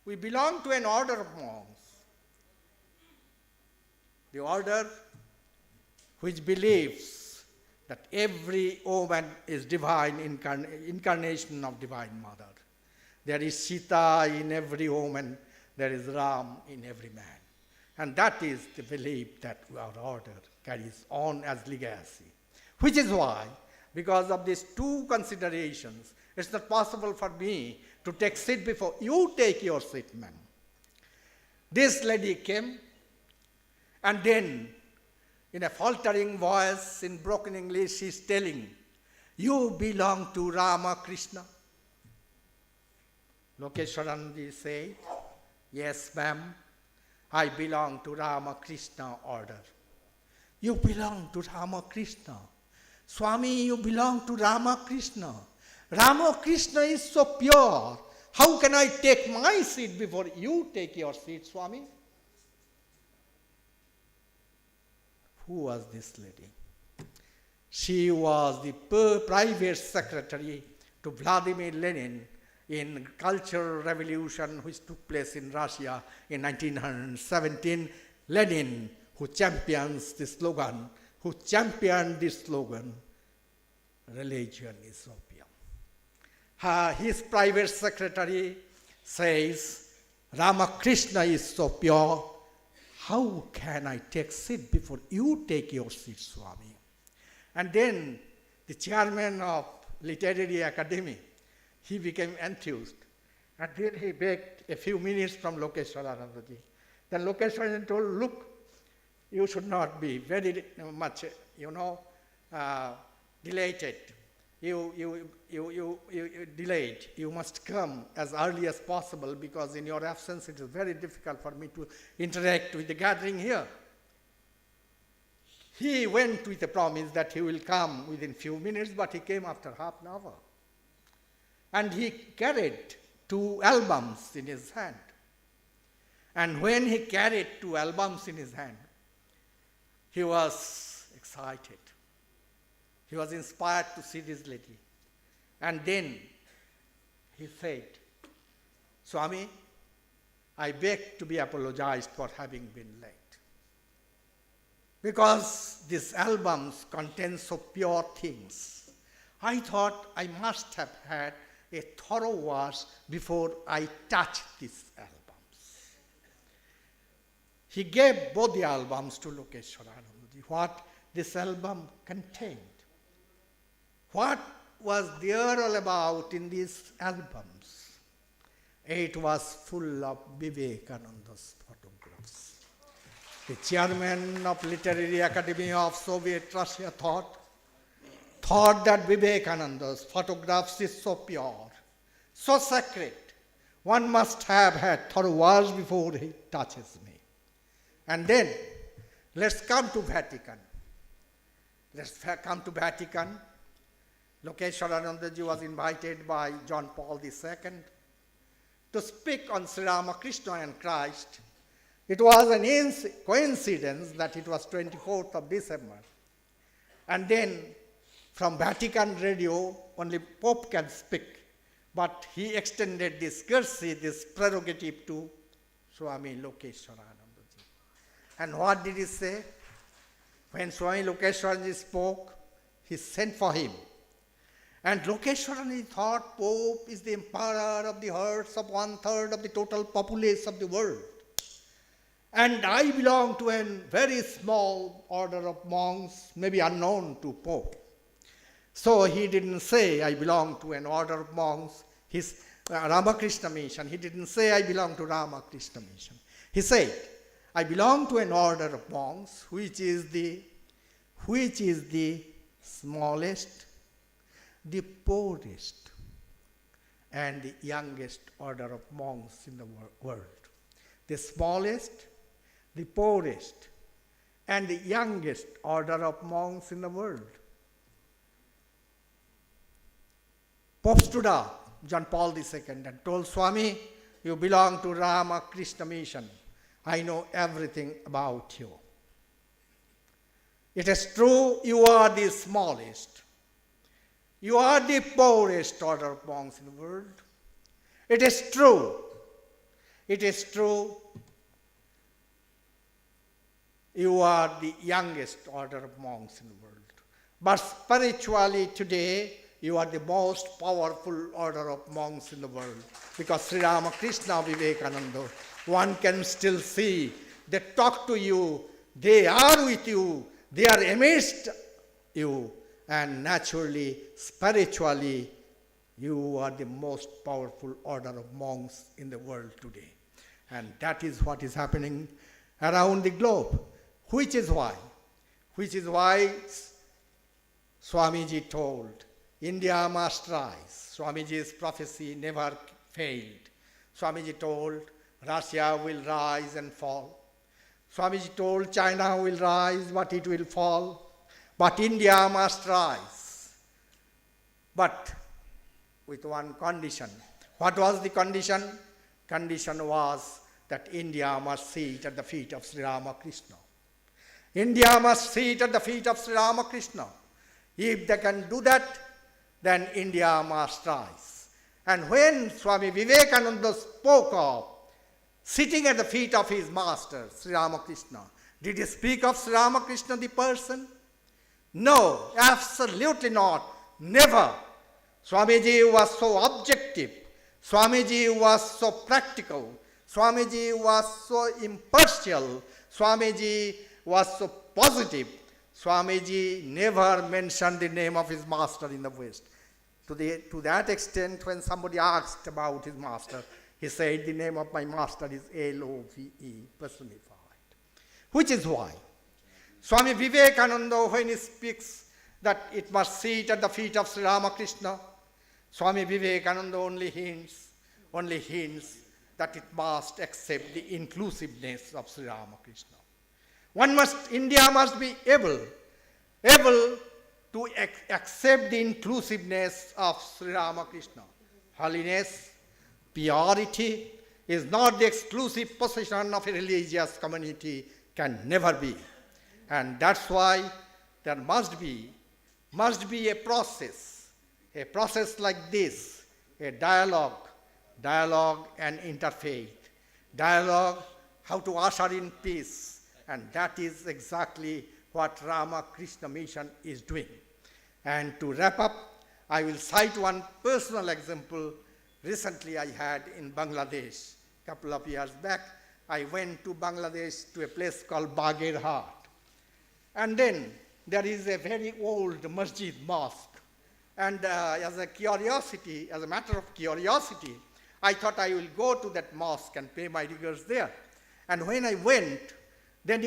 We belong to an order of monks. The order which believes that every woman is divine incarnation of Divine Mother. There is Sita in every woman, there is Ram in every man. And that is the belief that our order carries on as legacy. Which is why, because of these 2 considerations, it's not possible for me to take seat before you take your seat, ma'am. This lady came, and then in a faltering voice, in broken English, she's telling, you belong to Ramakrishna. Lokeshwaranji said, yes, ma'am, I belong to Ramakrishna order. You belong to Ramakrishna. Swami, you belong to Ramakrishna. Ramakrishna is so pure. How can I take my seat before you take your seat, Swami? Who was this lady? She was the private secretary to Vladimir Lenin in Cultural Revolution which took place in Russia in 1917. Lenin, who champions the slogan, religion is opium. His private secretary says, Ramakrishna is so pure, how can I take seat before you take your seat, Swami? And then the chairman of Literary Academy, he became enthused. And then he begged a few minutes from Lokeshwaranandaji. Then Lokeshwaranandaji told, look, you should not be very much, delighted. You delayed. You must come as early as possible because in your absence it is very difficult for me to interact with the gathering here. He went with a promise that he will come within few minutes, but he came after half an hour. And he carried 2 albums in his hand. And when he carried 2 albums in his hand, he was excited. He was inspired to see this lady. And then he said, Swami, I beg to be apologized for having been late. Because these albums contain so pure things, I thought I must have had a thorough wash before I touched these albums. He gave both the albums to Lokeshwaranandaji, what this album contained. What was there all about in these albums? It was full of Vivekananda's photographs. The chairman of Literary Academy of Soviet Russia thought that Vivekananda's photographs is so pure, so sacred, one must have had thorough wash before he touches me. And then, let's come to Vatican. Lokeshwaranandaji was invited by John Paul II to speak on Sri Ramakrishna and Christ, It was an coincidence that it was 24th of December. And then from Vatican radio, only Pope can speak. But he extended this courtesy, this prerogative to Swami Lokeshwaranandaji. And what did he say? When Swami Lokeshwaranandaji spoke, he sent for him. And Lokeshwaranandaji thought Pope is the emperor of the hearts of 1/3 of the total populace of the world. And I belong to a very small order of monks, maybe unknown to Pope. So he didn't say, I belong to an order of monks, his Ramakrishna mission. He didn't say, I belong to Ramakrishna mission. He said, I belong to an order of monks, which is the smallest, the poorest, and the youngest order of monks in the world. The smallest, the poorest, and the youngest order of monks in the world. Pope stood up, John Paul II, and told Swami, you belong to Ramakrishna mission. I know everything about you. It is true, you are the smallest. You are the poorest order of monks in the world. It is true. It is true. You are the youngest order of monks in the world. But spiritually today, you are the most powerful order of monks in the world. Because Sri Ramakrishna Vivekananda, one can still see, they talk to you, they are with you, they are amidst you, and naturally, spiritually, you are the most powerful order of monks in the world today. And that is what is happening around the globe. Which is why Swamiji told, India must rise. Swamiji's prophecy never failed. Swamiji told, Russia will rise and fall. Swamiji told, China will rise, but it will fall. But India must rise. But with one condition. What was the condition? Condition was that India must sit at the feet of Sri Ramakrishna. India must sit at the feet of Sri Ramakrishna. If they can do that, then India must rise. And when Swami Vivekananda spoke of sitting at the feet of his master, Sri Ramakrishna, did he speak of Sri Ramakrishna the person? No, absolutely not. Never. Swamiji was so objective. Swamiji was so practical. Swamiji was so impartial. Swamiji was so positive. Swamiji never mentioned the name of his master in the West. To that extent, when somebody asked about his master, he said, the name of my master is L-O-V-E, personified. Which is why Swami Vivekananda, when he speaks that it must sit at the feet of Sri Ramakrishna, Swami Vivekananda only hints that it must accept the inclusiveness of Sri Ramakrishna. India must be able to accept the inclusiveness of Sri Ramakrishna. Holiness, purity is not the exclusive possession of a religious community, can never be. And that's why there must be a process like this, a dialogue and interfaith, dialogue, how to usher in peace. And that is exactly what Ramakrishna Mission is doing. And to wrap up, I will cite one personal example. Recently I had in Bangladesh, a couple of years back, I went to Bangladesh to a place called Bagherhat. And then there is a very old masjid mosque. And as a matter of curiosity, I thought I will go to that mosque and pay my regards there. And when I went, then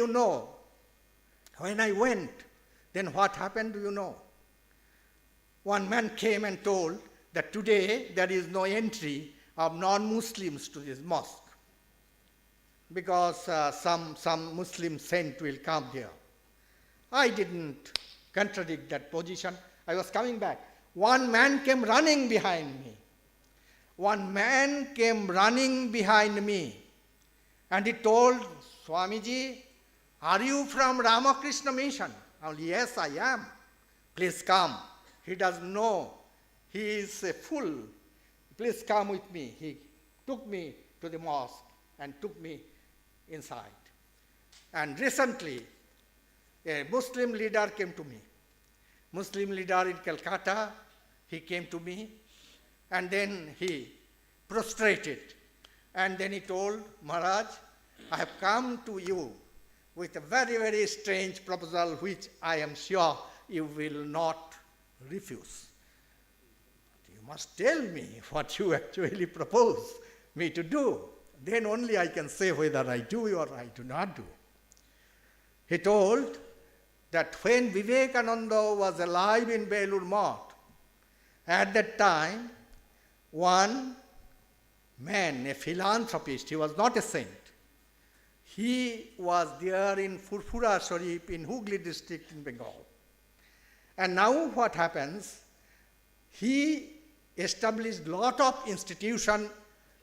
what happened, do you know? One man came and told that today there is no entry of non-Muslims to this mosque because some Muslim saint will come there. I didn't contradict that position. I was coming back. One man came running behind me. And he told Swamiji, are you from Ramakrishna mission? Yes, I am. Please come. He doesn't know. He is a fool. Please come with me. He took me to the mosque and took me inside. And recently, a Muslim leader came to me. Muslim leader in Calcutta, he came to me, and then he prostrated. And then he told, Maharaj, I have come to you with a very, very strange proposal which I am sure you will not refuse. You must tell me what you actually propose me to do. Then only I can say whether I do or I do not do. He told that when Vivekananda was alive in Belur Math, at that time, one man, a philanthropist, he was not a saint, he was there in Furfura Sharif in Hooghly district in Bengal. And now what happens, he established lot of institutions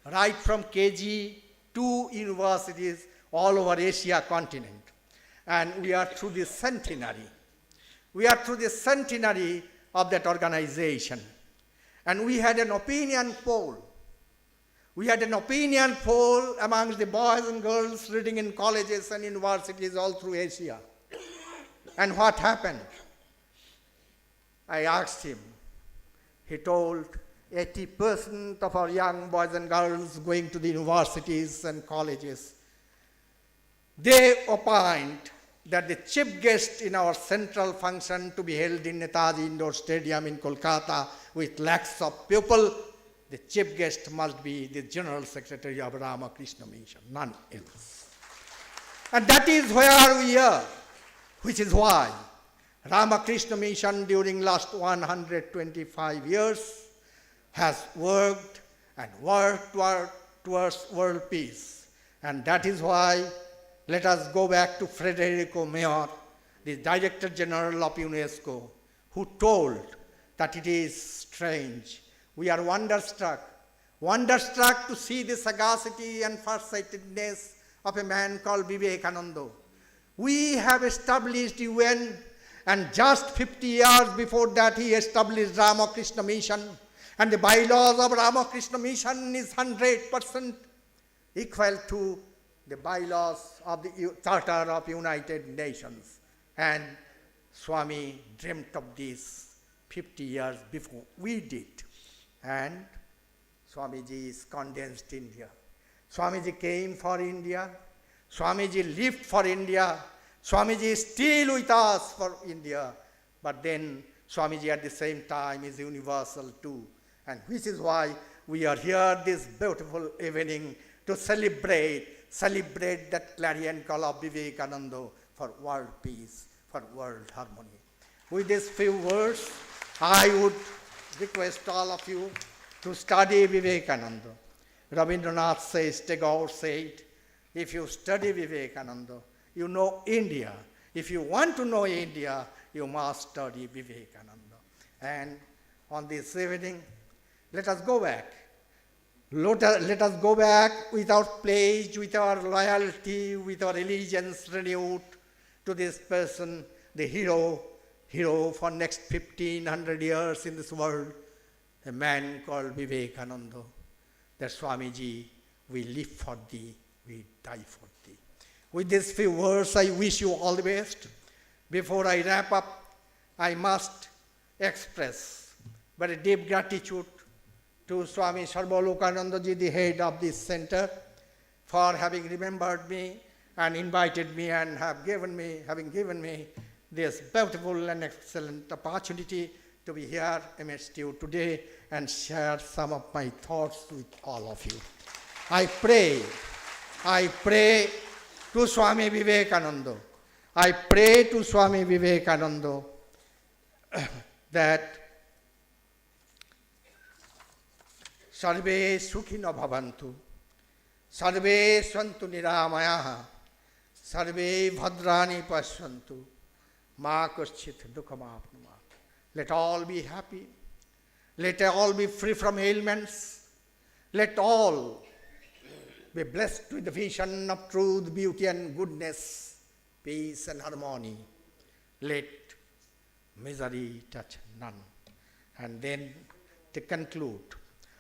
right from KG to universities all over Asia continent. And we are through the centenary. We are through the centenary of that organization. And we had an opinion poll. We had an opinion poll amongst the boys and girls reading in colleges and universities all through Asia. And what happened? I asked him. He told 80% of our young boys and girls going to the universities and colleges, they opined that the chief guest in our central function to be held in Netaji Indoor Stadium in Kolkata with lakhs of people, the chief guest must be the General Secretary of Ramakrishna Mission, none else. And that is where we are, which is why Ramakrishna Mission during last 125 years has worked and worked towards world peace. And that is why let us go back to Federico Mayor, the Director General of UNESCO, who told that it is strange. We are wonderstruck to see the sagacity and farsightedness of a man called Vivekananda. We have established UN, and just 50 years before that he established Ramakrishna Mission, and the bylaws of Ramakrishna Mission is 100% equal to the bylaws of the Charter of United Nations. And Swami dreamt of this 50 years before we did. And Swamiji is condensed India. Swamiji came for India. Swamiji lived for India. Swamiji is still with us for India. But then Swamiji at the same time is universal too. And which is why we are here this beautiful evening to celebrate that clarion call of Vivekananda for world peace, for world harmony. With these few words, I would request all of you to study Vivekananda. Rabindranath says, Tagore said, if you study Vivekananda, you know India. If you want to know India, you must study Vivekananda. And on this evening, let us go back. Let us go back with our pledge, with our loyalty, with our allegiance renewed to this person, the hero for next 1500 years in this world, a man called Vivekananda. That Swamiji, we live for thee, we die for thee. With these few words, I wish you all the best. Before I wrap up, I must express very deep gratitude to Swami Sarvalokanandaji, the head of this center, for having remembered me and invited me and having given me this beautiful and excellent opportunity to be here amidst you today and share some of my thoughts with all of you. I pray to Swami Vivekananda. I pray to Swami Vivekananda that Sarve Sukhino Bhavantu, Sarve Santu Niramayaha, Sarve Bhadrani Pashyantu, Ma Kaschit Dukhamapnuma. Let all be happy. Let all be free from ailments. Let all be blessed with the vision of truth, beauty, and goodness, peace, and harmony. Let misery touch none. And then, to conclude,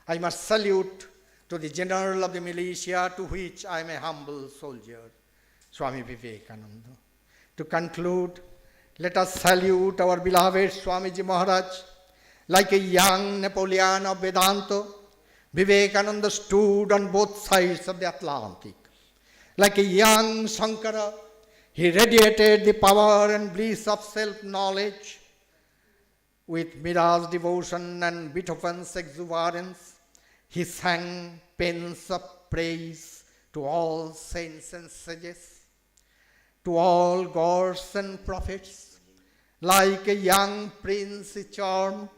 I must salute to the General of the Militia, to which I am a humble soldier, Swami Vivekananda. To conclude, let us salute our beloved Swamiji Maharaj. Like a young Napoleon of Vedanta, Vivekananda stood on both sides of the Atlantic. Like a young Sankara, he radiated the power and bliss of self-knowledge. With Mira's devotion and Beethoven's exuberance, he sang paeans of praise to all saints and sages, to all gods and prophets. Like a young prince, he charmed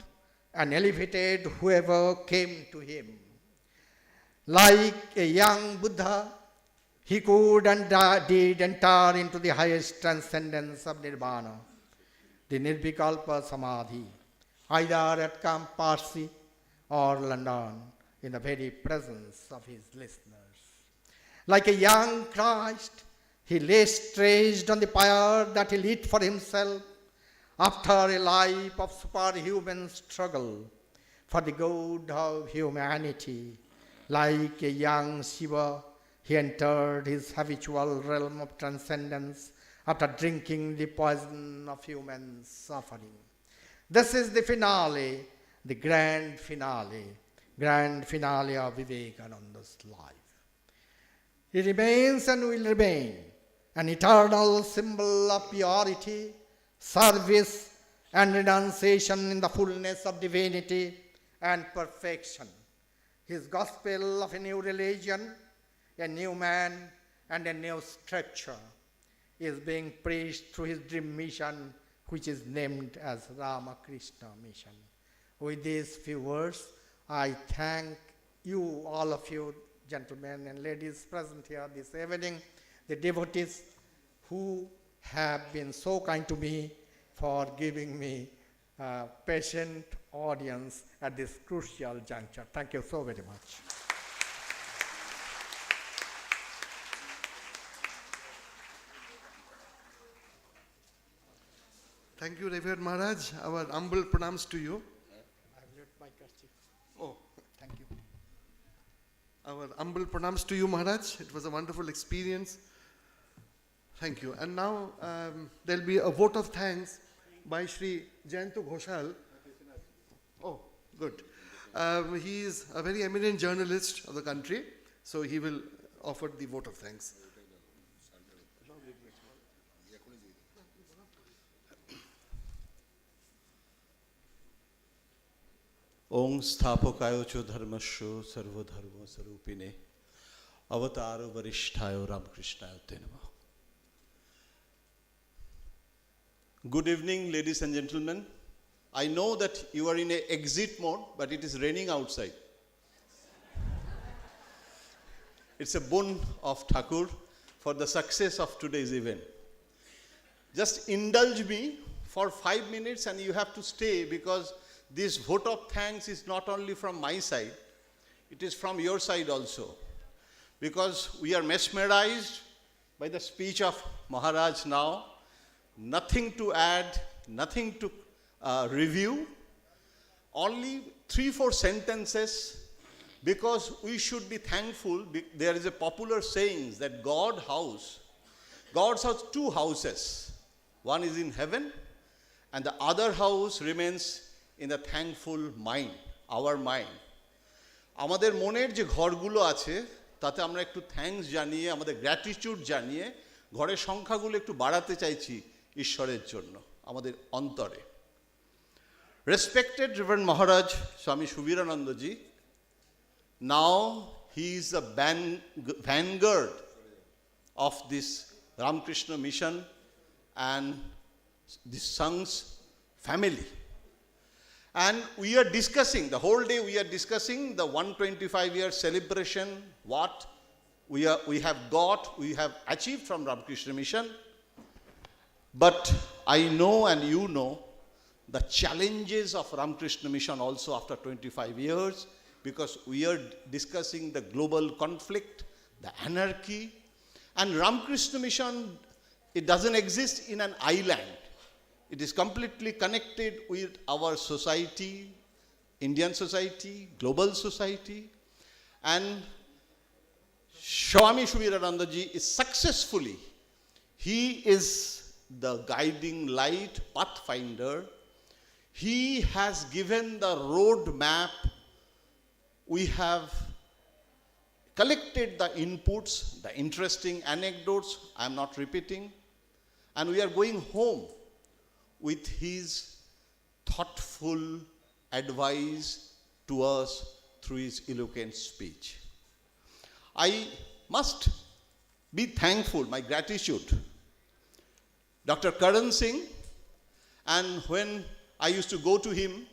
and elevated whoever came to him. Like a young Buddha, he could and did enter into the highest transcendence of Nirvana, the Nirvikalpa Samadhi, either at Camp Parsi or London, in the very presence of his listeners. Like a young Christ, he lay stretched on the pyre that he lit for himself after a life of superhuman struggle for the good of humanity. Like a young Shiva, he entered his habitual realm of transcendence after drinking the poison of human suffering. This is the finale, the grand finale of Vivekananda's life. He remains and will remain an eternal symbol of purity, service, and renunciation in the fullness of divinity and perfection. His gospel of a new religion, a new man, and a new structure is being preached through his dream mission, which is named as Ramakrishna Mission. With these few words, I thank you, all of you, gentlemen and ladies present here this evening, the devotees who have been so kind to me for giving me a patient audience at this crucial juncture. Thank you so very much. Thank you, Revered Maharaj. Our humble pranams to you. I have left my kerchief. Oh, Thank you. our humble pranams to you, Maharaj. It was a wonderful experience. Thank you. And now there'll be a vote of thanks by Shri Jayantu Ghoshal. Oh, good. He is a very eminent journalist of the country, so he will offer the vote of thanks. Om Sthapakayo Cho Dharmasyo Sarva Dharma Sarupine Avataro Varishtayo Ramakrishnayo Te Namah. Good evening, ladies and gentlemen. I know that you are in an exit mode, but it is raining outside. It's a boon of Thakur for the success of today's event. Just indulge me for 5 minutes and you have to stay, because this vote of thanks is not only from my side, it is from your side also. Because we are mesmerized by the speech of Maharaj now. Nothing to add, nothing to review, only 3-4 sentences, because we should be thankful. There is a popular saying that God has 2 houses. One is in heaven and the other house remains in the thankful mind, our mind. আমাদের মনের যে ঘরগুলো আছে তাতে আমরা একটু thanks জানিয়ে, আমাদের গ্র্যাটিটিউড জানিয়ে ঘরের সংখ্যাগুলো একটু বাড়াতে চাইছি ঈশ্বরের জন্য আমাদের অন্তরে। Respected Reverend Maharaj Swami Shubirananda ji, now he is a vanguard of this Ramakrishna mission and the Sangh's family. And we are discussing, the whole day we are discussing the 125-year celebration, what we have achieved from Ramakrishna Mission. But I know and you know the challenges of Ramakrishna Mission also after 25 years, because we are discussing the global conflict, the anarchy. And Ramakrishna Mission, it doesn't exist in an island. It is completely connected with our society, Indian society, global society. And Swami Shubhirananda Ji is successfully, he is the guiding light, pathfinder. He has given the road map. We have collected the inputs, the interesting anecdotes, I am not repeating, and we are going home with his thoughtful advice to us through his eloquent speech. I must be thankful, my gratitude. Dr. Karan Singh, and when I used to go to him,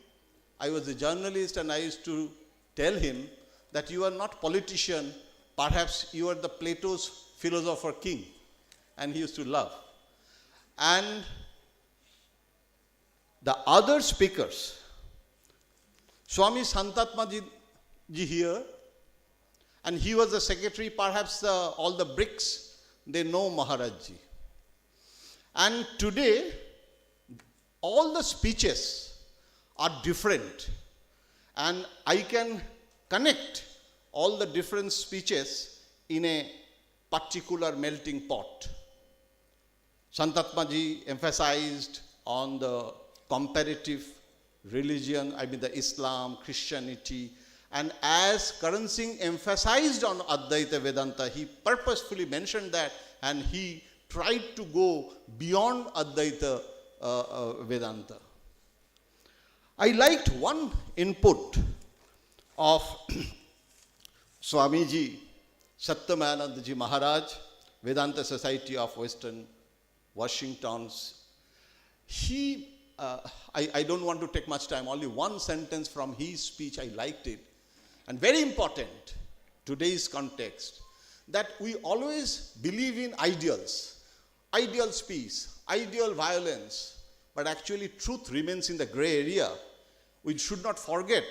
I was a journalist and I used to tell him that you are not politician, perhaps you are the Plato's philosopher king. And he used to laugh. And the other speakers, Swami Santatma ji here, and he was the secretary, perhaps all the bricks, they know Maharaj ji. And today, all the speeches are different. And I can connect all the different speeches in a particular melting pot. Santatma ji emphasized on the comparative religion, the Islam, Christianity, and as Karan Singh emphasized on Advaita Vedanta, he purposefully mentioned that and he tried to go beyond Advaita Vedanta. I liked one input of Swamiji Satyamayananda Ji Maharaj, Vedanta Society of Western Washington's. I don't want to take much time, only one sentence from his speech, I liked it. And very important, today's context, that we always believe in ideals, ideal peace, ideal violence, but actually truth remains in the gray area. We should not forget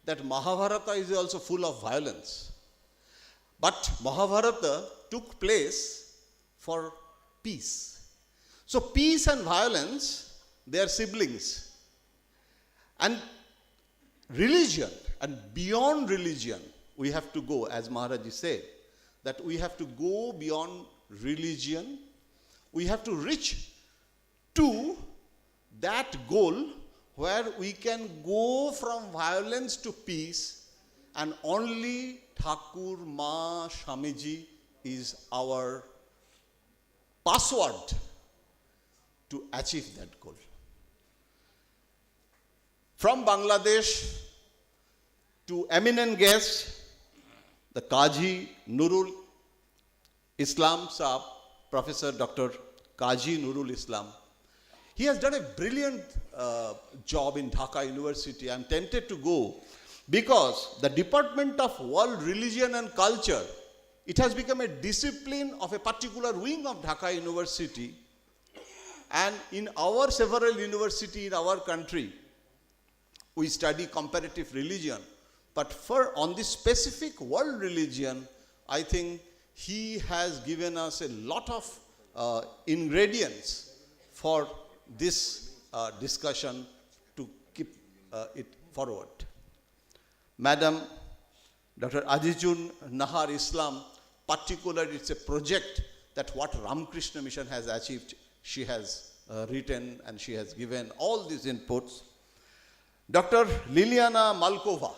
that Mahabharata is also full of violence. But Mahabharata took place for peace. So peace and violence, they are siblings. And religion, and beyond religion, we have to go, as Maharaji said, that we have to go beyond religion. We have to reach to that goal where we can go from violence to peace, and only Thakur Ma Swamiji is our password to achieve that goal. From Bangladesh to eminent guest, the Qazi Nurul Islam Saab, Professor Dr. Qazi Nurul Islam. He has done a brilliant job in Dhaka University. I am tempted to go because the Department of World Religion and Culture, it has become a discipline of a particular wing of Dhaka University. And in our several universities in our country, we study comparative religion. But on this specific world religion, I think he has given us a lot of ingredients for this discussion to keep it forward. Madam Dr. Azizun Nahar Islam, particularly it's a project that what Ramakrishna Mission has achieved, she has written and she has given all these inputs. Dr. Liliana Malkova,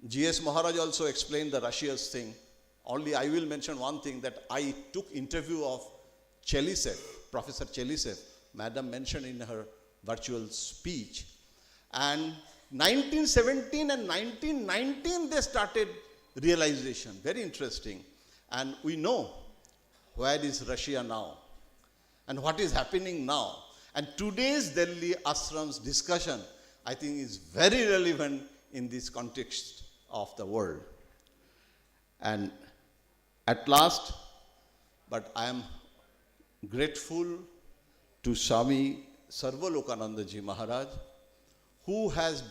G.S. Maharaj also explained the Russia's thing. Only I will mention one thing, that I took interview of Chelisev, Professor Chelisev, Madam mentioned in her virtual speech. And 1917 and 1919 they started realization. Very interesting. And we know where is Russia now and what is happening now. And today's Delhi Ashram's discussion, I think, is very relevant in this context of the world. And at last, but I am grateful to Swami Sarvalokananda Ji Maharaj, who has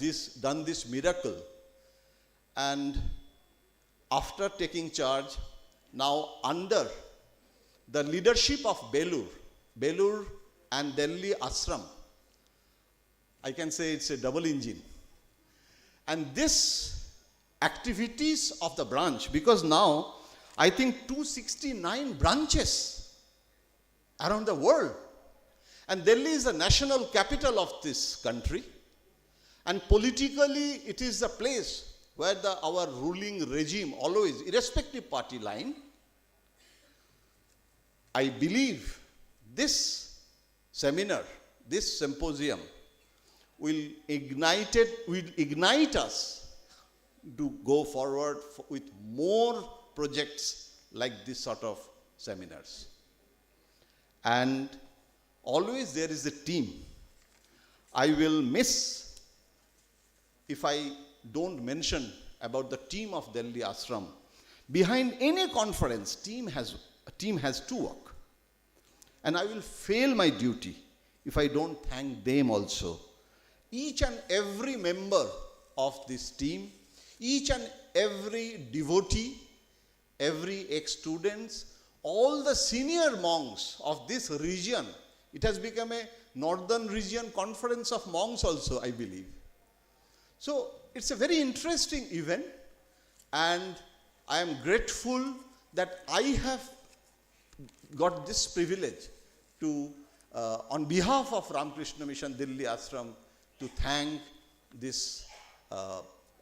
done this miracle. And after taking charge, now under the leadership of Belur and Delhi Ashram, I can say it's a double engine. And this activities of the branch, because now I think 269 branches around the world. And Delhi is the national capital of this country. And politically, it is the place where our ruling regime always, irrespective party line, I believe this seminar, this symposium will ignite us to go forward with more projects like this sort of seminars. And always there is a team. I will miss if I don't mention about the team of Delhi Ashram. Behind any conference, a team has to work. And I will fail my duty if I don't thank them also. Each and every member of this team, each and every devotee, every ex-students, all the senior monks of this region. It has become a northern region conference of monks also, I believe. So it's a very interesting event, and I am grateful that I have got this privilege to, on behalf of Ramakrishna Mission Delhi Ashram, to thank this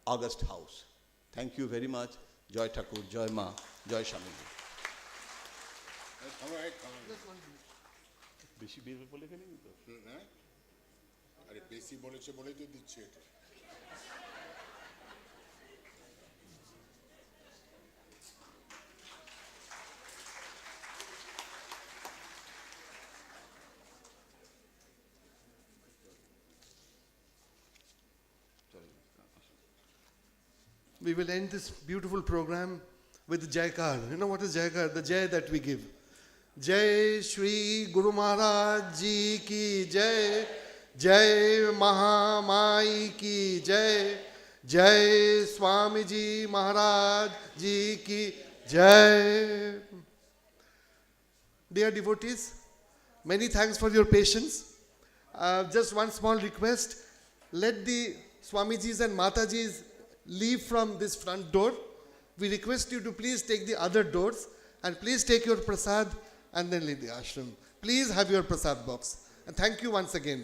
August House. Thank you very much. Joy Thakur, Joy Ma, Joy Swamiji. বেশি বের বলে ফেলেনি তো? হ্যাঁ, আরে বেশি বলেছে বলেই তো দিচ্ছে এটা। We will end this beautiful program with Jaykar. You know what is Jaykar? The Jai that we give. Jai Shri Guru Maharaj Ji ki Jai. Jai Mahamai ki Jai. Jai Swamiji Maharaj Ji ki Jai. Dear devotees, many thanks for your patience. Just one small request. Let the Swamijis and Matajis leave from this front door. We request you to please take the other doors and please take your prasad and then leave the ashram. Please have your prasad box. And thank you once again.